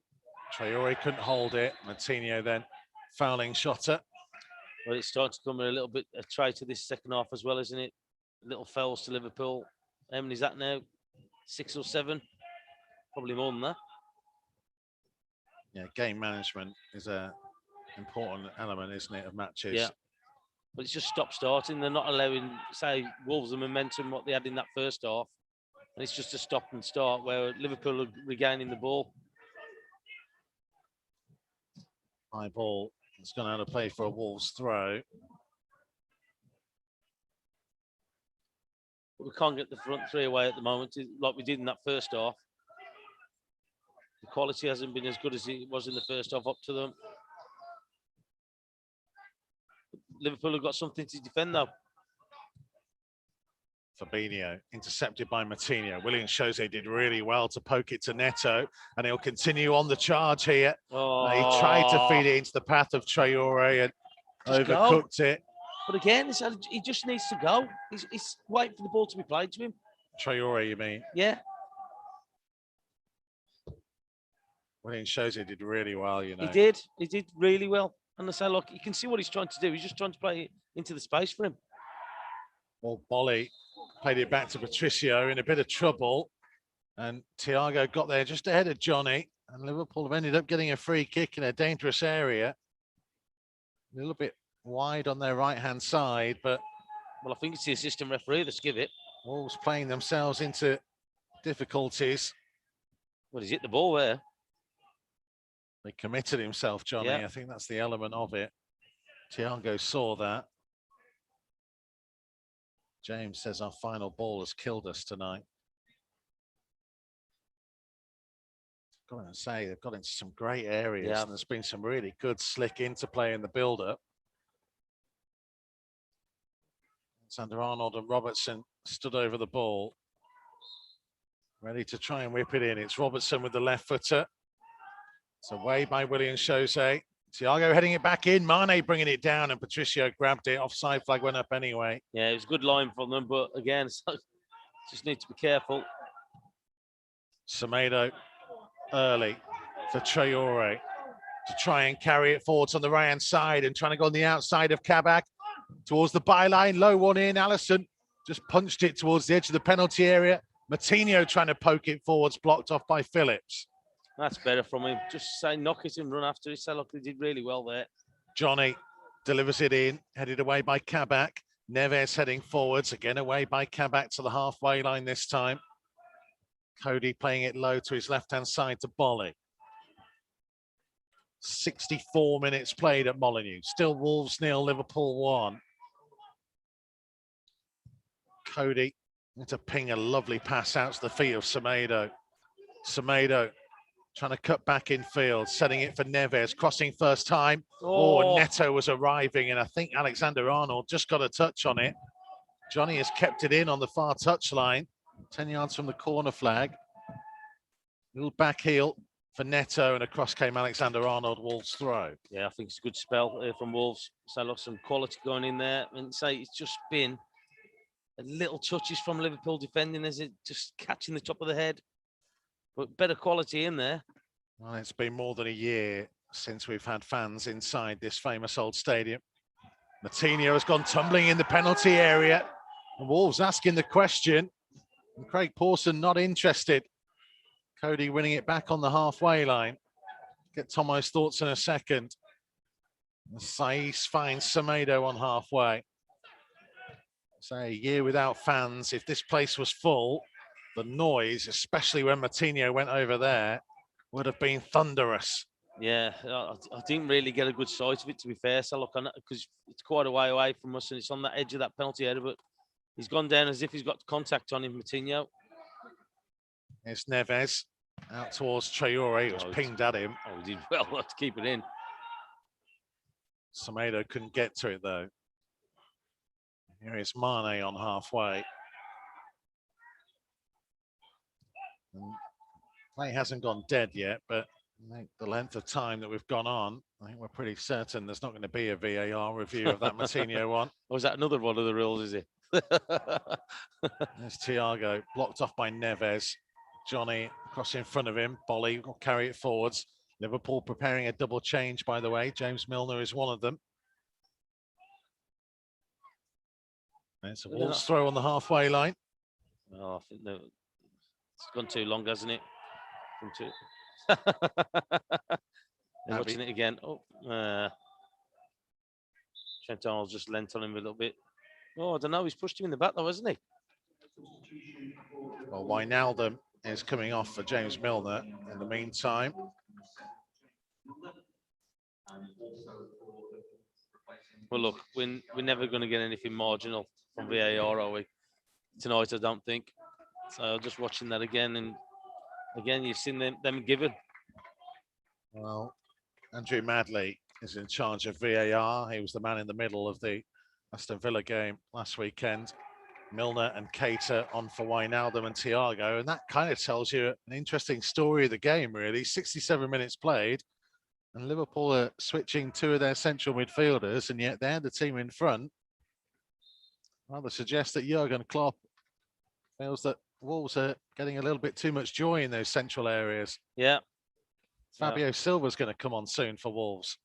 Traore couldn't hold it. Martinho then fouling Jota. Well, it's starting to come a little bit a try to this second half as well, isn't it? Little fouls to Liverpool. How many is that now? 6 or 7? Probably more than that. Yeah, game management is a important element, isn't it, of matches? Yeah. But it's just stop-starting. They're not allowing, say, Wolves the momentum what they had in that first half. And it's just a stop and start where Liverpool are regaining the ball. High ball. It's gone out of play for a Wolves throw. But we can't get the front three away at the moment, like we did in that first half. The quality hasn't been as good as it was in the first half up to them. Liverpool have got something to defend, though. Fabinho intercepted by Matinho. William shows they did really well to poke it to Neto, and he'll continue on the charge here. He tried to feed it into the path of Traore and overcooked it. But again, he just needs to go. He's waiting for the ball to be played to him. Traore, you mean? Yeah. William shows he did really well, you know. He did really well. And I say, look, you can see what he's trying to do. He's just trying to play it into the space for him. Well, Bolly played it back to Patricio in a bit of trouble. And Thiago got there just ahead of Johnny. And Liverpool have ended up getting a free kick in a dangerous area. A little bit wide on their right-hand side, but... Well, I think it's the assistant referee that's give it. Wolves playing themselves into difficulties. Well, he's hit the ball there. He committed himself, Johnny. Yeah. I think that's the element of it. Thiago saw that. James says our final ball has killed us tonight. Got to say, they've got into some great areas, Yeah. and there's been some really good, slick interplay in the build-up. Alexander-Arnold and Robertson stood over the ball, ready to try and whip it in. It's Robertson with the left footer. It's away by William Jose. Thiago heading it back in. Mane bringing it down, and Patricio grabbed it. Offside flag went up anyway. Yeah, it was a good line from them, but again, just need to be careful. Semedo early for Traore to try and carry it forwards on the right-hand side and trying to go on the outside of Kabak towards the byline. Low one in. Allison just punched it towards the edge of the penalty area. Matinho trying to poke it forwards, blocked off by Phillips. That's better from him. Just say knock it and run after it. So look, he did really well there. Johnny delivers it in, headed away by Kabak. Neves heading forwards, again away by Kabak to the halfway line this time. Coady playing it low to his left-hand side to Bolly. 64 minutes played at Molineux. Still Wolves 0, Liverpool 1. Coady to ping a lovely pass out to the feet of Semedo. Semedo trying to cut back in field, setting it for Neves, crossing first time. Oh, Neto was arriving, and I think Alexander-Arnold just got a touch on it. Johnny has kept it in on the far touchline, 10 yards from the corner flag. Little back heel for Neto, and across came Alexander-Arnold, Wolves throw. Yeah, I think it's a good spell from Wolves. So look, some quality going in there. And say it's just been a little touches from Liverpool defending, as it just catching the top of the head. But better quality in there. Well, it's been more than a year since we've had fans inside this famous old stadium. Matinho has gone tumbling in the penalty area. And Wolves asking the question. And Craig Pawson not interested. Coady winning it back on the halfway line. Get Tomo's thoughts in a second. Saiz finds Semedo on halfway. Say a year without fans. If this place was full, the noise, especially when Matinho went over there, would have been thunderous. Yeah, I didn't really get a good sight of it, to be fair. So look, because it's quite a way away from us and it's on that edge of that penalty area, but he's gone down as if he's got contact on him, Matinho. It's Neves out towards Traore. It was pinged at him. Oh, he did well to keep it in. Semedo couldn't get to it, though. Here is Mane on halfway. And play hasn't gone dead yet, but I think the length of time that we've gone on, I think we're pretty certain there's not going to be a VAR review of that Matinho one. Or is that another one of the rules, is it? There's Thiago, blocked off by Neves. Johnny across in front of him. Bolly will carry it forwards. Liverpool preparing a double change, by the way. James Milner is one of them. It's a Wolves throw on the halfway line. Oh, I think it's gone too long, hasn't it? They're watching it again. Oh, Trent Arnold just leant on him a little bit. Oh, I don't know. He's pushed him in the back, though, hasn't he? Well, Wijnaldum is coming off for James Milner in the meantime. Well, look, we're never going to get anything marginal from VAR, are we? tonight, I don't think. So just watching that again, and again, you've seen them given. Well, Andrew Madley is in charge of VAR. He was the man in the middle of the Aston Villa game last weekend. Milner and Keita on for Wijnaldum and Thiago, and that kind of tells you an interesting story of the game, really. 67 minutes played, and Liverpool are switching two of their central midfielders, and yet they're the team in front. Rather suggests that Jurgen Klopp feels that Wolves are getting a little bit too much joy in those central areas. Yeah. Fabio Silva's going to come on soon for Wolves.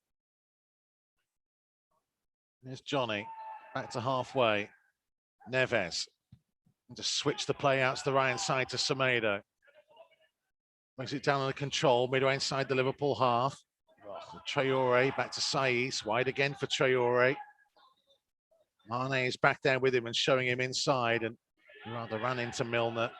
There's Johnny, back to halfway. Neves, just switch the play out to the right hand side to Semedo. Brings it down under control, midway inside the Liverpool half. Traore back to Saiz, wide again for Traore. Mane is back there with him and showing him inside, and rather ran into Milner.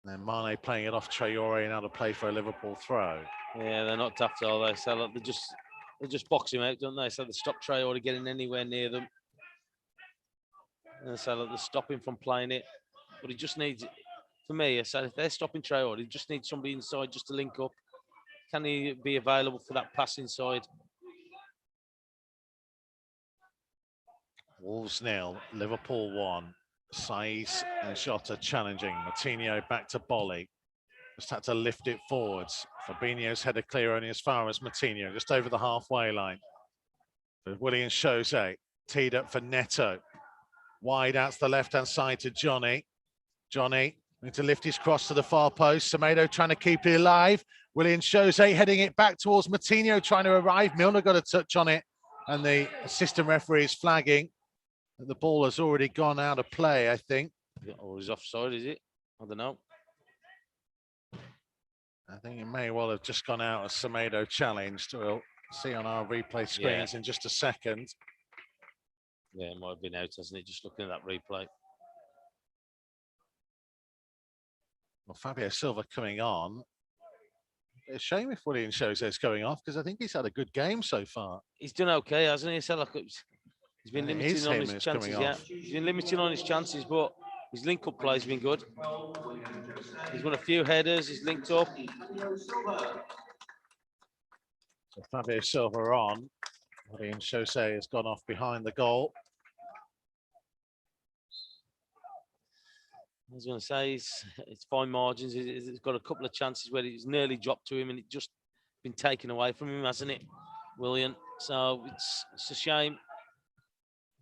And then Mane playing it off Traore, and out of play for a Liverpool throw. Yeah, they're not daft, are they? So they just box him out, don't they? So they stop Traore getting anywhere near them. And so they're stopping from playing it. But he just needs, for me, I said if they're stopping Traore, he just needs somebody inside just to link up. Can he be available for that pass inside? Wolves 0, Liverpool 1. Saiz and Jota challenging. Martinho back to Bolly. Just had to lift it forwards. Fabinho's header clear only as far as Martinho, just over the halfway line. But Willian Jose teed up for Neto. Wide out to the left-hand side to Johnny. Johnny need to lift his cross to the far post. Semedo trying to keep it alive. Willian Jose heading it back towards Martinho, trying to arrive. Milner got a touch on it, and the assistant referee is flagging that the ball has already gone out of play, I think. Or is offside, is it? I don't know. I think it may well have just gone out as Semedo challenged. We'll see on our replay screens in just a second. Yeah, it might have been out, hasn't it? Just looking at that replay. Well, Fabio Silva coming on. It's a shame if Willian Jose is going off, because I think he's had a good game so far. He's done okay, hasn't he? So like he's been limiting on his chances. Yeah, he's been limiting on his chances, but his link-up play has been good. He's won a few headers. He's linked up. So Fabio Silva on. Willian Jose has gone off behind the goal. I was going to say, it's fine margins. He's got a couple of chances where it's nearly dropped to him and it's just been taken away from him, hasn't it, Willian? So it's a shame.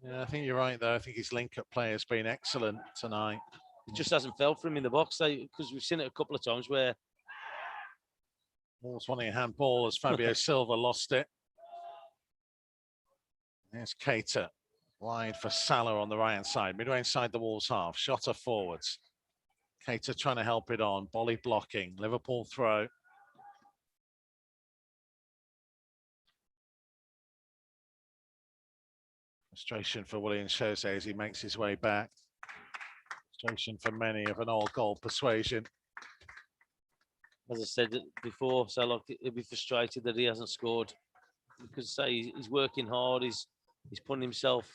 Yeah, I think you're right, though. I think his link-up play has been excellent tonight. It just hasn't fell for him in the box, because we've seen it a couple of times where... Wolves wanting a handball as Fabio Silva lost it. There's Keita. Wide for Salah on the right-hand side. Midway inside the Wolves half. Jota forwards. Keita trying to help it on. Bolly blocking. Liverpool throw. Frustration for Willian Jose as he makes his way back. Frustration for many of an all goal persuasion. As I said before, Salah, he'll be frustrated that he hasn't scored. Because say he's working hard, he's putting himself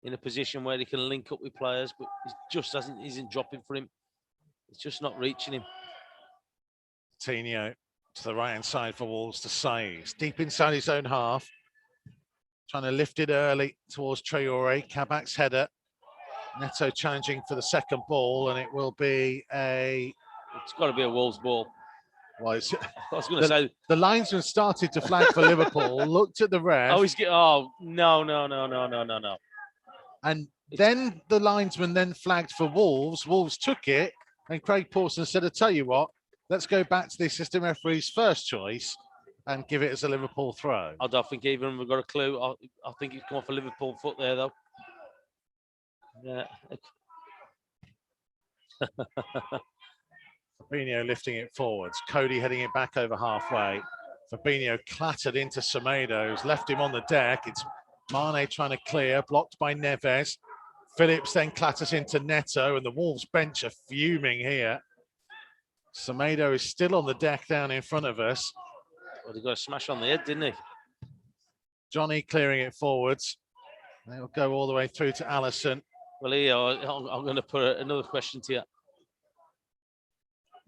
in a position where he can link up with players, but he just isn't dropping for him. It's just not reaching him. Coutinho to the right-hand side for Wolves to Saiz. Deep inside his own half. Trying to lift it early towards Traore. Kabak's header. Neto challenging for the second ball, and it will be a... It's got to be a Wolves ball. Well, I was going to say... The linesman started to flag for Liverpool, looked at the ref. No. And then the linesman then flagged for Wolves. Wolves took it, and Craig Pawson said, I tell you what, let's go back to the assistant referee's first choice and give it as a Liverpool throw. I don't think even we've got a clue. I think he's come off a Liverpool foot there, though. Yeah. Fabinho lifting it forwards. Coady heading it back over halfway. Fabinho clattered into Semedo, who's left him on the deck. It's Mane trying to clear, blocked by Neves. Phillips then clatters into Neto, and the Wolves bench are fuming here. Semedo is still on the deck down in front of us. Well, he got a smash on the head, didn't he? Johnny clearing it forwards. They'll go all the way through to Alisson. Well, here, I'm going to put another question to you.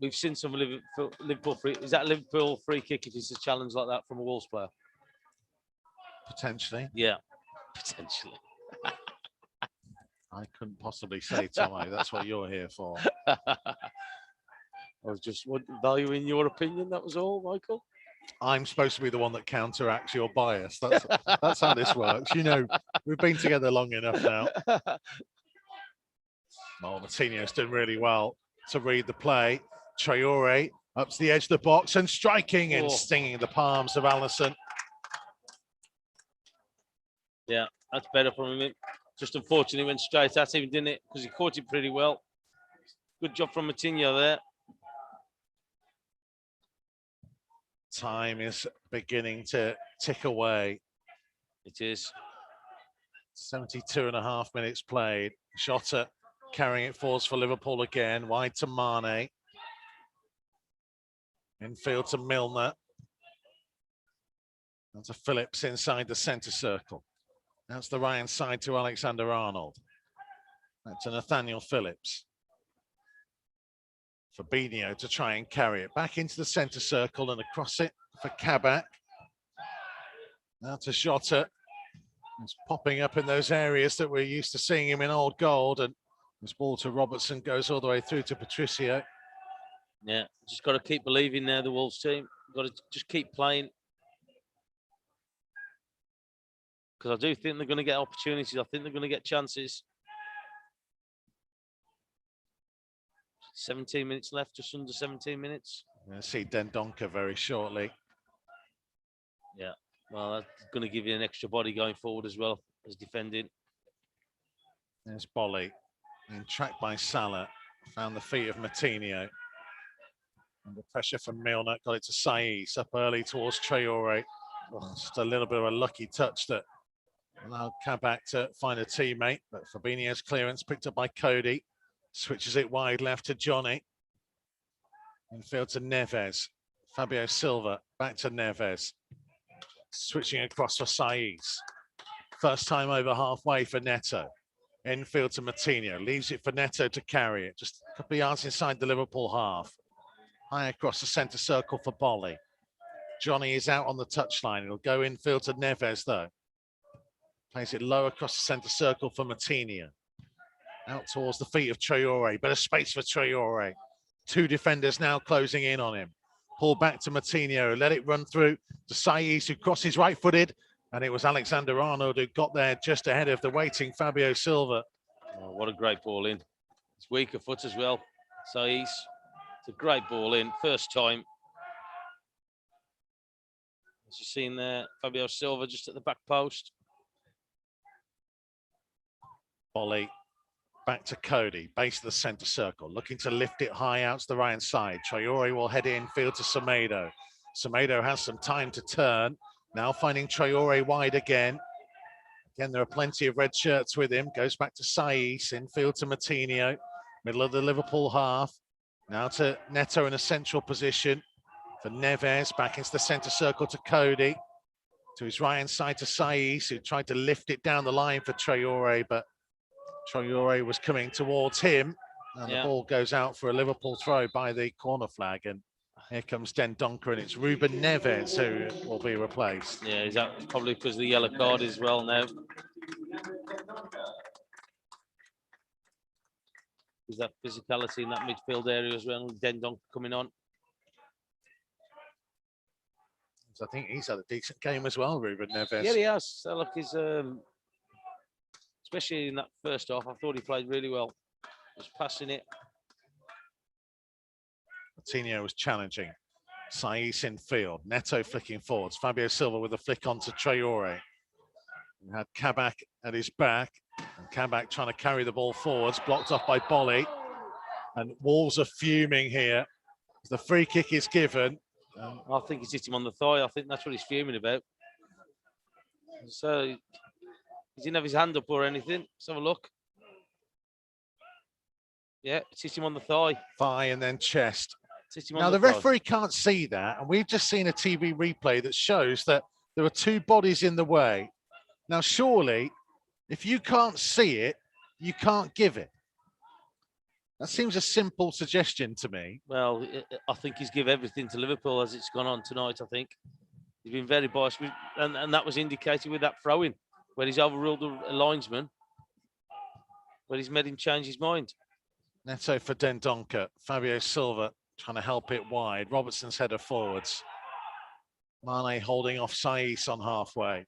We've seen some Liverpool free. Is that a Liverpool free kick if it's a challenge like that from a Wolves player? Potentially. Yeah, potentially. I couldn't possibly say, Tomo. That's what you're here for. I was just valuing your opinion. That was all, Michael. I'm supposed to be the one that counteracts your bias. That's how this works. You know, we've been together long enough now. Oh, Martinez's done really well to read the play. Traore up to the edge of the box and striking and stinging the palms of Alisson. Yeah, that's better from him. Just unfortunately went straight at him, didn't it? Because he caught it pretty well. Good job from Martinez there. Time is beginning to tick away. It is. 72.5 minutes played. Jota carrying it forwards for Liverpool again. Wide to Mane. Infield to Milner. And to Phillips inside the centre circle. That's the right-hand side to Alexander-Arnold. Back to Nathaniel Phillips. Fabinho to try and carry it back into the centre circle and across it for Kabak. Now to Jota. He's popping up in those areas that we're used to seeing him in old gold. And this ball to Robertson goes all the way through to Patricio. Yeah, just got to keep believing there, the Wolves team. Got to just keep playing. Because I do think they're going to get opportunities. I think they're going to get chances. 17 minutes left, just under 17 minutes. We're going to see Dendoncker very shortly. Yeah, well, that's going to give you an extra body going forward as well as defending. There's Bolly, and tracked by Salah. Found the feet of Martinez. Under pressure from Milner, got it to Saiz, up early towards Traore. Oh, just a little bit of a lucky touch that allowed Kabak to find a teammate, but Fabinho's clearance picked up by Coady. Switches it wide left to Johnny. Infield to Neves. Fabio Silva back to Neves. Switching across for Saiz. First time over halfway for Neto. Infield to Martinez. Leaves it for Neto to carry it. Just a couple of yards inside the Liverpool half. High across the centre circle for Bolly. Johnny is out on the touchline. It'll go infield to Neves though. Plays it low across the centre circle for Martinez. Out towards the feet of Traore. Better space for Traore. Two defenders now closing in on him. Pull back to Martinez. Let it run through to Saiz, who crosses right-footed. And it was Alexander-Arnold who got there just ahead of the waiting Fabio Silva. Oh, what a great ball in. It's weaker foot as well. Saiz. It's a great ball in. First time. As you've seen there, Fabio Silva just at the back post. Bolly. Back to Coady, base of the centre circle, looking to lift it high out to the right-hand side. Traore will head infield to Semedo. Semedo has some time to turn. Now finding Traore wide again. Again, there are plenty of red shirts with him. Goes back to Saiz, infield to Martinez. Middle of the Liverpool half. Now to Neto in a central position. For Neves, back into the centre circle to Coady. To his right-hand side to Saiz, who tried to lift it down the line for Traore, but Traore was coming towards him, and the ball goes out for a Liverpool throw by the corner flag. And here comes Dendoncker, and it's Ruben Neves who will be replaced. Yeah, is that probably because of the yellow card as well now? Is that physicality in that midfield area as well? Dendoncker coming on. I think he's had a decent game as well, Ruben Neves. Yeah, he has. So look, he's especially in that first half, I thought he played really well. Just passing it. Martinez was challenging. Saiz in field. Neto flicking forwards. Fabio Silva with a flick onto Traore. He had Kabak at his back. And Kabak trying to carry the ball forwards. Blocked off by Bolly. And Wolves are fuming here. The free kick is given. I think he's hit him on the thigh. I think that's what he's fuming about. So he didn't have his hand up or anything. Let's have a look. Yeah, it's hit him on the thigh. Thigh and then chest. Now, the referee can't see that. And we've just seen a TV replay that shows that there are two bodies in the way. Now, surely, if you can't see it, you can't give it. That seems a simple suggestion to me. Well, I think he's given everything to Liverpool as it's gone on tonight, I think. He's been very biased, and that was indicated with that throw-in, where he's overruled a linesman, where he's made him change his mind. Neto for Dendoncker. Fabio Silva trying to help it wide. Robertson's header forwards. Mane holding off Saiss on halfway.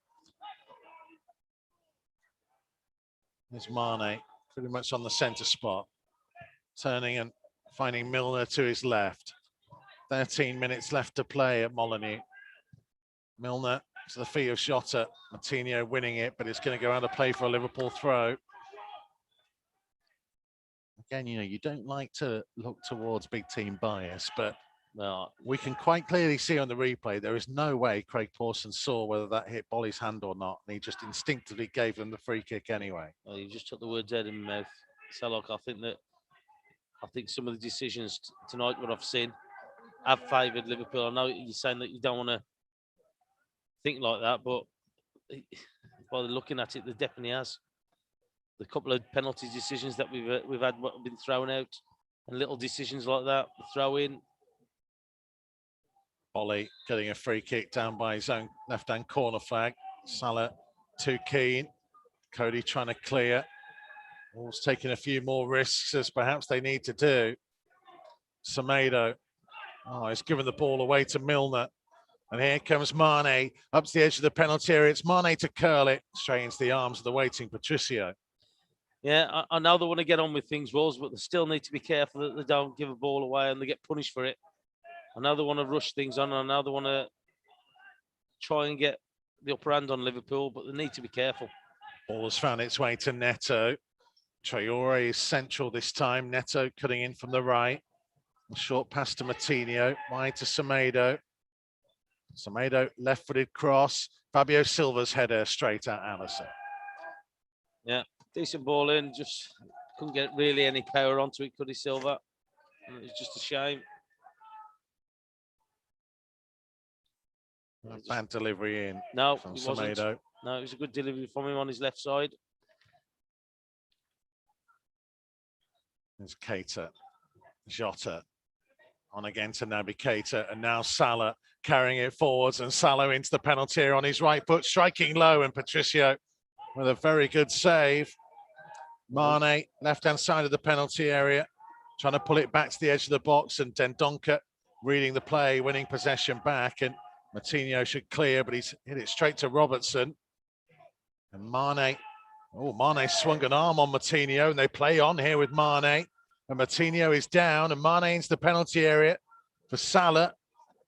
There's Mane, pretty much on the centre spot. Turning and finding Milner to his left. 13 minutes left to play at Molineux. Milner to the feet of Jota. Martinho winning it, but it's going to go out of play for a Liverpool throw. Again, you know, you don't like to look towards big team bias, but we can quite clearly see on the replay there is no way Craig Pawson saw whether that hit Bolly's hand or not, and he just instinctively gave them the free kick anyway. Well, you just took the words out of my mouth. So, look, I think some of the decisions tonight, what I've seen, have favoured Liverpool. I know you're saying that you don't want to think like that, but by looking at it, there definitely has. The couple of penalty decisions that we've had been thrown out, and little decisions like that, the throw in. Bolly getting a free kick down by his own left-hand corner flag. Salah too keen. Coady trying to clear. Wolves taking a few more risks as perhaps they need to do. Semedo. Oh, he's given the ball away to Milner. And here comes Mane up to the edge of the penalty area. It's Mane to curl it straight into the arms of the waiting Patricio. Yeah, I know they want to get on with things, Wolves, but they still need to be careful that they don't give a ball away and they get punished for it. I know they want to rush things on. I know they want to try and get the upper hand on Liverpool, but they need to be careful. Ball has found its way to Neto. Traore is central this time. Neto cutting in from the right. A short pass to Martinho. Wide to Semedo. Semedo, left-footed cross. Fabio Silva's header straight at Alisson. Yeah, decent ball in. Just couldn't get really any power onto it, could he, Silva? It's just a shame. Bad delivery in. No, from it wasn't. Semedo. No, it was a good delivery from him on his left side. There's Keita. Jota. On again to Naby Keita. And now Salah carrying it forwards. And Salah into the penalty area on his right foot, striking low. And Patricio with a very good save. Mane, left-hand side of the penalty area, trying to pull it back to the edge of the box. And Dendoncker reading the play, winning possession back. And Martinho should clear, but he's hit it straight to Robertson. And Mane, Mane swung an arm on Martinho, and they play on here with Mane. And Martinho is down, and Mane into the penalty area for Salah.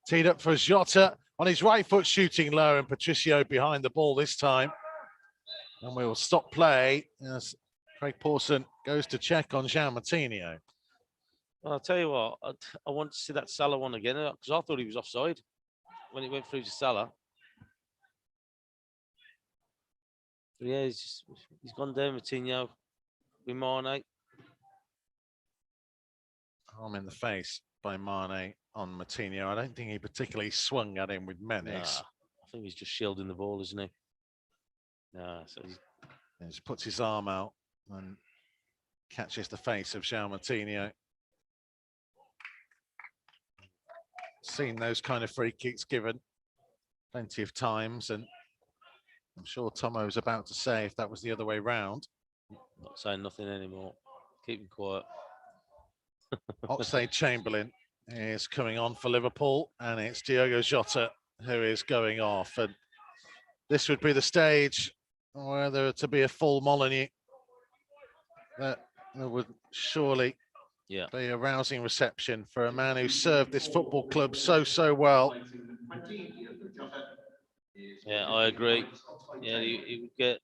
Teed up for Jota on his right foot, shooting low, and Patricio behind the ball this time. And we will stop play as Craig Pawson goes to check on Jean Martinho. Well, I'll tell you what, I want to see that Salah one again, because I thought he was offside when it went through to Salah. But yeah, he's gone down, Martinho, with Mane. Arm in the face by Mane on Martinho. I don't think he particularly swung at him with menace. I think he's just shielding the ball, isn't he? So he just puts his arm out and catches the face of Jean Martinho. Seen those kind of free kicks given plenty of times, and I'm sure Tomo's about to say if that was the other way round. Not saying nothing anymore. Keep him quiet. Oxlade-Chamberlain is coming on for Liverpool, and it's Diogo Jota who is going off. And this would be the stage where there to be a full Molineux. That would surely be a rousing reception for a man who served this football club so well. Yeah, I agree. Yeah, he would get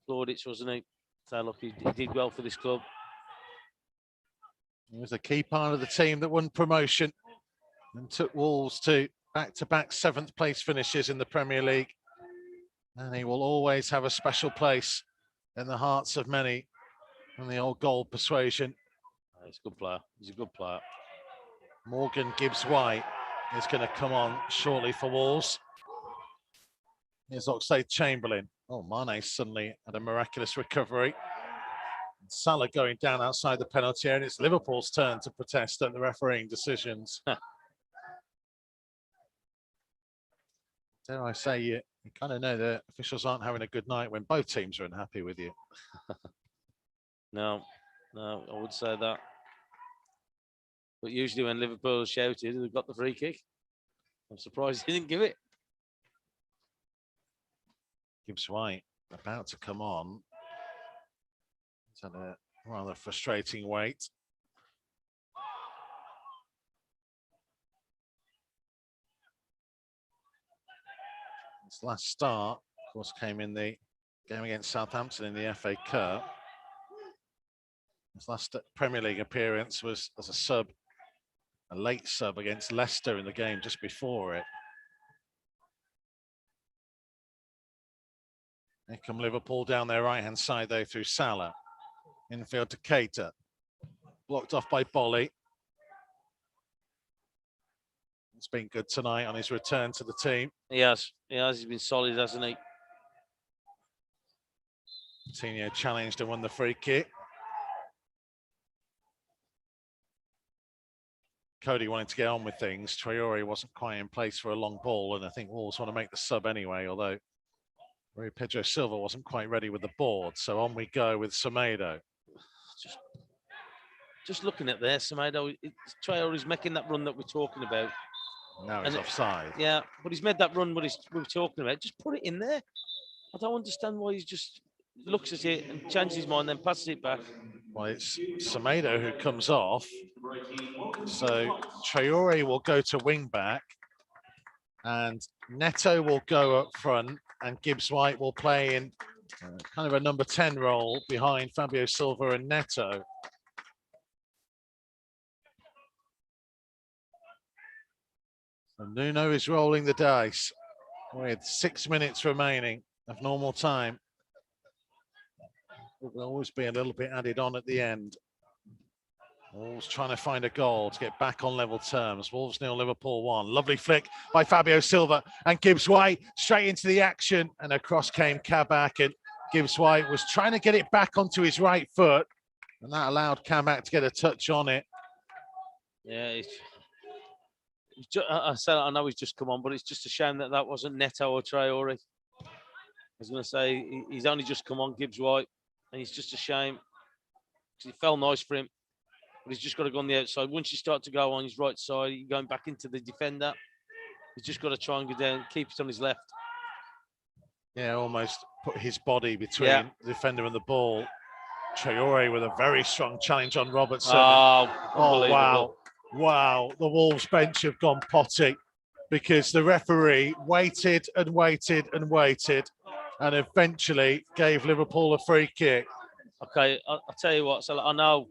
plaudits, wasn't he? So look, he did well for this club. He was a key part of the team that won promotion and took Wolves to back-to-back seventh place finishes in the Premier League. And he will always have a special place in the hearts of many in the old goal persuasion. He's a good player. He's a good player. Morgan Gibbs-White is going to come on shortly for Wolves. Here's Oxlade-Chamberlain. Oh, Mane suddenly had a miraculous recovery. Salah going down outside the penalty area, and it's Liverpool's turn to protest at the refereeing decisions. Dare I say, you kind of know the officials aren't having a good night when both teams are unhappy with you. No, I would say that. But usually when Liverpool shouted, they've got the free kick. I'm surprised he didn't give it. Gibbs White about to come on. He's had a rather frustrating wait. His last start, of course, came in the game against Southampton in the FA Cup. His last Premier League appearance was as a sub, a late sub against Leicester in the game just before it. Here come Liverpool down their right-hand side, though, through Salah. Infield to Keita. Blocked off by Bolly. He's been good tonight on his return to the team. He has. He's been solid, hasn't he? Coutinho challenged and won the free kick. Coady wanted to get on with things. Traore wasn't quite in place for a long ball, and I think Wolves want to make the sub anyway, although Pedro Silva wasn't quite ready with the board. So on we go with Semedo. Just looking at there, Semedo, Traore's making that run that we're talking about. Now he's offside. Yeah, but he's made that run we were talking about. Just put it in there. I don't understand why he just looks at it and changes his mind, then passes it back. Well, it's Semedo who comes off. So Traore will go to wing back, and Neto will go up front, and Gibbs White will play in kind of a number 10 role behind Fabio Silva and Neto. So Nuno is rolling the dice with 6 minutes remaining of normal time. It will always be a little bit added on at the end. Wolves trying to find a goal to get back on level terms. Wolves 0, Liverpool 1. Lovely flick by Fabio Silva, and Gibbs White straight into the action, and across came Kabak, and Gibbs White was trying to get it back onto his right foot, and that allowed Kabak to get a touch on it. Yeah, I know he's just come on, but it's just a shame that wasn't Neto or Traore. I was going to say, he's only just come on, Gibbs White, and it's just a shame because it felt nice for him. But he's just got to go on the outside. Once you start to go on his right side, you're going back into the defender. He's just got to try and go down, keep it on his left. Yeah, almost put his body between the defender and the ball. Traore with a very strong challenge on Robertson. Oh, wow. Wow, the Wolves bench have gone potty because the referee waited and waited and waited and eventually gave Liverpool a free kick. Okay, I'll tell you what, so I know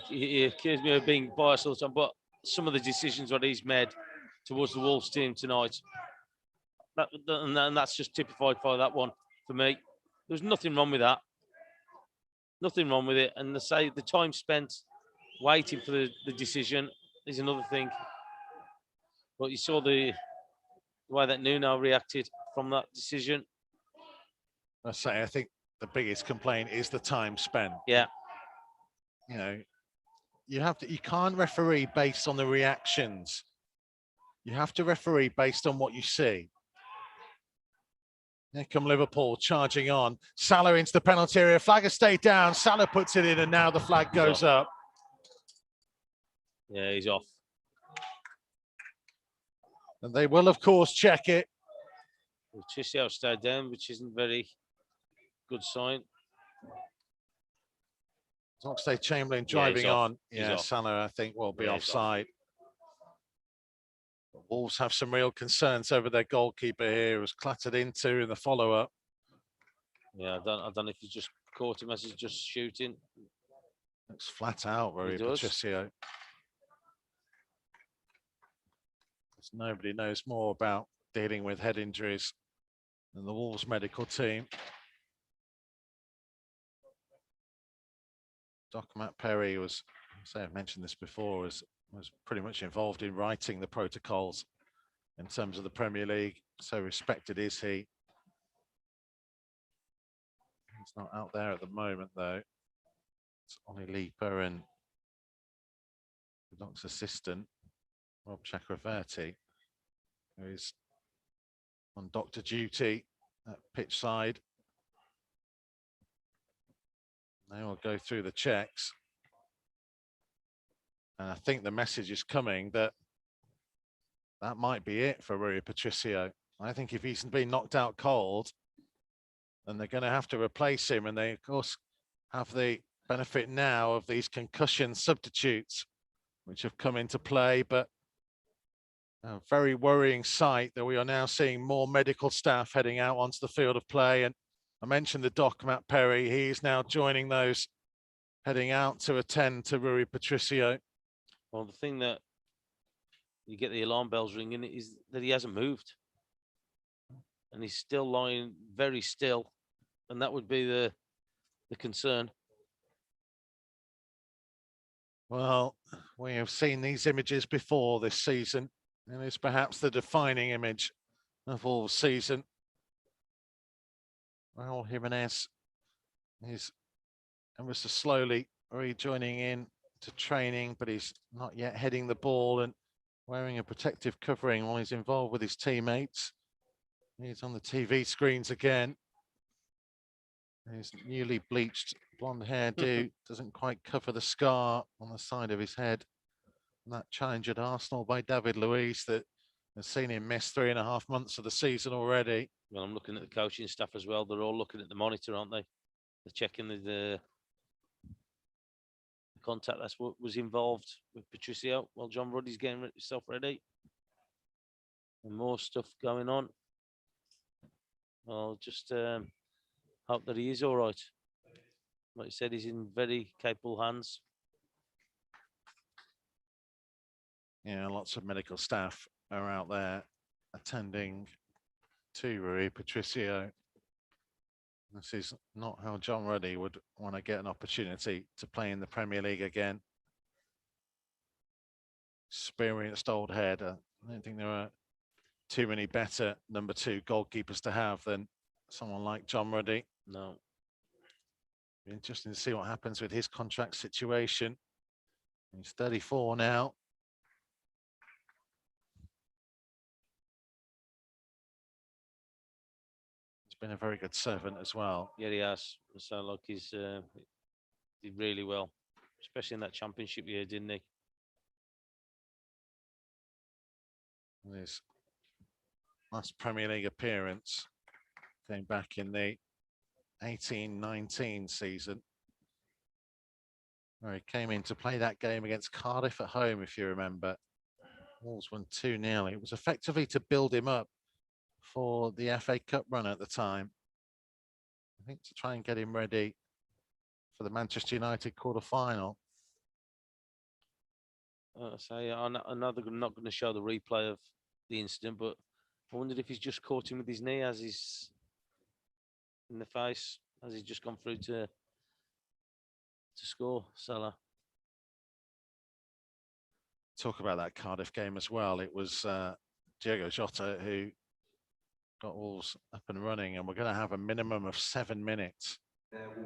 he accused me of being biased all the time, but some of the decisions that he's made towards the Wolves team tonight, and that's just typified by that one for me. There's nothing wrong with that. Nothing wrong with it. And they say the time spent waiting for the decision is another thing. But you saw the way that Nuno reacted from that decision. I think the biggest complaint is the time spent. Yeah. You know, you can't referee based on the reactions. You have to referee based on what you see. Here come Liverpool charging on. Salah into the penalty area. Flag has stayed down. Salah puts it in, and now the flag goes up. Yeah, he's off. And they will, of course, check it. Patricio stayed down, which isn't very good sign. Oxlade-Chamberlain driving on. Yeah, off. Salah, I think, will be offside. Wolves have some real concerns over their goalkeeper here, who was clattered into in the follow-up. Yeah, I don't know if he just caught him as he's just shooting. Looks flat out, very Patricio. Nobody knows more about dealing with head injuries than the Wolves medical team. Doc Matt Perry was, I've mentioned this before, was pretty much involved in writing the protocols in terms of the Premier League. So respected is he. He's not out there at the moment, though. It's Ollie Leaper and the Doc's assistant, Rob Chakraverty, who is on doctor duty at pitch side. They will go through the checks. And I think the message is coming that might be it for Rui Patricio. I think if he's been knocked out cold, then they're going to have to replace him. And they, of course, have the benefit now of these concussion substitutes, which have come into play. But a very worrying sight that we are now seeing more medical staff heading out onto the field of play. And I mentioned the doc, Matt Perry. He's now joining those heading out to attend to Rui Patricio. Well, the thing that you get the alarm bells ringing is that he hasn't moved. And he's still lying very still. And that would be the concern. Well, we have seen these images before this season, and it's perhaps the defining image of all season. Raul Jimenez is ever so slowly rejoining in to training, but he's not yet heading the ball and wearing a protective covering while he's involved with his teammates. He's on the TV screens again. His newly bleached blonde hairdo doesn't quite cover the scar on the side of his head. And that challenge at Arsenal by David Luiz that has seen him miss 3.5 months of the season already. Well, I'm looking at the coaching staff as well. They're all looking at the monitor, aren't they? They're checking the contact. That's what was involved with Patricio. Well, John Ruddy's getting himself ready. And more stuff going on. I'll just hope that he is all right. Like you said, he's in very capable hands. Yeah, lots of medical staff are out there attending to Rui Patricio. This is not how John Ruddy would want to get an opportunity to play in the Premier League again. Experienced old head. I don't think there are too many better number 2 goalkeepers to have than someone like John Ruddy. No. Be interesting to see what happens with his contract situation. He's 34 now. He's been a very good servant as well. Yeah, he has. So, like, he's did really well, especially in that championship year, didn't he? His last Premier League appearance came back in the 18-19 season, where he came in to play that game against Cardiff at home, if you remember. Wolves won 2-0. It was effectively to build him up for the FA Cup run at the time. I think to try and get him ready for the Manchester United quarter-final. I know they're not going to show the replay of the incident, but I wondered if he's just caught him with his knee as he's in the face, as he's just gone through to score. Salah. Talk about that Cardiff game as well. It was Diogo Jota who got Wolves up and running, and we're going to have a minimum of 7 minutes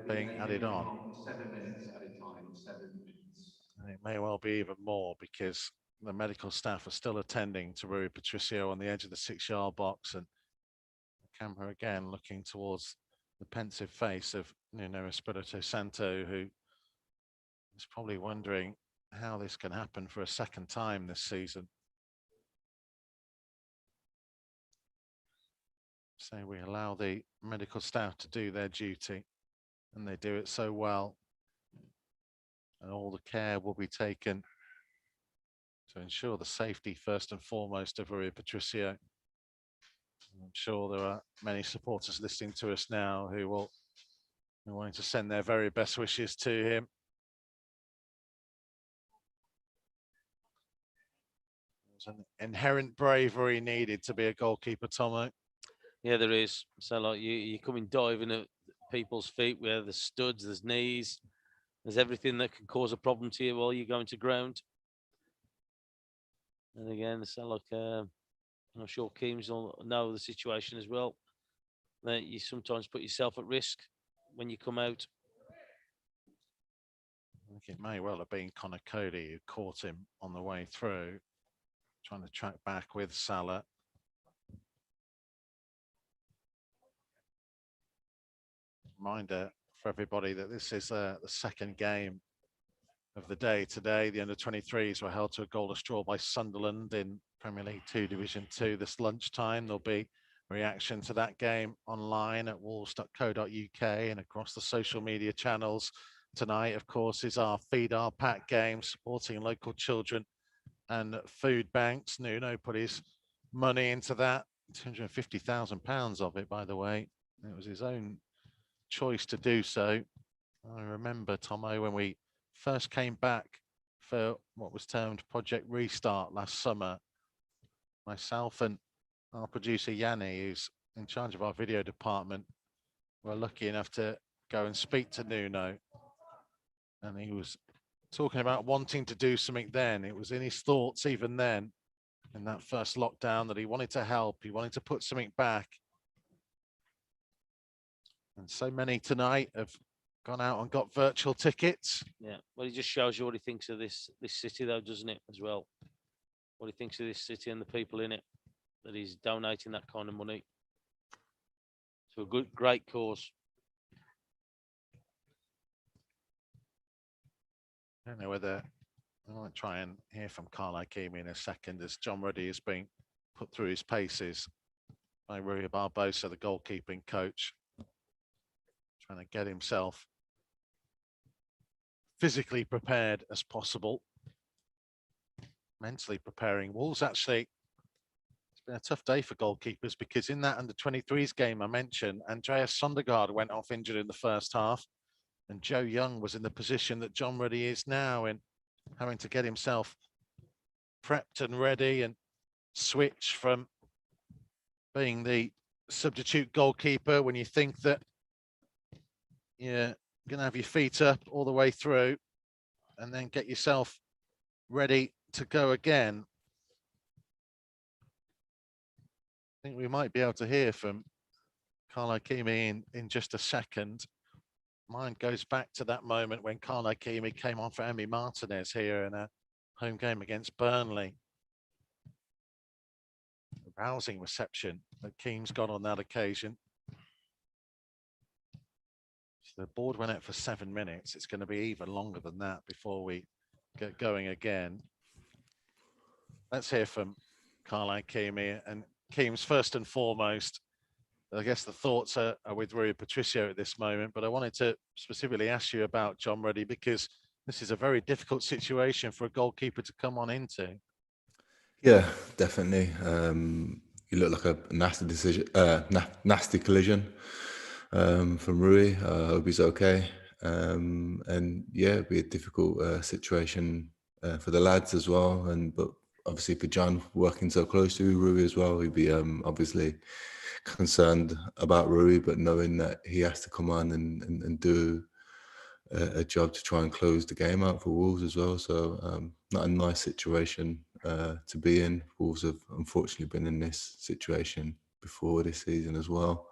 being added on. 7 minutes at a time, 7 minutes. And it may well be even more because the medical staff are still attending to Rui Patricio on the edge of the 6-yard box, and the camera again looking towards the pensive face of Nuno Espirito Santo, who is probably wondering how this can happen for a second time this season. So we allow the medical staff to do their duty, and they do it so well. And all the care will be taken to ensure the safety first and foremost of Rui Patricio. I'm sure there are many supporters listening to us now who will be wanting to send their very best wishes to him. There's an inherent bravery needed to be a goalkeeper, Tomo. Yeah, there is. So, like, you're coming diving at people's feet where there's studs, there's knees, there's everything that can cause a problem to you while you're going to ground. And again, so like, I'm sure Keems will know the situation as well, that you sometimes put yourself at risk when you come out. I think it may well have been Conor Coady who caught him on the way through, trying to track back with Salah. Reminder for everybody that this is the second game of the day today. The under-23s were held to a goalless draw by Sunderland in Premier League 2 Division 2 this lunchtime. There'll be reaction to that game online at wolves.co.uk and across the social media channels. Tonight, of course, is our Feed Our Pack game, supporting local children and food banks. Nuno put his money into that, £250,000 of it, by the way. It was his own choice to do so. I remember, Tomo, when we first came back for what was termed Project Restart last summer, myself and our producer Yanni, who's in charge of our video department, were lucky enough to go and speak to Nuno. And he was talking about wanting to do something then. It was in his thoughts even then, in that first lockdown, that he wanted to help. He wanted to put something back. And so many tonight have gone out and got virtual tickets. Yeah, well, it just shows you what he thinks of this city, though, doesn't it, as well? What he thinks of this city and the people in it, that he's donating that kind of money to a great cause. I don't know whether I might try and hear from Carl Ikeme in a second, as John Ruddy is being put through his paces by Rui Barbosa, the goalkeeping coach, trying to get himself physically prepared as possible, mentally preparing. Wolves, actually, it's been a tough day for goalkeepers, because in that under-23s game I mentioned, Andreas Sondergaard went off injured in the first half, and Joe Young was in the position that John Ruddy is now in, having to get himself prepped and ready and switch from being the substitute goalkeeper when you think that you're going to have your feet up all the way through, and then get yourself ready to go again. I think we might be able to hear from Carl Ikeme in just a second. Mind goes back to that moment when Carl Ikeme came on for Emi Martinez here in a home game against Burnley. A rousing reception that Keane's got on that occasion. So the board went out for 7 minutes. It's going to be even longer than that before we get going again. Let's hear from Carl Ikeme. And Keane's, first and foremost, I guess the thoughts are with Rui Patricio at this moment, but I wanted to specifically ask you about John Ruddy, because this is a very difficult situation for a goalkeeper to come on into. Yeah, definitely. You look like a nasty collision from Rui. I hope he's okay. And yeah, it'd be a difficult situation for the lads as well. But obviously for John, working so close to Rui as well, he'd be obviously concerned about Rui, but knowing that he has to come on and do a job to try and close the game out for Wolves as well. So not a nice situation to be in. Wolves have unfortunately been in this situation before this season as well.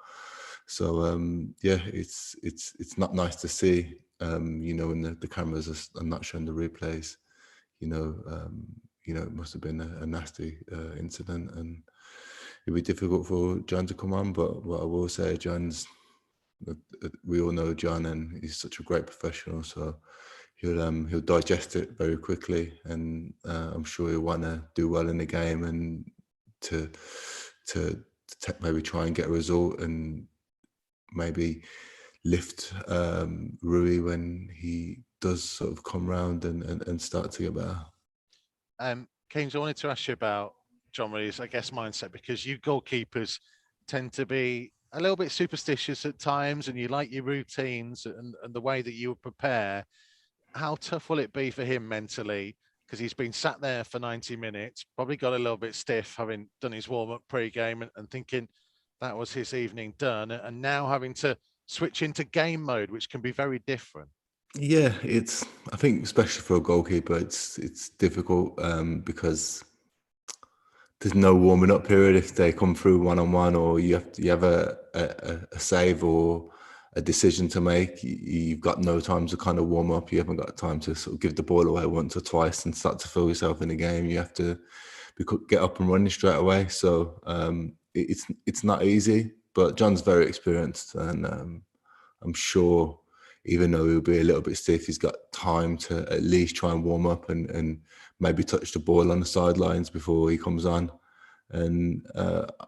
So yeah, it's not nice to see. When the cameras are not showing the replays, it must have been a nasty incident, and it'd be difficult for John to come on. But what I will say, we all know John, and he's such a great professional. So he'll digest it very quickly, and I'm sure he'll want to do well in the game and to maybe try and get a result and maybe lift Rui when he does sort of come round and start to get better. Keynes, I wanted to ask you about John Ruddy's, I guess, mindset, because you goalkeepers tend to be a little bit superstitious at times, and you like your routines and the way that you prepare. How tough will it be for him mentally? Because he's been sat there for 90 minutes, probably got a little bit stiff, having done his warm-up pre-game and thinking that was his evening done, and now having to switch into game mode, which can be very different. Yeah, I think especially for a goalkeeper, it's difficult because there's no warming up period if they come through one-on-one, or you have a save or a decision to make. You've got no time to kind of warm up. You haven't got time to sort of give the ball away once or twice and start to feel yourself in the game. You have to get up and running straight away. So it's not easy, but John's very experienced, and I'm sure even though he'll be a little bit stiff, he's got time to at least try and warm up and maybe touch the ball on the sidelines before he comes on. And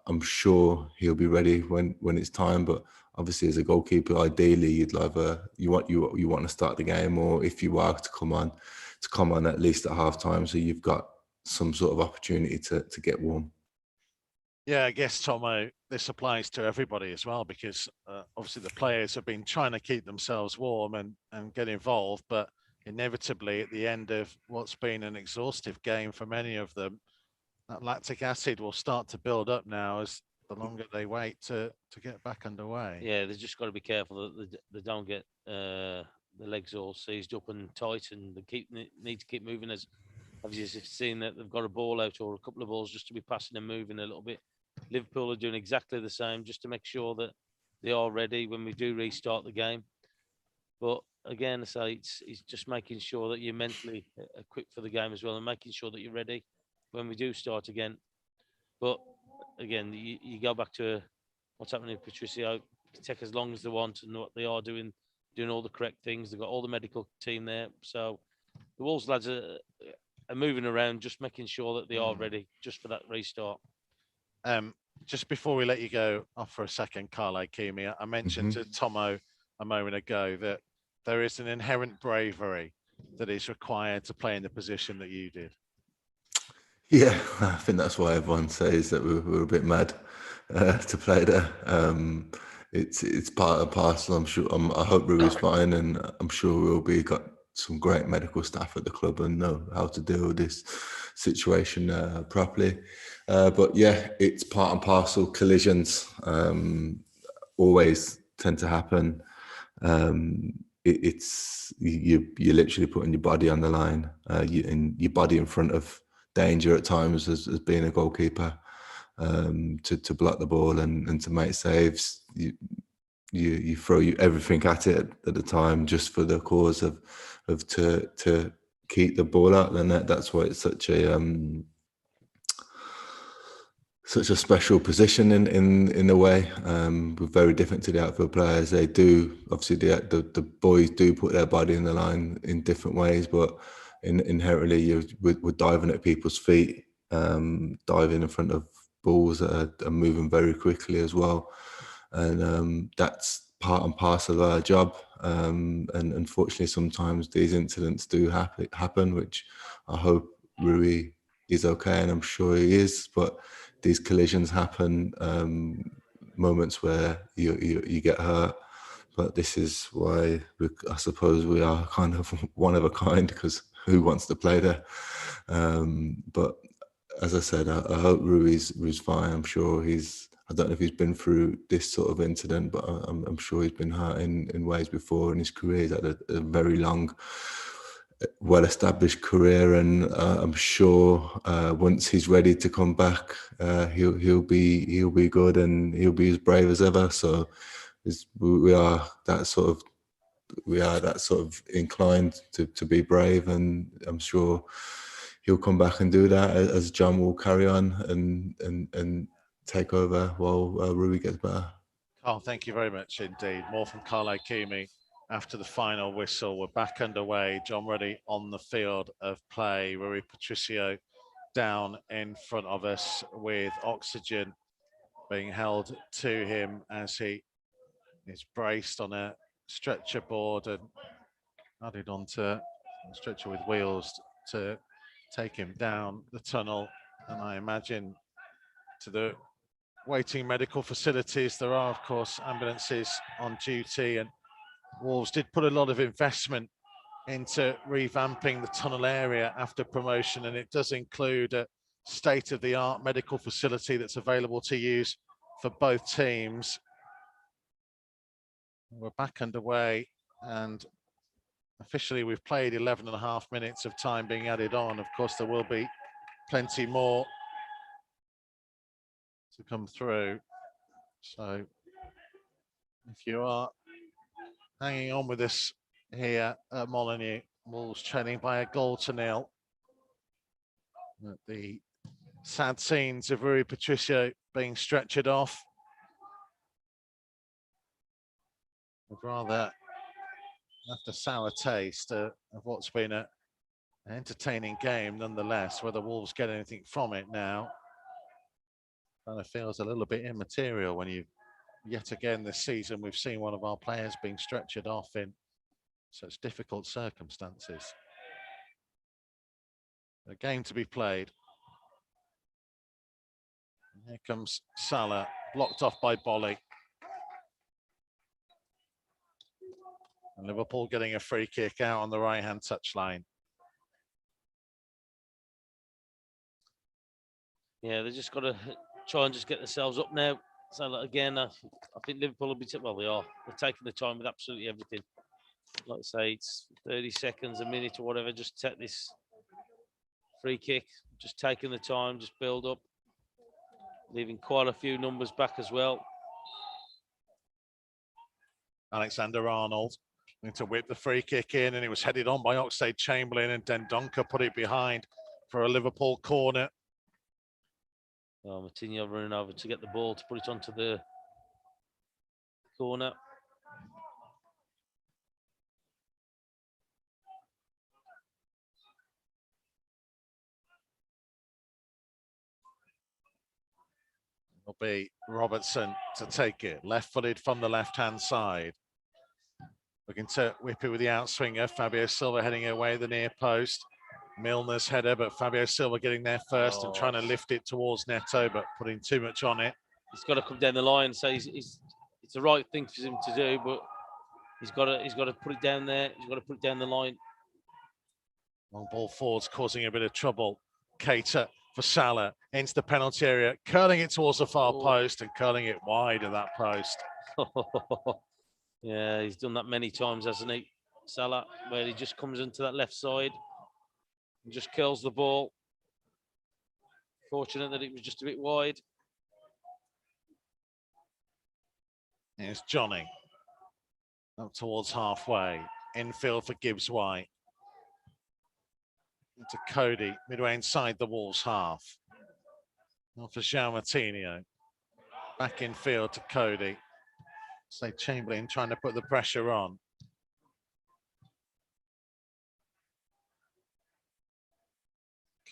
I'm sure he'll be ready when it's time. But obviously, as a goalkeeper, ideally you want to start the game, or if you are to come on at least at half time, so you've got some sort of opportunity to get warm. Yeah, I guess, Tomo, this applies to everybody as well, because obviously the players have been trying to keep themselves warm and get involved, but inevitably at the end of what's been an exhaustive game for many of them, that lactic acid will start to build up now as the longer they wait to get back underway. Yeah, they've just got to be careful that they don't get the legs all seized up and tight, and they need to keep moving. As obviously seen that they've got a ball out or a couple of balls just to be passing and moving a little bit. Liverpool are doing exactly the same, just to make sure that they are ready when we do restart the game. But again, so it's just making sure that you're mentally equipped for the game as well, and making sure that you're ready when we do start again. But again, you go back to what's happening with Patricio. Take as long as they want, and what they are doing all the correct things. They've got all the medical team there. So the Wolves lads are moving around, just making sure that they are ready just for that restart. Just before we let you go off for a second, Carl Ikeme, I mentioned to Tomo a moment ago that there is an inherent bravery that is required to play in the position that you did. Yeah, I think that's why everyone says that we're a bit mad to play there. It's part and parcel. I'm sure. I hope Rui's fine, and I'm sure we'll be got some great medical staff at the club and know how to deal with this situation properly. But yeah, it's part and parcel. Collisions always tend to happen. It's you're literally putting your body on the line, and your body in front of danger at times as being a goalkeeper, to block the ball and to make saves. You throw everything at it at the time just for the cause of to keep the ball out. And that's why it's such a special position in a way. We're very different to the outfield players. They do, obviously the boys do put their body in the line in different ways, but inherently we're diving at people's feet, diving in front of balls that are moving very quickly as well. And that's part and parcel of our job. And unfortunately, sometimes these incidents do happen, which I hope Rui is okay, and I'm sure he is. But these collisions happen, moments where you get hurt. But this is why I suppose we are kind of one of a kind, because who wants to play there? But as I said, I hope Rui's fine. I'm sure I don't know if he's been through this sort of incident, but I'm sure he's been hurt in ways before in his career. He's had a very long, well-established career, and I'm sure once he's ready to come back, he'll be good, and he'll be as brave as ever. So we are that sort of inclined to be brave, and I'm sure he'll come back and do that as John will carry on and take over while Rui gets better. Carl, thank you very much indeed. More from Carl Ikeme after the final whistle. We're back underway. John Ruddy on the field of play. Rui Patricio down in front of us with oxygen being held to him as he is braced on a stretcher board and added onto a stretcher with wheels to take him down the tunnel. And I imagine to the waiting medical facilities, there are of course ambulances on duty, and Wolves did put a lot of investment into revamping the tunnel area after promotion, and it does include a state-of-the-art medical facility that's available to use for both teams. We're back underway, and officially we've played 11.5 minutes of time being added on. Of course, there will be plenty more to come through. So if you are hanging on with us here at Molineux. Wolves trailing by 1-0. The sad scenes of Rui Patricio being stretchered off. I'd rather left a sour taste of what's been an entertaining game nonetheless. Whether Wolves get anything from it now kind of feels a little bit immaterial when you, yet again this season, we've seen one of our players being stretchered off in such difficult circumstances. A game to be played. And here comes Salah, blocked off by Bolly. And Liverpool getting a free kick out on the right-hand touchline. Yeah, they just got to try and just get themselves up now. So again, I think Liverpool will be, well, they are. They're taking the time with absolutely everything. Like I say, it's 30 seconds, a minute or whatever. Just take this free kick, just taking the time, just build up. Leaving quite a few numbers back as well. Alexander-Arnold going to whip the free kick in, and it was headed on by Oxlade-Chamberlain, and Dendoncker put it behind for a Liverpool corner. Oh, Moutinho running over to get the ball to put it onto the corner. It'll be Robertson to take it, left-footed from the left-hand side. Looking to whip it with the outswinger. Fabio Silva heading away the near post. Milner's header, but Fabio Silva getting there first and trying to lift it towards Neto, but putting too much on it. He's got to come down the line, so it's the right thing for him to do, but he's got to put it down there. He's got to put it down the line. Long ball forwards causing a bit of trouble. Keita for Salah into the penalty area, curling it towards the far post and curling it wide of that post. Yeah, he's done that many times, hasn't he, Salah, where he just comes into that left side and just curls the ball. Fortunate that it was just a bit wide. Here's Johnny up towards halfway. Infield for Gibbs White. To Coady, midway inside the Wolves half. Now for João Moutinho. Back in field to Coady. Say Chamberlain trying to put the pressure on.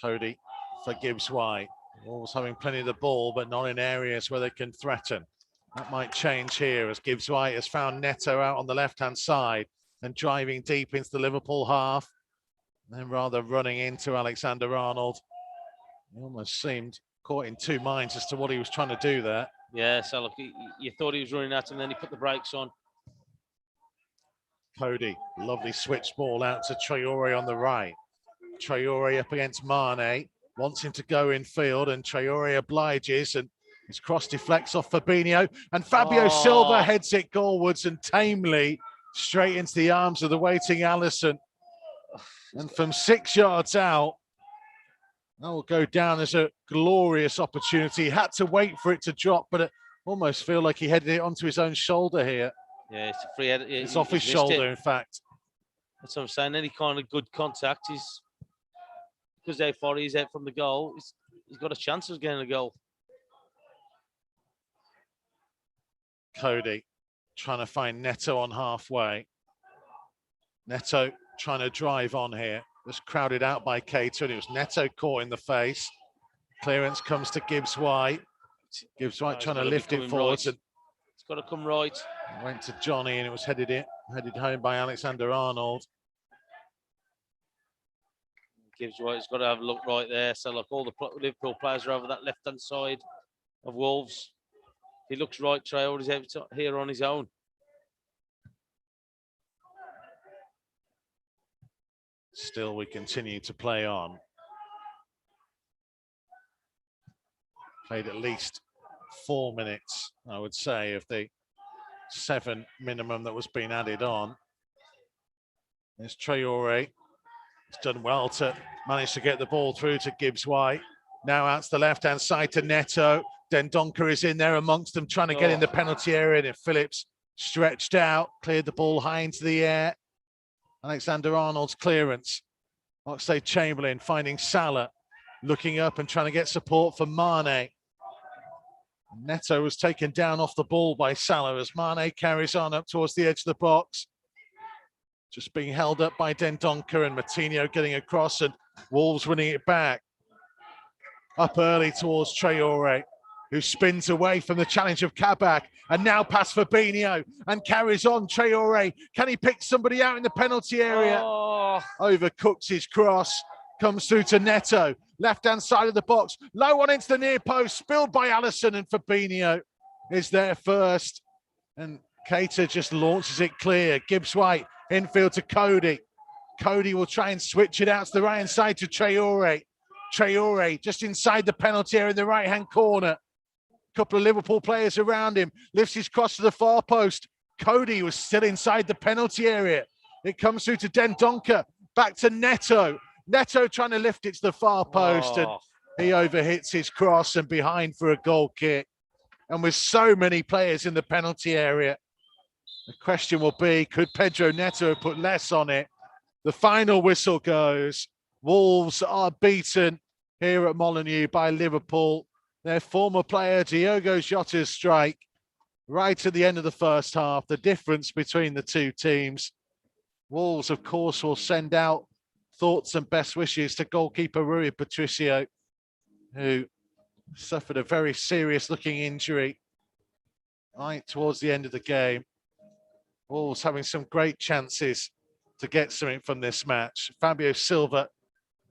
Coady for Gibbs White. Wolves having plenty of the ball, but not in areas where they can threaten. That might change here as Gibbs White has found Neto out on the left-hand side and driving deep into the Liverpool half. Then rather running into Alexander-Arnold. He almost seemed caught in two minds as to what he was trying to do there. Yeah, so look, you thought he was running at him, then he put the brakes on. Coady, lovely switch ball out to Traore on the right. Traore up against Mane, wants him to go in field, and Traore obliges, and his cross deflects off Fabinho, and Fabio Silva heads it goalwards and tamely straight into the arms of the waiting Alisson. And from 6 yards out, that will go down as a glorious opportunity. He had to wait for it to drop, but it almost feel like he headed it onto his own shoulder here. Yeah, it's a free header. It's off his shoulder, in fact. That's what I'm saying. Any kind of good contact is, because how far he's out from the goal, he's got a chance of getting a goal. Coady trying to find Neto on halfway. Neto trying to drive on here. Was crowded out by Keita, and it was Neto caught in the face. Clearance comes to Gibbs White. Gibbs White trying to lift it forwards. Right. It's got to come right. Went to Johnny, and it was headed home by Alexander-Arnold. Gibbs White's got to have a look right there. So look, all the Liverpool players are over that left-hand side of Wolves. He looks right. Traore is out here on his own. Still, we continue to play on. Played at least 4 minutes, I would say, of the 7 minimum that was being added on. There's Traore. He's done well to manage to get the ball through to Gibbs White. Now out to the left-hand side to Neto. Dendoncker is in there amongst them, trying to get in the penalty area, and Phillips stretched out, cleared the ball high into the air. Alexander-Arnold's clearance. Oxlade-Chamberlain finding Salah, looking up and trying to get support for Mane. Neto was taken down off the ball by Salah as Mane carries on up towards the edge of the box. Just being held up by Dendoncker, and Moutinho getting across, and Wolves winning it back. Up early towards Traore, who spins away from the challenge of Kabak, and now past Fabinho and carries on. Traore, can he pick somebody out in the penalty area? Overcooks his cross, comes through to Neto, left-hand side of the box, low one into the near post, spilled by Alisson, and Fabinho is there first. And Keita just launches it clear. Gibbs-White, infield to Coady. Coady will try and switch it out to the right-hand side to Traore. Traore just inside the penalty area in the right-hand corner. Couple of Liverpool players around him, lifts his cross to the far post. Coady was still inside the penalty area. It comes through to Dendoncker, back to Neto. Neto trying to lift it to the far post, and he overhits his cross and behind for a goal kick. And with so many players in the penalty area, the question will be, could Pedro Neto put less on it? The final whistle goes. Wolves are beaten here at Molineux by Liverpool. Their former player, Diogo Jota's strike, right at the end of the first half, the difference between the two teams. Wolves, of course, will send out thoughts and best wishes to goalkeeper Rui Patricio, who suffered a very serious-looking injury right towards the end of the game. Wolves having some great chances to get something from this match. Fabio Silva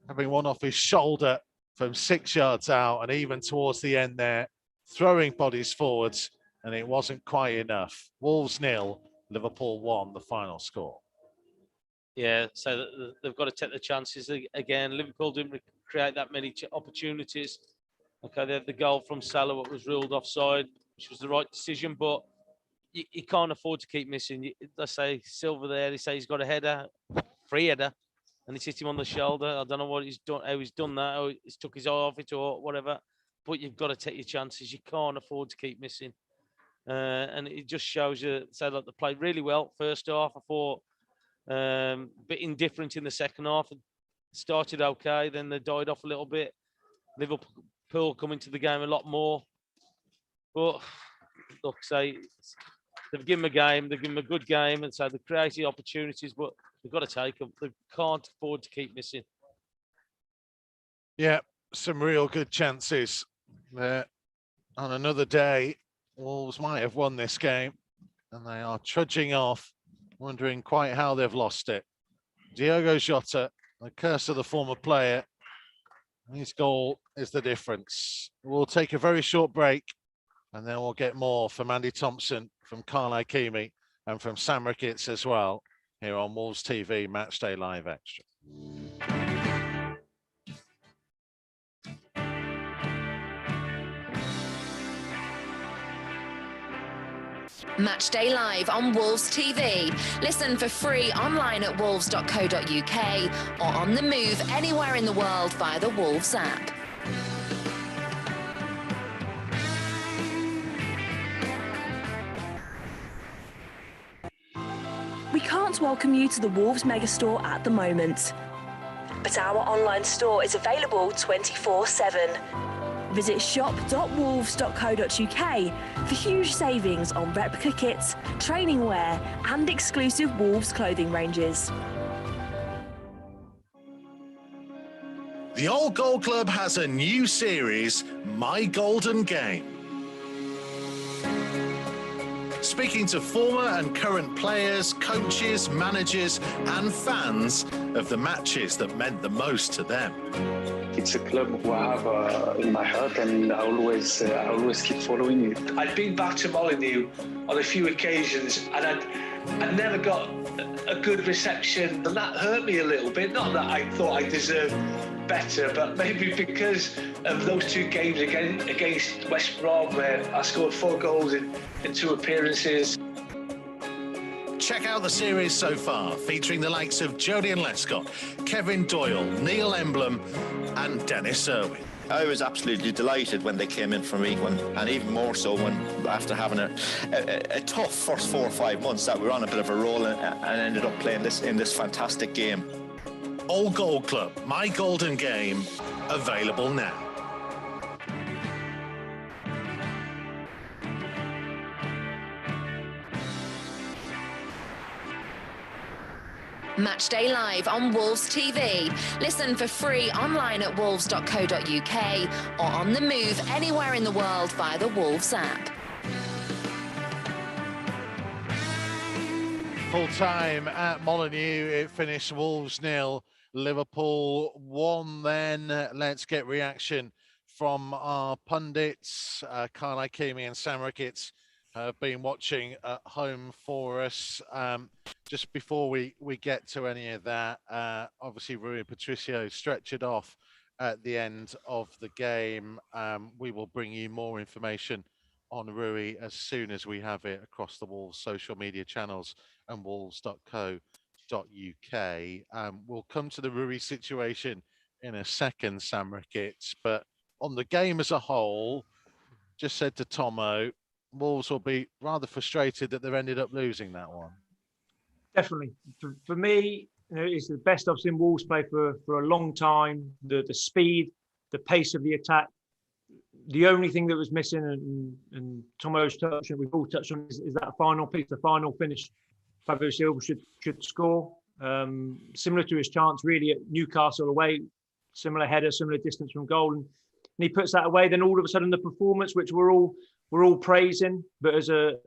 having one off his shoulder from 6 yards out, and even towards the end there, throwing bodies forwards, and it wasn't quite enough. Wolves 0, Liverpool 1, the final score. Yeah, so they've got to take the chances again. Liverpool didn't create that many opportunities. Okay, they had the goal from Salah, what was ruled offside, which was the right decision, but you can't afford to keep missing. Let's say Silva there, he says he's got a header, free header, and he's hit him on the shoulder. I don't know what he's done, how he's done that, or he's took his eye off it or whatever. But you've got to take your chances. You can't afford to keep missing. And it just shows you, so like they played really well first half. I thought a bit indifferent in the second half. It started okay, then they died off a little bit. Liverpool come into the game a lot more. But look, say they've given them a game, they've given them a good game, and so they've created opportunities, but they've got to take them. They can't afford to keep missing. Yeah, some real good chances there. On another day, Wolves might have won this game, and they are trudging off, wondering quite how they've lost it. Diogo Jota, the curse of the former player, his goal is the difference. We'll take a very short break, and then we'll get more from Andy Thompson, from Ikeme, and from Sam Ricketts as well, here on Wolves TV Matchday Live Extra. Matchday Live on Wolves TV. Listen for free online at wolves.co.uk or on the move anywhere in the world via the Wolves app. We can't welcome you to the Wolves megastore at the moment, but our online store is available 24/7. Visit shop.wolves.co.uk for huge savings on replica kits, training wear and exclusive Wolves clothing ranges. The Old Goal Club has a new series, My Golden Game. Speaking to former and current players, coaches, managers and fans of the matches that meant the most to them. It's a club who I have in my heart, and I always keep following it. I'd been back to Molineux on a few occasions, and I never got a good reception, and that hurt me a little bit. Not that I thought I deserved better, but maybe because of those two games against West Brom, where I scored 4 goals in 2 appearances. Check out the series so far, featuring the likes of Jody and Lescott, Kevin Doyle, Neil Emblem and Dennis Irwin. I was absolutely delighted when they came in for me, and even more so when after having a tough first 4 or 5 months that we were on a bit of a roll and ended up playing in this fantastic game. All Goal Club, My Golden Game, available now. Matchday live on Wolves TV. Listen for free online at wolves.co.uk or on the move anywhere in the world via the Wolves app. Full time at Molineux, it finished Wolves 0, Liverpool 1. Then let's get reaction from our pundits. Ikeme and Sam Ricketts have been watching at home for us. Just before we get to any of that, obviously Rui and Patricio stretchered off at the end of the game. We will bring you more information on Rui as soon as we have it across the Wolves social media channels and wolves.co.uk. We'll come to the Rui situation in a second, Sam Ricketts, but on the game as a whole, just said to Tomo, Wolves will be rather frustrated that they've ended up losing that one. Definitely. For me, it's the best I've seen Wolves play for a long time. The speed, the pace of the attack. The only thing that was missing, and Tomo's touched, and we've all touched on, is that final piece, the final finish. Fabio Silva should score. Similar to his chance, really, at Newcastle away. Similar header, similar distance from goal. And he puts that away. Then all of a sudden, the performance, which we're all praising, but as a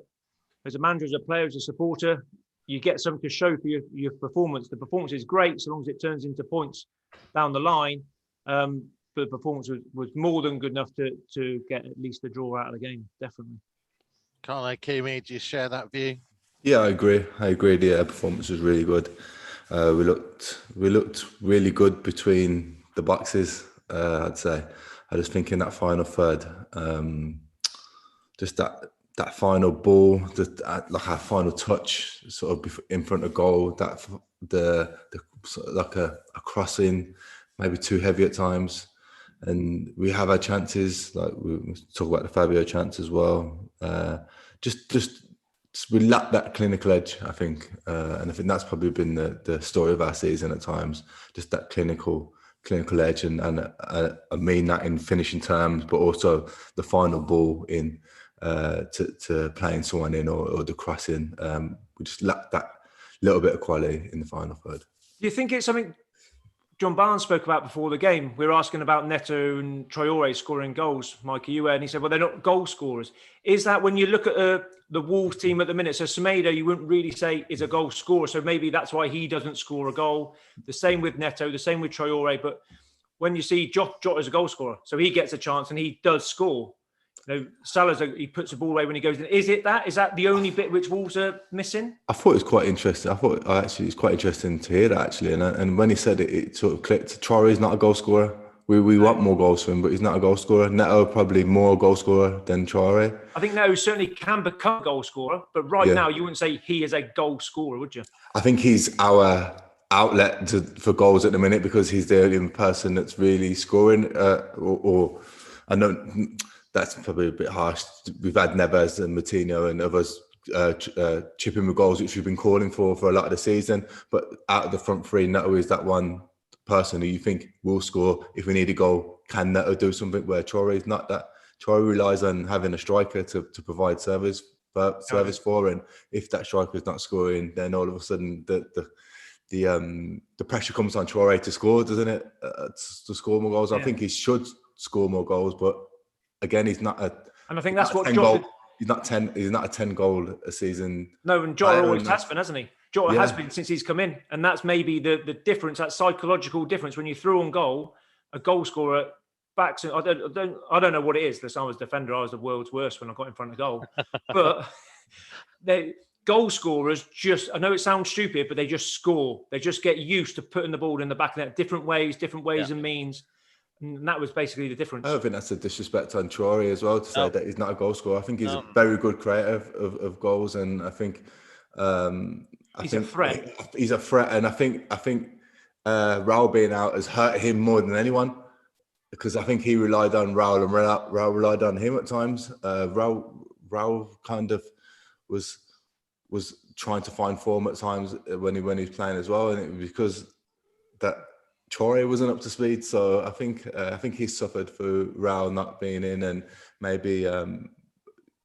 manager, as a player, as a supporter, you get something to show for your performance. The performance is great so long as it turns into points down the line. But the performance was more than good enough to get at least a draw out of the game, definitely. Conor Coady, do you share that view? Yeah, I agree. The performance was really good. We looked really good between the boxes, I'd say. I just think in that final third, just that final ball, like our final touch, sort of in front of goal, that the sort of like a crossing, maybe too heavy at times, and we have our chances. Like we talk about the Fabio chance as well. Just we lack that clinical edge, I think, and I think that's probably been the story of our season at times. Just that clinical edge, and I mean that in finishing terms, but also the final ball in. To playing someone in or the crossing, we just lacked that little bit of quality in the final third. Do you think it's something John Barnes spoke about before the game? We were asking about Neto and Traore scoring goals, Mikey, you were, and he said, well, they're not goal scorers. Is that when you look at the Wolves team at the minute, so Semedo, you wouldn't really say is a goal scorer, so maybe that's why he doesn't score a goal. The same with Neto, the same with Traore, but when you see Jota is a goal scorer, so he gets a chance and he does score. Salah's he puts the ball away when he goes in. Is that the only bit which Wolves are missing? I thought it was quite interesting. It's quite interesting to hear that actually. And when he said it, it sort of clicked. Traore's not a goal scorer. We want more goals from him, but he's not a goal scorer. Neto probably more goal scorer than Traore. I think Neto certainly can become a goal scorer, but now you wouldn't say he is a goal scorer, would you? I think he's our outlet for goals at the minute because he's the only person that's really scoring. I know. That's probably a bit harsh. We've had Neves and Martino and others chipping with goals, which we've been calling for a lot of the season. But out of the front three, Neto is that one person who you think will score. If we need a goal, can Neto do something where Traore is not that? Traore relies on having a striker to provide service for, and if that striker is not scoring, then all of a sudden the pressure comes on Traore to score, doesn't it? To score more goals. Yeah. I think he should score more goals, but again, he's not and I think that's what Jota. He's not a 10 goal a season. No, and Jota always has been, hasn't he? Jota has been since he's come in, and that's maybe the difference, that psychological difference when you throw on goal, a goal scorer backs. I don't know what it is. This time as defender, I was the world's worst when I got in front of goal, but they goal scorers just. I know it sounds stupid, but they just score. They just get used to putting the ball in the back of net, different ways and means. And that was basically the difference. I don't think that's a disrespect on Traore as well to say that he's not a goal scorer. I think he's a very good creator of goals, and I think he's a threat. He's a threat, and I think Raul being out has hurt him more than anyone. because I think he relied on Raul and Raul relied on him at times. Raul kind of was trying to find form at times when he was playing as well, and it was because that Traore wasn't up to speed. So I think he suffered for Raul not being in, and maybe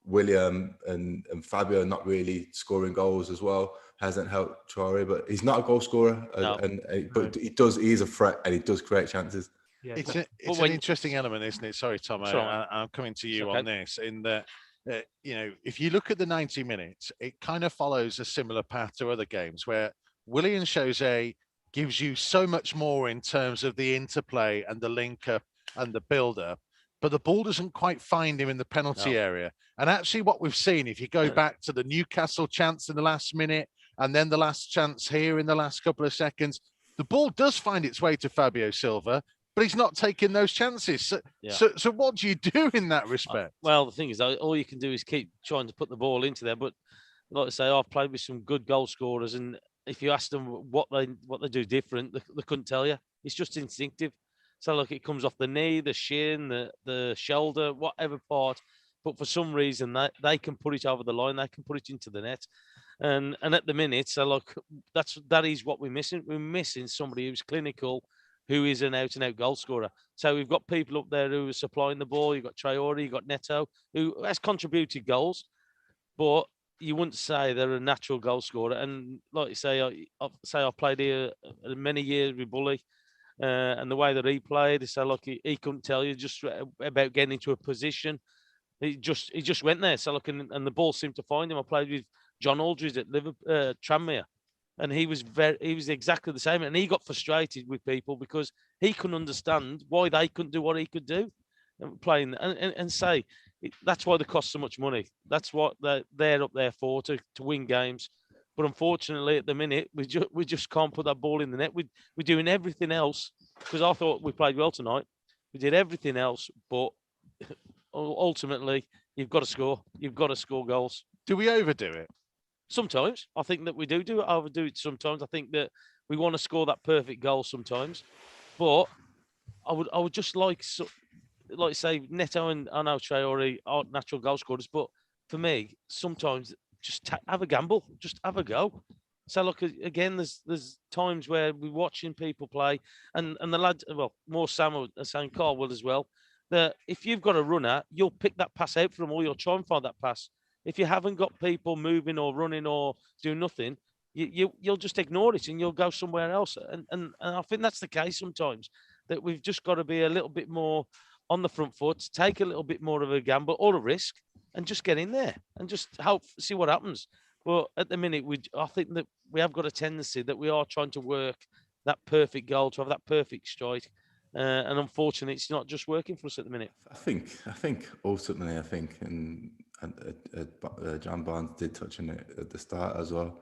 William and Fabio not really scoring goals as well hasn't helped Traore. But he's not a goal scorer, but he is a threat and he does create chances. Yeah, It's an interesting element, isn't it? Sorry, Tom, I'm coming to you on this. In that, if you look at the 90 minutes, it kind of follows a similar path to other games where Willian Jose gives you so much more in terms of the interplay and the link up and the build up, but the ball doesn't quite find him in the penalty area. And actually what we've seen, if you go back to the Newcastle chance in the last minute and then the last chance here in the last couple of seconds, the ball does find its way to Fabio Silva, but he's not taking those chances. So what do you do in that respect? Well, the thing is, all you can do is keep trying to put the ball into there. But like I say, I've played with some good goal scorers, and if you ask them what they do different, they couldn't tell you. It's just instinctive. So look, it comes off the knee, the shin, the shoulder, whatever part. But for some reason, they can put it over the line. They can put it into the net. And at the minute, so look, that is what we're missing. We're missing somebody who's clinical, who is an out-and-out goal scorer. So we've got people up there who are supplying the ball. You've got Traore, you've got Neto, who has contributed goals, but you wouldn't say they're a natural goal scorer. And like you say, I played here many years with Bully, and the way that he played, so look, he couldn't tell you just about getting into a position. He just went there. So look, and the ball seemed to find him. I played with John Aldridge at Liverpool, Tranmere. And he was exactly the same. And he got frustrated with people because he couldn't understand why they couldn't do what he could do, playing and say that's why they cost so much money. That's what they're up there for, to win games. But unfortunately, at the minute, we just can't put that ball in the net. We're doing everything else, because I thought we played well tonight. We did everything else, but ultimately, you've got to score. You've got to score goals. Do we overdo it? Sometimes I think that we overdo it. Sometimes I think that we want to score that perfect goal sometimes, but I would just like say Neto and I know Traore aren't natural goal scorers, but for me sometimes just have a gamble, just have a go. So look, again, there's times where we're watching people play, and the lads, well, more Sam and Carl will as well, that if you've got a runner, you'll pick that pass out for them, or you'll try and find that pass. If you haven't got people moving or running or doing nothing, you'll just ignore it and you'll go somewhere else. And I think that's the case sometimes, that we've just got to be a little bit more on the front foot, take a little bit more of a gamble or a risk, and just get in there and just see what happens. But at the minute, I think that we have got a tendency that we are trying to work that perfect goal, to have that perfect strike. And unfortunately, it's not just working for us at the minute. I think ultimately, and John Barnes did touch on it at the start as well.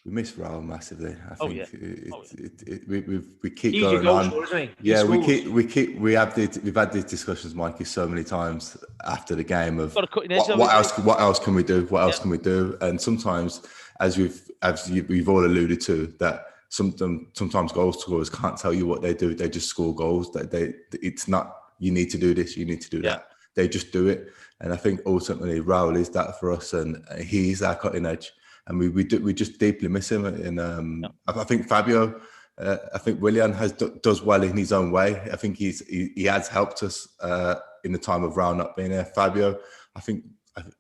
We miss Raul massively. I think we keep going on. We've had these discussions, Mikey, so many times after the game of what else can we do? What else can we do? And sometimes, as we've all alluded to, that sometimes goal scorers can't tell you what they do. They just score goals. It's not you need to do this, you need to do that. They just do it. And I think ultimately Raul is that for us, and he's our cutting edge. And we just deeply miss him. And I think Fabio, I think Willian does well in his own way. I think he has helped us in the time of Raul not being there. Fabio, I think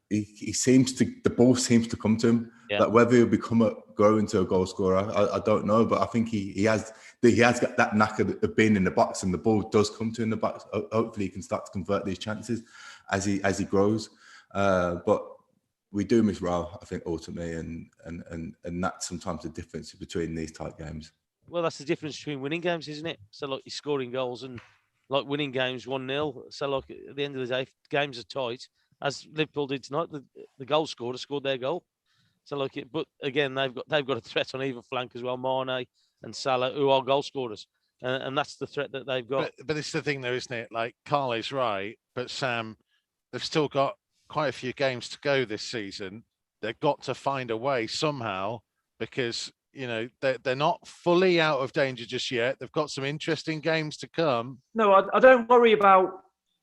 he seems to, the ball seems to come to him. Yeah. Like whether he'll grow into a goal scorer, I don't know. But I think he has got that knack of being in the box, and the ball does come to him in the box. Hopefully, he can start to convert these chances as he grows. But we do miss Raul, I think, ultimately, and that's sometimes the difference between these type games. Well, that's the difference between winning games, isn't it? So, like, you're scoring goals and, like, winning games 1-0. So, like, at the end of the day, games are tight, as Liverpool did tonight. The goal scorer scored their goal. So, like, but again, they've got a threat on either flank as well, Mane and Salah, who are goal scorers, and that's the threat that they've got. But it's the thing, though, isn't it? Like, Carl is right, but Sam, they've still got quite a few games to go this season. They've got to find a way somehow, because they're not fully out of danger just yet. They've got some interesting games to come. No, I don't worry about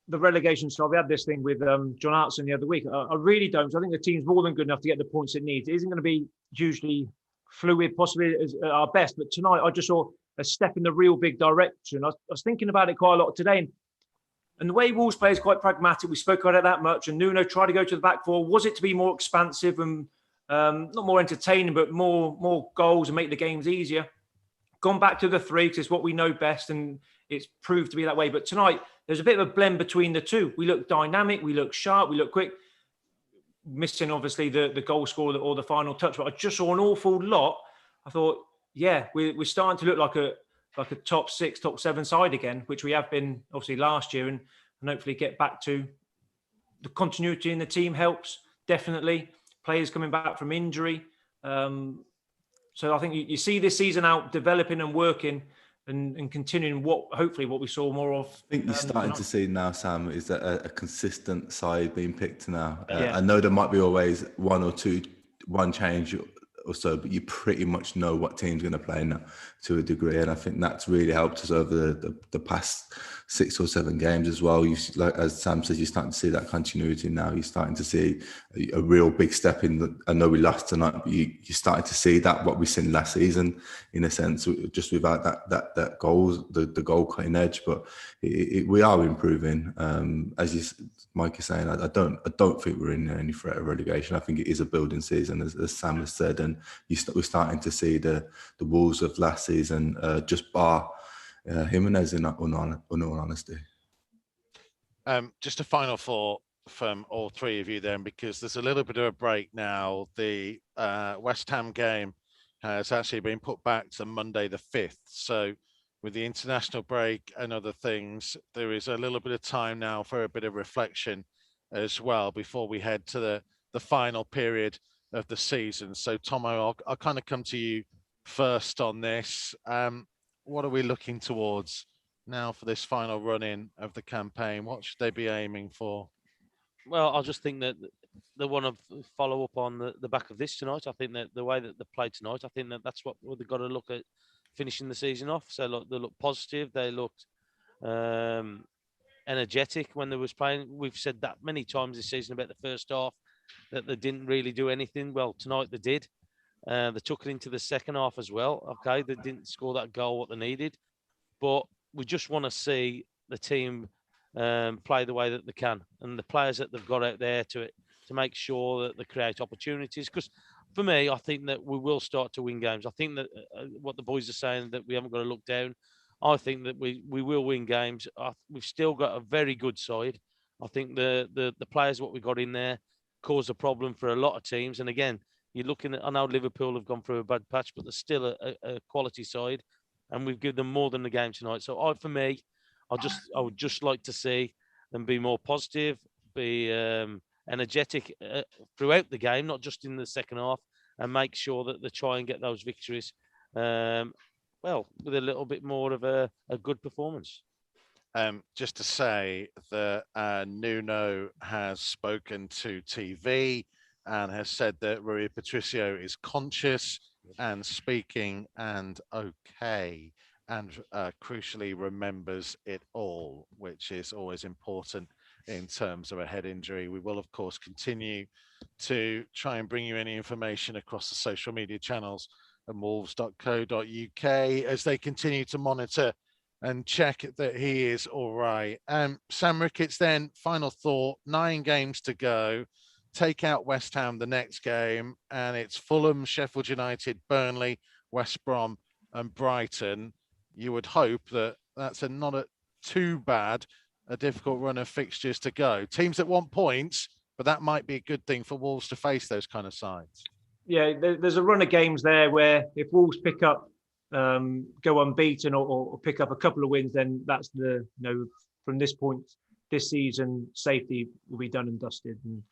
the relegation stuff. We had this thing with John Hartson the other week. I really don't. I think the team's more than good enough to get the points it needs. It isn't going to be hugely fluid, possibly at our best. But tonight, I just saw a step in the real big direction. I was thinking about it quite a lot today. And the way Wolves play is quite pragmatic. We spoke about it that much. And Nuno tried to go to the back four. Was it to be more expansive and not more entertaining, but more goals and make the games easier? Gone back to the three because it's what we know best, and it's proved to be that way. But tonight, there's a bit of a blend between the two. We look dynamic, we look sharp, we look quick. Missing, obviously, the goal scorer or the final touch. But I just saw an awful lot. I thought, yeah, we're starting to look like a top 6, top 7 side again, which we have been, obviously, last year. And hopefully get back to the continuity in the team helps, definitely. Players coming back from injury. So I think you see this season out developing and working and continuing hopefully what we saw more of. I think you're starting to see now, Sam, is that a consistent side being picked now. Yeah. I know there might be always one change or so, but you pretty much know what team's going to play now to a degree, and I think that's really helped us over the past 6 or 7 games as well. Like as Sam says, you're starting to see that continuity now. You're starting to see a real big step in. I know we lost tonight, but you're starting to see that what we seen last season, in a sense, just without that goals, the goal cutting edge. But we are improving. As Mike is saying, I don't think we're in any threat of relegation. I think it is a building season, as Sam has said, and we're starting to see the Wolves of last season, just bar Jimenez in all honesty. Just a final thought from all three of you then, because there's a little bit of a break now. The West Ham game has actually been put back to Monday the 5th. So with the international break and other things, there is a little bit of time now for a bit of reflection as well before we head to the final period of the season. So Tomo, I'll kind of come to you first on this. What are we looking towards now for this final run-in of the campaign? What should they be aiming for? Well, I just think that they want to follow up on the back of this tonight. I think that the way that they played tonight, I think that that's what they've got to look at finishing the season off. So look, they look positive. They looked energetic when they was playing. We've said that many times this season about the first half, that they didn't really do anything. Well, tonight they did. They took it into the second half as well. Okay, they didn't score that goal what they needed, but we just want to see the team play the way that they can, and the players that they've got out there to make sure that they create opportunities. Because for me, I think that we will start to win games. I think that what the boys are saying, that we haven't got to look down. I think that we will win games. We've still got a very good side. I think the players what we got in there cause a problem for a lot of teams. And again, you're looking at, I know Liverpool have gone through a bad patch, but they're still a quality side, and we've given them more than the game tonight. So for me, I would just like to see them be more positive, be energetic throughout the game, not just in the second half, and make sure that they try and get those victories, well, with a little bit more of a good performance. Just to say that Nuno has spoken to TV and has said that Rui Patricio is conscious and speaking and okay, and crucially remembers it all, which is always important in terms of a head injury. We will, of course, continue to try and bring you any information across the social media channels and wolves.co.uk as they continue to monitor and check that he is all right. Sam Ricketts, then, final thought, 9 games to go. Take out West Ham the next game, and it's Fulham, Sheffield United, Burnley, West Brom and Brighton. You would hope that that's not too bad a difficult run of fixtures to go. Teams that want points, but that might be a good thing for Wolves to face those kind of sides. Yeah, there's a run of games there where if Wolves pick up, go unbeaten or pick up a couple of wins, then that's from this point, this season, safety will be done and dusted. And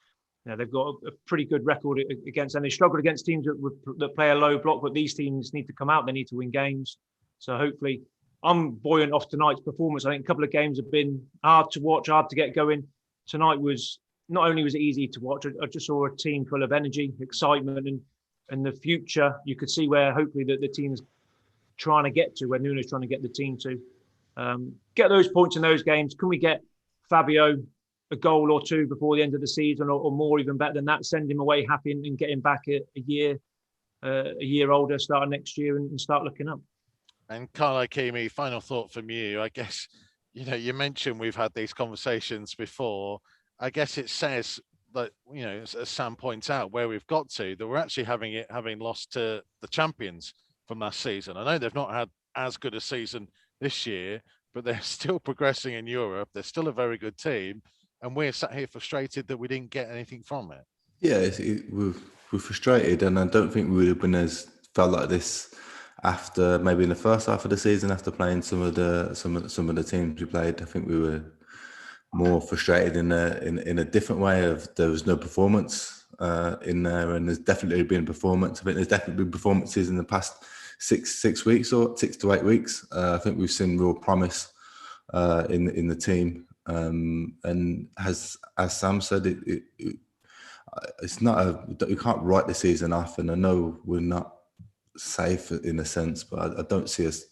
they've got a pretty good record against, and they struggled against teams that play a low block, but these teams need to come out. They need to win games. So hopefully, I'm buoyant off tonight's performance. I think a couple of games have been hard to watch, hard to get going. Tonight was, not only was it easy to watch, I just saw a team full of energy, excitement, and and the future, you could see where hopefully the team's trying to get to, where Nuno's trying to get the team to. Get those points in those games. Can we get Fabio a goal or two before the end of the season, or more, even better than that? Send him away happy and get him back a year older, starting next year, and start looking up. And Carlo Ikeme, final thought from you. I guess, you mentioned we've had these conversations before. I guess it says that, as Sam points out, where we've got to, that we're actually having lost to the champions from last season. I know they've not had as good a season this year, but they're still progressing in Europe. They're still a very good team, and we're sat here frustrated that we didn't get anything from it. Yeah, we're frustrated, and I don't think we would have been felt like this after maybe in the first half of the season, after playing some of the teams we played. I think we were more frustrated in a different way of there was no performance in there, and there's definitely been performance. I think there's definitely been performances in the past 6 weeks or 6 to 8 weeks. I think we've seen real promise in the team, and as Sam said, it's not you can't write the season off, and I know we're not safe in a sense, but I don't see us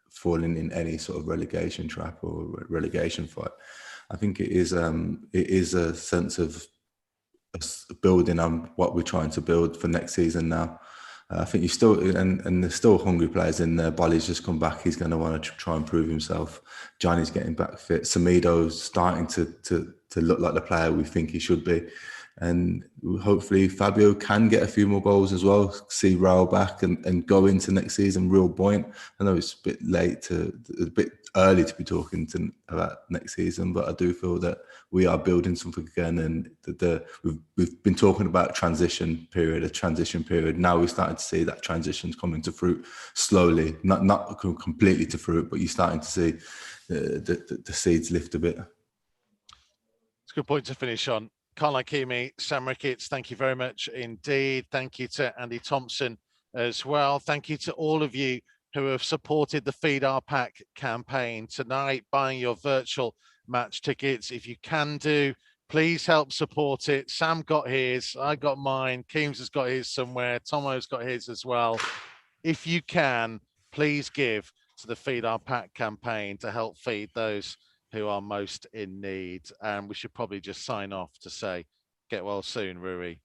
falling in any sort of relegation trap or relegation fight. I think it is a sense of us building on what we're trying to build for next season now. I think you still, and there's still hungry players in there. Bolly's just come back. He's going to want to try and prove himself. Johnny's getting back fit. Samido's starting to look like the player we think he should be. And hopefully Fabio can get a few more goals as well, see Raul back and go into next season real buoyant. I know it's a bit early to be talking about next season, but I do feel that we are building something again, and we've been talking about a transition period. Now we're starting to see that transition's coming to fruit slowly, not completely to fruit, but you're starting to see the seeds lift a bit. It's a good point to finish on. Conor Coady, Sam Ricketts, thank you very much indeed. Thank you to Andy Thompson as well. Thank you to all of you who have supported the Feed Our Pack campaign tonight, buying your virtual match tickets. If you can do, please help support it. Sam got his, I got mine, Keems has got his somewhere, Tomo's got his as well. If you can, please give to the Feed Our Pack campaign to help feed those who are most in need. And we should probably just sign off to say, get well soon, Rui.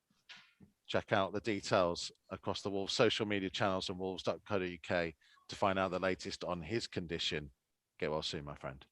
Check out the details across the Wolves social media channels and wolves.co.uk to find out the latest on his condition. Get well soon, my friend.